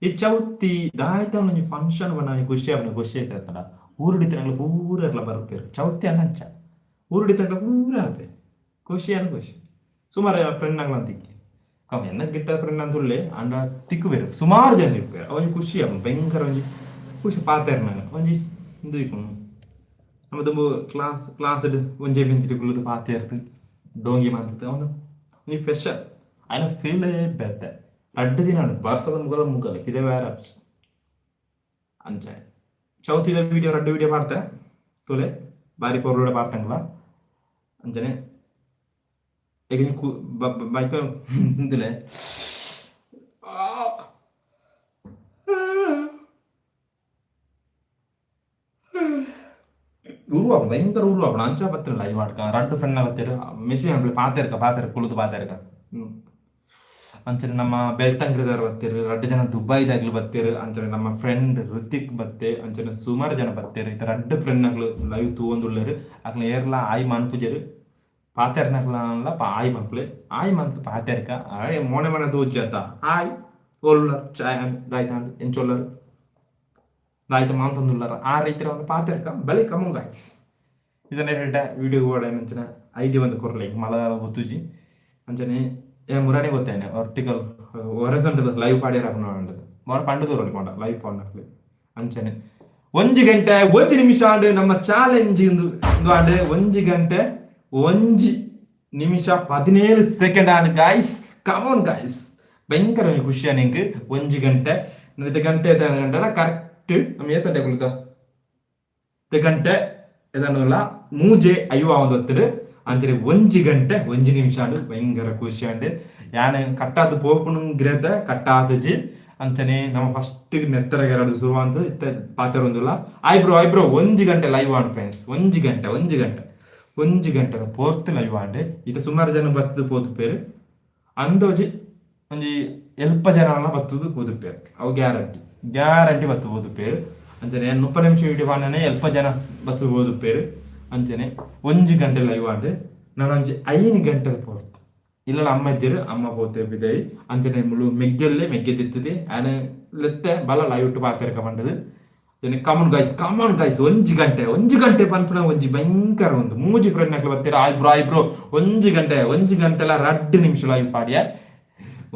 A: ಈ ಚೌತಿ ದಾಯ್ತ ಒಂಜಿ ಫಂಕ್ಷನ್ ಬಣ್ಣ ಖುಷಿ ಆಯ್ತದ ಊರುಡಿತನಗ್ಲ ಪೂರೆಲ್ಲ ಬರ್ಪೇರು ಚೌತಿ ಅನ್ನಂಚ ಊರುಡಿತನಗ್ಲ ಪೂರ ಆಗ್ಬೇಕು ಖುಷಿ ಸುಮಾರು ಫ್ರೆಂಡ್ ಆಗ್ಲಂತಿಕ್ಕಿ ಎನ್ನ ಗಿಟ್ಟ ಫ್ರೆಂಡ್ ಅಂತ ಉಳ್ಳೆ ಅಂಡ ತಿಕ್ಕು ಬೇರೆ ಸುಮಾರು ಜನ ಇರ್ತಾರೆ ಅವನಿಗೆ ಖುಷಿ ಅವನು ಭಯಂಕರ ಒಂಜಿ ಖುಷಿ ಪಾತಾರ ನಾನು ಒಂಜಿ ಇದು ಇಪ್ಪನು ನಮ್ಮದು ಕ್ಲಾಸ್ ಒಂಜೆ ಬೆಂಚ್ ಕುಳಿತು ಪಾತೇರ್ತು ಡೋಂಗಿ ಮಾತದ್ದು ಅವನು ನೀ ಫ್ರೆಶ್ ఆయన ఫీల్ పెద్ద అడ్డు తినాడు బర్సల ముగల ముగ్గలు ఇదే వేరే ಅಂಚೆ ಚೌತಿದ ವಿಡಿಯೋ ರಡ್ಡು ವಿಡಿಯೋ ಮಾಡ್ತೆ ತೊಲೆ ಬಾರಿ ಪೌರ್ಲೂಡೆ ಮಾಡ್ತಂಗಲ್ಲ ಅಂಚನೆ ಈಗ ಬೈಕ್ ತಿಂತಿಲೆ உருவாகும் பயங்கர உருவாகும் அஞ்சா பத்திரம் லைவ் ஆடுக்கான் ரெண்டு ஃப்ரெண்ட் பத்திரு மெசேஜ் பார்த்திருக்க குளுத்து பார்த்திருக்க ಅಂಚನೆ ನಮ್ಮ ಬೆಳ್ತಂಗ್ರದವ್ರು ಬರ್ತೀರಿ ರಡ್ಡು ಜನ ದುಬೈದಾಗ್ಲಿ ಬರ್ತೀರಿ ಅಂಚನೆ ನಮ್ಮ ಫ್ರೆಂಡ್ ಋತಿಕ್ ಬತ್ತೆ ಅಂಚನೆ ಸುಮಾರು ಜನ ಬರ್ತೀರಿ ಈ ರಡ್ಡು ಫ್ರೆಂಡ್ನಗಳು ಲೈವ್ ತೂವೊಂದುಳ್ಳರು ಅಕ್ಲ ಏರ್ಲ ಆಯ್ ಮನ್ಪುಜರು ಪಾತೆರ್ನಕ್ಲ ಆಯ್ ಮನ್ಪುಲೆ ಆಯ್ ಮನ್ಪು ಪಾತೆರ್ಕ ಆಯ್ ಮೋನೆ ಮನೆ ದೋಜ್ಜಾತ ಆಯ್ ಓಲ್ಲರ್ ಚಾಯ್ ದಾಯ್ತಾಂಡ್ ಎಂಚೊಲ್ಲರು ದಾಯ್ತ ಮಾಂತೊಂದುಳ್ಳರ ಆ ರೈತರ ಒಂದು ಪಾತೆರ್ಕ ಬೆಲೆ ಕಮ್ಮಂಗಾಯ್ಸ್ ಇದನ್ನ ಹೇಳ್ದೆ ವಿಡಿಯೋ ಕೂಡ ಅಂಚನೆ ಐಡಿ ಒಂದು ಕೊರ್ಲೆ ಮಲ ಗೊತ್ತುಜಿ ಅಂಚನೆ ಮುರಾಣಿ ಗೊತ್ತೇನೆ ವರ್ಟಿಕಲ್ ಒರಿಜಾಂಟಲ್ ಲೈವ್ ಪಾಡ್ಯಾರ ಪಂಡು ತೋರಿಕೊಂಡ ಲೈವ್ ಪಾಡ್ನಕ್ಲೆ ಅಂಚನೆ 1 ಗಂಟೆ 1 ನಿಮಿಷ ಆಂಡ್ ನಮ್ಮ ಚಾಲೆಂಜ್ ಆಂಡ್ 1 ಗಂಟೆ 1 ನಿಮಿಷ 17 second and guys come on guys ಭಯಂಕರ ಖುಷಿಯ ನಿಂಗೆ 1 ಗಂಟೆ ಇದು ಗಂಟೆ ಗಂಟೆನ ಕರೆಕ್ಟ್ ನಮ್ಮ ಏತಂಡೆ ಕುಳಿತ ಗಂಟೆ ಇದನ್ನೆಲ್ಲ ಮೂಜೆ ಐವ ಒಂದು ಅಂತಾರೆ 1 ಗಂಟೆ 1 ನಿಮಿಷ ಆಂಡ್ ಭಯಂಕರ ಖುಷಿ ಆಂಡ್ ಯಾನ್ ಕಟ್ಟಾದ ಪೋಪುನುಗಿರದ ಕಟ್ಟಾದಜಿ ಅಂಚನೆ ನಮ್ಮ ಫಸ್ಟ್ ನೆತ್ತರಗೆ ಎರಡು ಶುರುವಂತ ಇತ್ತ ಪಾತ್ರೊಂದಿಲ್ಲ ಐಬ್ರೋ 1 ಗಂಟೆ ಲೈವ್ ಆಂಡ್ ಫ್ರೆಂಡ್ಸ್ 1 ಗಂಟೆ ಪೋರ್ತ್ ಲೈವ್ ಆಂಡ್ ಇದು ಸುಮಾರು ಜನ ಬತ್ತದು ಪೋದು ಪೇರು ಅಂದೋಜಿ ಒಂಜಿ ಎಲ್ಪ ಜನ ಬತ್ತದು ಪೋದು ಪೇರು ಅವು ಗ್ಯಾರಂಟಿ ಬತ್ತು ಪೋದು ಪೇರು ಅಂಚನೆ 30 ನಿಮಿಷ ವಿಡಿಯೋ ಪಾಂಡನೆ ಎಲ್ಪ ಜನ ಬತ್ತು ಪೋದು ಪೇರು ಅಂಚನೆ 1 ಗಂಟೆ ಲೈವ್ ಆಂಡ್ ನಾನು ಒಂಜಿ 5 ಗಂಟೆ ಪೋರ್ತು ಇಲ್ಲ ಅಮ್ಮ ಇದ್ದಿರು ಅಮ್ಮ ಪೋತೆ ಬಿದ್ದಾಯಿ ಅಂಚನೆ ಮುಳು ಮೆಗ್ಗೆ ತಿತ್ತದೆ ಆನೆ ಲೆತ್ತೆ ಬಲ ಲೈವ್ ಇಟ್ಟು ಪಾತಿರ್ಕ ಬಂಡದು ಕಮನ್ ಗೈಸ್ 1 ಗಂಟೆ ಪನ್ಪುನ ಒಂಜಿ ಭಯಂಕರ ಒಂದು ಮೂಜಿ ಫ್ರೆಂಡ್ ನಕ್ಲು ಬರ್ತೀರ ಐಬ್ರೋ 1 ಗಂಟೆಲ 2 ನಿಮಿಷ ಲೈವ್ ಪಾಡ್ಯ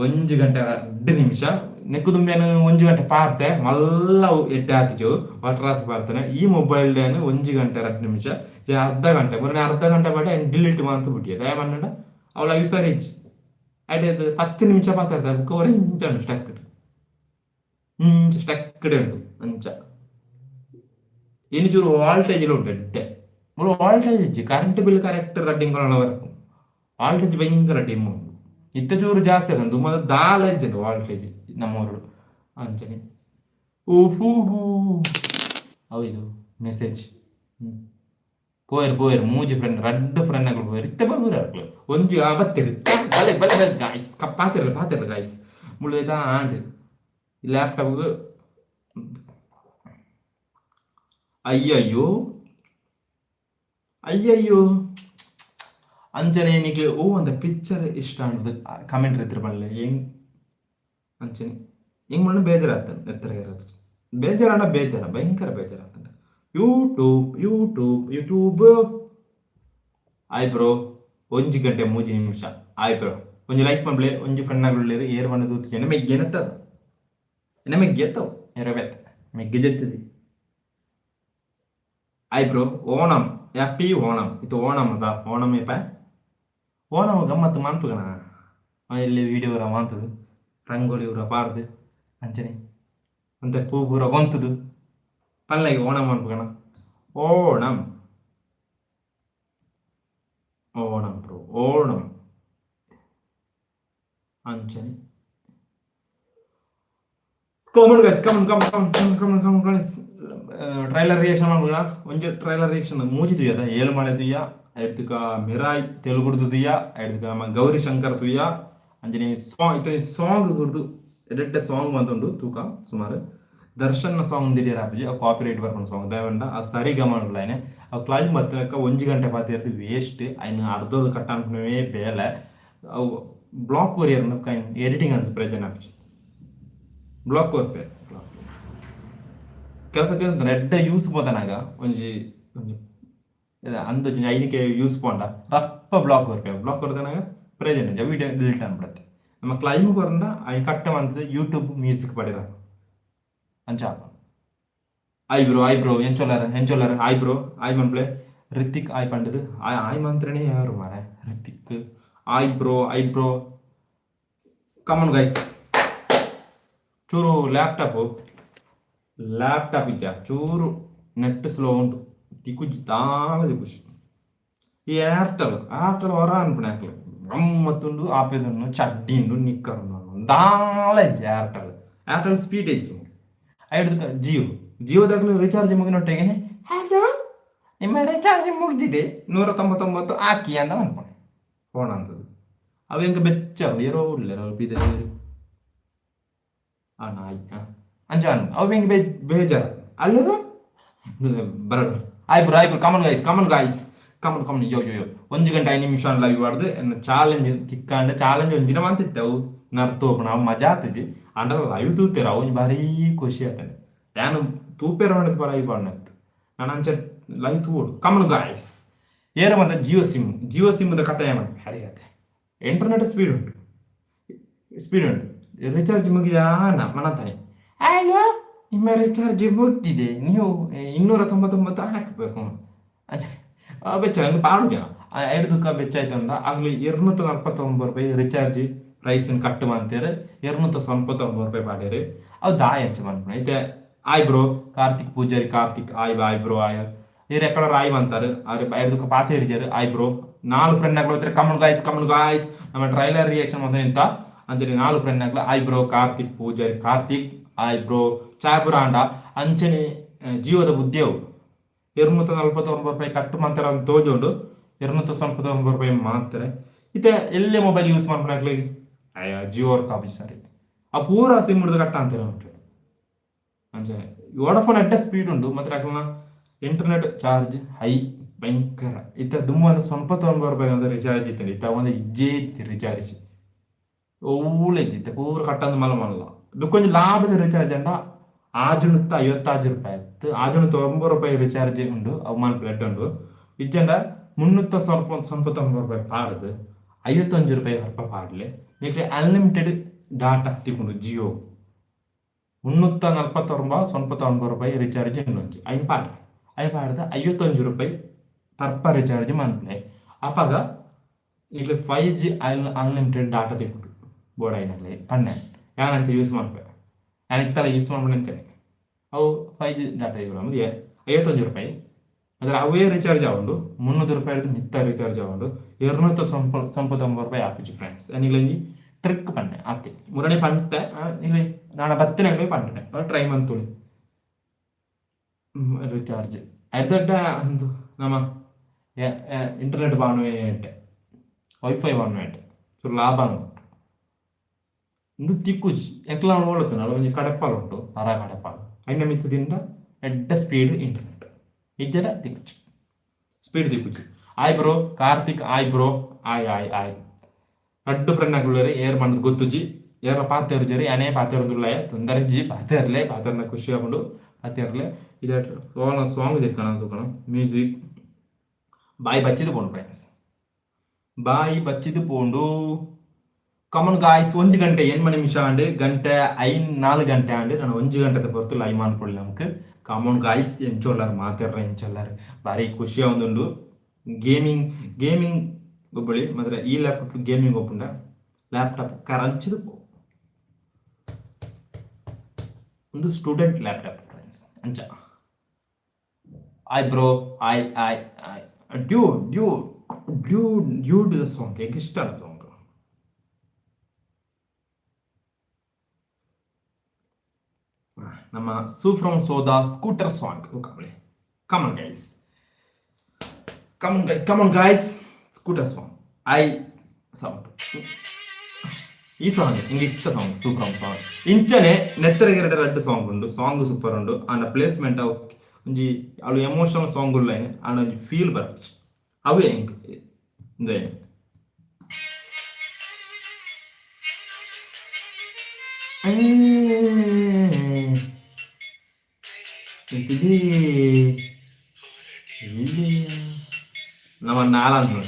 A: 1 ಗಂಟೆ 2 ನಿಮಿಷ ನೆಕ್ಕುದುಂಬೇನು 1 ಗಂಟೆ ಪಾರ್ತೆ ಮಲ್ಲ ಎಡ್ಡೆ ಆತಿಜು ವಾಟ್ರಾಸ್ ಪಾರ್ತನೆ ಈ ಮೊಬೈಲ್ ಡೇನು 1 ಗಂಟೆ 2 ನಿಮಿಷ ಅರ್ಧ ಗಂಟೆ ಪಾಡ ಡಿಲೀಟ್ ಮಾಂತ ಬಿಟ್ಟಿಯ ದಯಮನ್ನಡ ಅವಳ ಯೂಸರೇಜ್ ಅಡ್ಡದು 10 ನಿಮಿಷ ಪಾತಾಡ್ತಾರೆ ಬುಕ್ ಅವರ ಇಂಚ ಸ್ಟಕ್ಡ್ ಉಂಟು ಅಂಚ ಇನ್ನು ಚೂರು ವಾಲ್ಟೇಜ್ ಉಂಟು ಎಡ್ಡೆ ಮುಳು ವಾಲ್ಟೇಜ್ ಇಚ್ಚಿ ಕರೆಂಟ್ ಬಿಲ್ ಕರೆಕ್ಟ್ ರಡ್ಡಿಂಗ್ ಬರಕು ವಾಲ್ಟೇಜ್ ಭಯಂಕರ ಡಿಮ್ ಉಂಟು ಇತ್ತ ಚೂರು ಜಾಸ್ತಿ ಅದ ತುಂಬ ದಾಲ ಇದ್ದೇನೆ ವಾಲ್ಟೇಜ್ ನಮ್ಮವರು ಅಂಚನೆ ಹೌದು ಮೆಸೇಜ್ ಪೋಯರ್ ಮೂಜಿ ಫ್ರೆಂಡ್ 2 ಫ್ರೆಂಡ್ಗಳು ಪೋಯರ್ ಇತ್ತ ಬರ್ಬೂರು ಒಂಜಿ ಬತ್ತಿರು ಬಲೆ ಗಾಯ್ಸ್ ಪಾತಿರಲ್ಲ ಗಾಯ್ಸ್ ಮುಳ್ಳಿದ ಆಂಡ್ ಲ್ಯಾಪ್ಟಾಪ್ ಅಯ್ಯಯ್ಯೋ ಅಂಚನೆ ನಿಕ್ಲೆ ಒಂದು ಪಿಕ್ಚರ್ ಇಷ್ಟ ಅನ್ನೋದು ಕಮೆಂಟ್ ಇದ್ರೆ ಬಳ್ಳೆ ಹೆಂಗ್ ಅಂಚನೆ ಹೆಂಗ್ ಮಣ್ಣು ಬೇಜಾರಾಗ್ತದೆ ಎತ್ತರ ಇರೋದು ಬೇಜಾರ ಭಯಂಕರ ಬೇಜಾರಾಗ್ತದೆ ಯೂಟ್ಯೂಬ್ ಐಬ್ರೋ 1 ಗಂಟೆ 3 ನಿಮಿಷ ಐಬ್ರೋ ಒಂಜಿ ಲೈಕ್ ಮಾಡ್ಲೆ ಒಂಜಿ ಫ್ರೆಂಡ್ಗಳು ಏರ್ ಮಣ್ಣದು ಜನ ಮೆಗ್ಗೆನತ್ತದ ಮೆಗ್ಗೆತ್ತವು ಎರಬೇತ ಮೆಗ್ಗೆ ಜೆತ್ತದಿ ಐಬ್ರೋ ಓಣಂ ಹ್ಯಾಪಿ ಓಣಂ ಇದು ಓಣಂ ಅದ ಓಣಂ ಏಪ ಓಣಂ ಗಮ್ಮತ್ತು ಮಾಂತುಗಣ ಇಲ್ಲಿ ವಿಡಿಯೋ ಮಾಂತದು ರಂಗೋಲಿ ಊರ ಪಾರ್ದು ಅಂಚನೆ ಅಂತ ಪೂ ಪೂರ ಗೊಂತದು ಪಲ್ಲೆಗೆ ಓಣಂ ಅನ್ಪಗಣ ಓಣಂ ಬ್ರೋ ಓಣಂ ಅಂಚನೆ ಕಮನ್ ಟ್ರೈಲರ್ ರಿಯಾಕ್ಷನ್ ಮಾಡ್ಬೋಣ ಒಂಜಿ ಟ್ರೈಲರ್ ರಿಯಾಕ್ಷನ್ ಮೂಜಿ ತುಯ್ಯದ ಏಳು ಮಳೆ ತುಯ್ಯ ಐಡ್ತುಕ ಮಿರಾಯ್ ತೆಲುಗುಡ್ದು ತುಯ್ಯ ಐಡ್ತುಕ ಗೌರಿ ಶಂಕರ್ ತುಯ್ಯ ಅಂಜನೆ ಸಾಂಗ್ ಕುರ್ದು ಎಡ್ಡೆ ಸಾಂಗ್ ಬಂತುಂಡು ತೂಕ ಸುಮಾರು ದರ್ಶನ್ ಸಾಂಗ್ ಒಂದಿದೆ ರಾಪಜಿ ಆ ಕಾಪಿರೈಟ್ ಬರ್ಕೊಂಡು ಸಾಂಗ್ ದಯವಂಡ ಆ ಸರಿಗಮ ಉಳ್ಳಾಯ್ನೆ ಆ ಕ್ಲೈಮ್ ಬತ್ತಕ 1 ಗಂಟೆ ಪಾತಿರ್ತಿ ವೇಸ್ಟ್ ಐನು ಅರ್ಧದ ಕಟ್ಟ ಅನ್ಕೊಂಡೇ ಬೇಲೆ ಅವು ಬ್ಲಾಕ್ ಕೊರಿಯರ್ ಎಡಿಟಿಂಗ್ ಅನ್ಸ ಪ್ರಯೋಜನ ಆಪಜಿ ಬ್ಲಾಕ್ ಕೊರ್ಪೆ ಕೆಲಸ ರೆಡ್ಡ ಯೂಸ್ పోతనాಗ ಒಂಜಿ ಅಂದೊಂಜಿ ಐನಿಕೆ ಯೂಸ್ ಪೋಂಡ ರಪ್ಪ ಬ್ಲಾಕ್ ಕೊರ್ಪೆ ಬ್ಲಾಕ್ ಕೊರ್ದನಾಗ ಪ್ರಯೋಜನ ವಿಡಿಯೋ ಡಿಲೀಟ್ ಅನ್ಬಿಡತ್ತೆ ನಮ್ಮ ಕ್ಲೈಮ್ ಕೊರಂಡ ಅಯ್ಯ ಕಟ್ಟ ಮಂತದ ಯೂಟ್ಯೂಬ್ ಮ್ಯೂಸಿಕ್ ಪಡೆದ ಅಂಚ ಐಬ್ರೋ ಎಂಚೊಲ್ಲರ ಐಬ್ರೋ ಆಯ್ ಮನ್ಪ್ಲೆ ರಿತಿಕ್ ಆಯ್ ಪಂಡದು ಆಯ್ ಮಂತ್ರನೇ ಯಾರು ಮಾರೆ ರಿತಿಕ್ ಐಬ್ರೋ ಕಮನ್ ಗೈಸ್ ಚೂರು ಲ್ಯಾಪ್ಟಾಪ್ ಇದ್ದ ಚೂರು ನೆಟ್ ಸ್ಲೋ ಉಂಟು ತಿಕ್ಕುಜಿ ತಾಳ ತಿಕ್ಕುಜಿ ಈ ಏರ್ಟೆಲ್ ಹೊರ ಅನ್ಪಣೆ ಗಮ್ಮತ್ತುಂಡು ಆಪೆದುಂಡು ಚಡ್ಡಿ ಉಂಡು ನಿಕ್ಕರ್ ದಾಳ ಇಜ್ಜಿ ಏರ್ಟೆಲ್ ಸ್ಪೀಡ್ ಇಜ್ಜಿ ಐಡ್ದು ಜಿಯೋದಾಗಲೂ ರೀಚಾರ್ಜ್ ಮುಗಿನೊಟ್ಟೆಗೇನೆ ಹಲೋ ನಿಮ್ಮ ರೀಚಾರ್ಜ್ ಮುಗ್ದಿದೆ 199 ಹಾಕಿ ಅಂತ ಅನ್ಪಣೆ ಫೋನ್ ಅಂತದ್ದು ಅವು ಹೆಂಗೆ ಬೆಚ್ಚ ಏರೋ ಉಳ್ಳೇರೋ ಬೀದರು ನಾಯಿ ಅಂಚ ಅವು ಹೆಂಗೆ ಬೇಜಾರ ಅಲ್ಲದು ಬರಡು ಆಯ್ಬ್ರು ಕಮನ್ ಯೋ ಒಂಜಿ ಗಂಟೆ 5 ನಿಮಿಷ ಲೈವ್ ಆಡ್ದು ಚಾಲೆಂಜ್ ತಿಕ್ಕಾಂಡ ಚಾಲೆಂಜ್ ಒಂಜಿನ ಮಂತಿತ್ತವು ನರ್ತೋಪಣ ಅವು ಮಜಾ ಆತಜಿ ಅಂಡ ಲೈವ್ ತೂತೇರ ಅವು ಭಾರಿ ಖುಷಿ ಆತನೆ ನಾನು ತೂಪೇರ ಮಾಡಿದ ಲೈವ್ ಪಾಡ್ನತ್ತು ನಾನು ಅಂಚೆ ಲೈವ್ ತೂಡು ಕಮನ್ ಗಾಯ್ಸ್ ಏರ ಮತ್ತೆ ಜಿಯೋ ಸಿಮ್ದ ಕಥೆ ಏನು ಹರಿಯತ್ತೆ ಇಂಟರ್ನೆಟ್ ಸ್ಪೀಡ್ ಉಂಟು ರಿಚಾರ್ಜ್ ಮುಗಿದ ಮನತಾನೆ ಅಯ್ಯೋ ನಿಮ್ಮ ರಿಚಾರ್ಜ್ ಮುಗ್ದಿದೆ ನೀವು 299 ಹಾಕಬೇಕು ಬೆಚ್ಚ ಪಾಡು ಜನ ಎಡ್ದುಕ್ಕ ಬೆಚ್ಚಾಯ್ತು ಅಂದ ಆಗ್ಲಿ 249 ರಿಚಾರ್ಜ್ ಪ್ರೈಸ್ ಕಟ್ಟು ಅಂತಾರೆ 299 ಪಾಡ್ಯಾರಿ ಅವು ದಾಯ ಹಂಚ ಮನ್ಪಣ ಐತೆ ಬ್ರೋ ಕಾರ್ತಿಕ್ ಪೂಜಾರಿ ಬ್ರೋ ಇವ್ರು ಎక్కడ ರಾಯ್ ಅಂತಾರೆ ಅವ್ರ ಎಡ್ದುಕ್ಕ ಪಾತೆ ಇರಿಜಾರು ಬ್ರೋ 4 ಫ್ರೆಂಡ್ ಆಗ್ಲೋದ್ರೆ ಕಮನ್ ಗಾಯ್ಸ್ ನಮ್ಮ ಟ್ರೈಲರ್ ರಿಯಾಕ್ಷನ್ ಮತ್ತೆ ಎಂತ ಅಂಚನೆ 4 ಫ್ರೆಂಡ್ ಆಗ್ಲ ಬ್ರೋ ಕಾರ್ತಿಕ್ ಪೂಜಾರಿ ಬ್ರೋ ಚಾಪುರಾಂಡ ಅಂಚನೆ ಜಿಯೋದ ಬುದ್ಧಿಯವು 249 ಕಟ್ಟು ಮಂತರ ಅಂತ ತೋಜೋಂಡು 299 ಮಾಡ್ತಾರೆ ಇತ್ತೆ ಎಲ್ಲೇ ಮೊಬೈಲ್ ಯೂಸ್ ಮಾಡ್ಕೊಂಡ್ಲಿ ಜಿಯೋ ವರ್ಕ್ ಆಗಿ ಸರಿ ಆ ಪೂರ ಸಿಮ್ ಹಿಡಿದು ಕಟ್ಟ ಅಂತಾರೆ ಅಂಚೆ ವೋಡಫೋನ್ ಎಡ್ಡ ಸ್ಪೀಡ್ ಉಂಟು ಮಾತ್ರ ಇಂಟರ್ನೆಟ್ ಚಾರ್ಜ್ ಹೈ ಭಯಂಕರ ಇತ್ತ ದುಮ್ಮನ್ನು 99 ಅಂತ ರಿಚಾರ್ಜ್ ಇತ್ತು ಇತ್ತ ಒಂದು ಇಜ್ಜೇ ಇತ್ತು ರಿಚಾರ್ಜ್ ಓಳೆಜ್ಜಿತ್ತೆ ಪೂರ ಕಟ್ಟಂದು ಮಲ್ಲ ಕೊಂಚ ಲಾಭದ ರಿಚಾರ್ಜ್ ಅಂಡ ಆಜುಣುತ್ತ 56 ರೂಪಾಯಿ ಇತ್ತು ಆಜುಣುತ್ತ 9 ರೂಪಾಯಿ ರಿಚಾರ್ಜ್ ಉಂಡು ಅವಮಾನ ಪ್ಲೇಟ್ ಉಂಡು ಇಜ್ಜಂಡ 399 ರೂಪಾಯಿ ಪಾಡ್ದು 55 ರೂಪಾಯಿ ಹೊರಪ ಪಾಡ್ಲೆ ನೀಟ್ಲಿ ಅನ್ಲಿಮಿಟೆಡ್ ಡಾಟಾ ತಿಕೊಂಡು ಜಿಯೋ 349 ರೂಪಾಯಿ ರಿಚಾರ್ಜ್ ಉಂಡು ಐನ್ ಪಾಡ್ದು 55 ರೂಪಾಯಿ ತರ್ಪ ರಿಚಾರ್ಜ್ ಮನ್ಪ್ಲೆ ಅಪಾಗ ಇಲ್ಲಿ 5G ಅನ್ಲಿಮಿಟೆಡ್ ಡಾಟಾ ತಿಕೊಂಡು ಬೋಡಾಯಿನಲ್ಲಿ ಪನ್ನೆ ಯಾನಂತ ಯೂಸ್ ಮಾಡ್ಬೇಕು ನಾನು ಇತ್ತಲ್ಲ ಯೂಸ್ ಮಾಡ್ಬಿಡಂತೇನೆ ಅವು 5G ಡಾಟಾ ಇವರು ನಮಗೆ 55 ರೂಪಾಯಿ ಅದರ ಅವೇ ರಿಚಾರ್ಜ್ ಆಗೊಂಡು 300 ರೂಪಾಯಿ ಮಿತ್ತ ರಿಚಾರ್ಜ್ ಆಗೊಂಡು 299 ರೂಪಾಯಿ ಹಾಕಿச்சு ಫ್ರೆಂಡ್ಸ್ ನೀಲಿ ಟ್ರಿಕ್ ಪನ್ನೆ ಆಕೆ ಮುರಣೆ ಪಂತೆ ಇಲ್ಲಿ ನಾನು ಬತ್ತಿನಾಗಲೇ ಪಂಟೆ ಟ್ರೈ ಮಂತುಳಿ ರಿಚಾರ್ಜ್ ಅರ್ಧಡ್ಡ ಒಂದು ನಮ್ಮ ಇಂಟರ್ನೆಟ್ ಬಾನುವೆ ವೈಫೈ ಬಾನುವೆ ಸೊ ಲಾಭ ಒಂದು ತಿಕ್ಕುಜಿ ಎಕ್ಲ ಓಡುತ್ತಾನಲ್ಲ ಒಂದು ಕಡೆಪಾಲು ಉಂಟು ಕಡೆಪಾಲು ಐನ ಮಿತ್ತದಿಂದ ಎಡ್ಡ ಸ್ಪೀಡ್ ಇಂಟರ್ನೆಟ್ ನಿಜದ ತಿಕ್ಕುಜಿ ಸ್ಪೀಡ್ ತಿಕ್ಕುಜಿ ಬ್ರೋ ಕಾರ್ತಿಕ್ ಬ್ರೋ ಅಡ್ಡು ಫ್ರೆಂಡ್ ಆಗ್ಲರಿ ಏರ್ ಮಾಡೋದು ಗೊತ್ತುಜಿ ಏರ ಪಾತೆರ್ಜರಿ ಅನೇ ಪಾತೆರ್ದುಲ್ಲ ತೊಂದರೆಜಿ ಪಾತೆರ್ನ ಖುಷಿ ಆಗ್ಕೊಂಡು ಪಾತೆರ್ಲೆ ಇದ ಸಾಂಗ್ ತಿಕ್ಕಣ ಮ್ಯೂಸಿಕ್ ಬಾಯಿ ಬಚ್ಚಿದು ಪೋಂಡು ಫ್ರೆಂಡ್ಸ್ ಬಾಯಿ ಬಚ್ಚಿದು ಪೋಂಡು ಕಮನ್ ಗಾಯ್ಸ್ 1 ಗಂಟೆ 8 ನಿಮಿಷ ಆಂಡು ಗಂಟೆ 4 ಗಂಟೆ ಆಂಡು ನಾನು 1 ಗಂಟೆ ಹೊರತು ಲೈವ್ ಮಾಡ್ಕೊಳ್ಳಿ ನಮ್ಗೆ ಕಮನ್ ಗಾಯ್ಸ್ ಎಂಚೊಲ್ಲರು ಎಂಚೊಲ್ಲರು ಭಾರಿ ಖುಷಿ ಒಂದುಂಡು ಗೇಮಿಂಗ್ ಒಬ್ಬಳಿ ಮಾತ್ರ ಈ ಲ್ಯಾಪ್ಟಾಪ್ ಗೇಮಿಂಗ್ ಒಪ್ಪುಂಡ ಲ್ಯಾಪ್ಟಾಪ್ ಕರಂಚಿದು ಒಂದು ಸ್ಟೂಡೆಂಟ್ ಲ್ಯಾಪ್ಟಾಪ್ ಫ್ರೆಂಡ್ಸ್ ಅಂಚ ಬ್ರೋ ಡ್ಯೂಡ್ ದ ಸಾಂಗ್ ಹೇಗೆ ಇಷ್ಟ ಸಾಂಗ್ ನಮ್ಮ ಸೂಫ್ರಮ್ ಸೋದಾ scooter song come on guys scooter song sound ಈ ಸಾಂಗ್ ನಿಂಗೆ ಇಷ್ಟ ಸಾಂಗ್ ಸೂಫ್ರಮ್ ಸಾಂಗ್ ಇಂಚನೆ ನೆತ್ತರಿಗೆ 2 ಸಾಂಗ್ ಉಂಡು ಸಾಂಗ್ ಸೂಪರ್ ಉಂಡು ಅಂಡ ಪ್ಲೇಸ್ಮೆಂಟ್ ಅವು ಒಂಜಿ ಅವಳು ಎಮೋಷನಲ್ ಸಾಂಗ್ ಉಲ್ಲ ಅಂಡ ಒಂಜಿ ಫೀಲ್ ಬರುತ್ತೆ ಅವೇ ಹೆಂಗೆ ನಮ್ಮ ನಾಲ್ಕು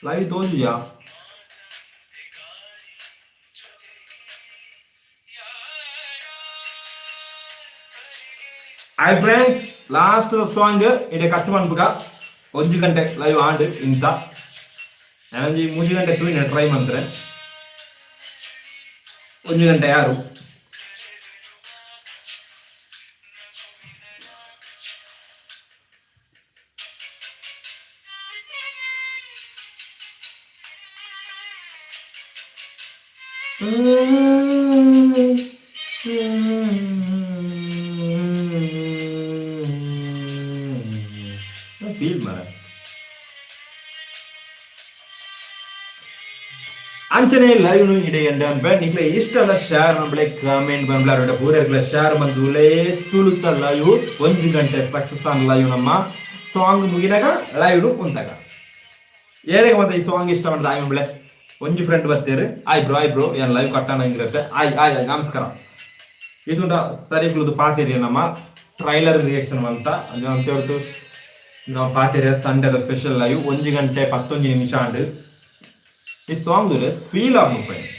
A: ಲೈವ್ ತೋರಿಸಿದ್ಯಾ? ಹಾಯ್ ಫ್ರೆಂಡ್ಸ್, ಲಾಸ್ಟ್ ಸಾಂಗ್ ಇಡೆ ಕಟ್ ಮಾಡ್ಬೇಕ. 1 ಗಂಟೆ ಲೈವ್ ಆಡ್ ಇಂತ ನನಗೆ 3 ಗಂಟೆ ತೂಯಿನ ಟ್ರೈ ಮಾಡ್ತಾರೆ. 1 ಗಂಟೆ ಯಾರು ಫೀಲ್ ಮಾಡ ಅಂಚನೆ ಲೈವ್ ಇಡೆ ಎಂಡ ನಿಕ್ಲೆ ಇಷ್ಟಲ್ಲ ಶೇರ್ ಮಾಡ್ಬಳೆ, ಕಮೆಂಟ್ ಬಂದ್ಬಳ ಅವರ ಪೂರೈಗಳ ಶೇರ್ ಬಂದುಲೇ ತುಳುತ್ತ ಲೈವ್ 1 ಗಂಟೆ ಸಕ್ಸಸ್ ಆನ್ ಲೈವ್. ನಮ್ಮ ಸಾಂಗ್ ಮುಗಿನಾಗ ಲೈವ್ ಕುಂತಾಗ ಏರಿಗೆ ಮತ್ತೆ ಈ ಸಾಂಗ್ ಇಷ್ಟ ಮಾಡಿದ ಆಯ್ ಮಾಡ್ಬಳೆ ಒಂಜಿ ಫ್ರೆಂಡ್ ಬರ್ತೀರಿ, ಆಯ್ ಬ್ರೋ ಏನ್ ಲೈವ್ ಕಟ್ಟಾನ ಹಿಂಗಿರುತ್ತೆ. ಆಯ್ ನಮಸ್ಕಾರ. ಇದು ಸರಿ ಪಾತಿರಿ ನಮ್ಮ ಟ್ರೈಲರ್ ರಿಯಾಕ್ಷನ್ ಅಂತ ಹೇಳ್ತು ನಾವು ಪಾತಿರಿ ಸಂಡೇದ ಸ್ಪೆಷಲ್ ಲೈವ್ 1 ಗಂಟೆ 11 ನಿಮಿಷ ಆಂಡ್ ಈ ಸಾಂಗ್ ಫೀಲ್ ಆகும் ಫ್ರೆಂಡ್ಸ್.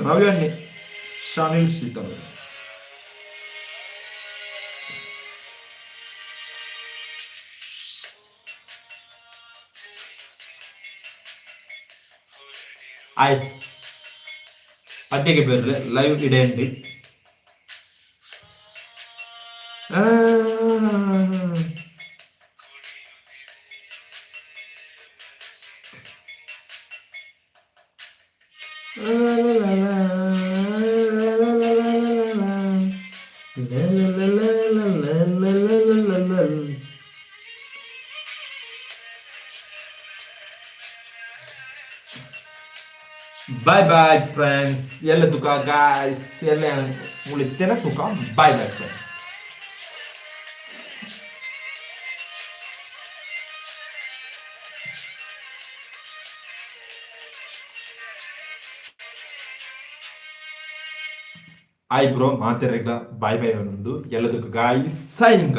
A: ರವಿ ಅನ್ನಿ ಶಾನಿಲ್ ಶೀತಲ್ ಆಯ್ತು ಅಡ್ಡೆಗೆ ಬೇರೆ ಲೈವ್ ಇಡೆ ಅಂಡಿ ಬಾಯ್ ಫ್ರೆಂಡ್ಸ್. ಎಲ್ಲ ತುಕ ಗಾಯ್ಸ್ ಎಲ್ಲ ಮುಳಿತೇನ ತುಕ. Bye friends. ಆಯ್ ಬ್ರೋ ಮಾತಾಡ್ರಿಗ ಬಾಯ್ ಒಂದು ಎಲ್ಲದಕ್ಕೂ ಗಾಯ್ಸ್ ಸೈನಿಂಗ.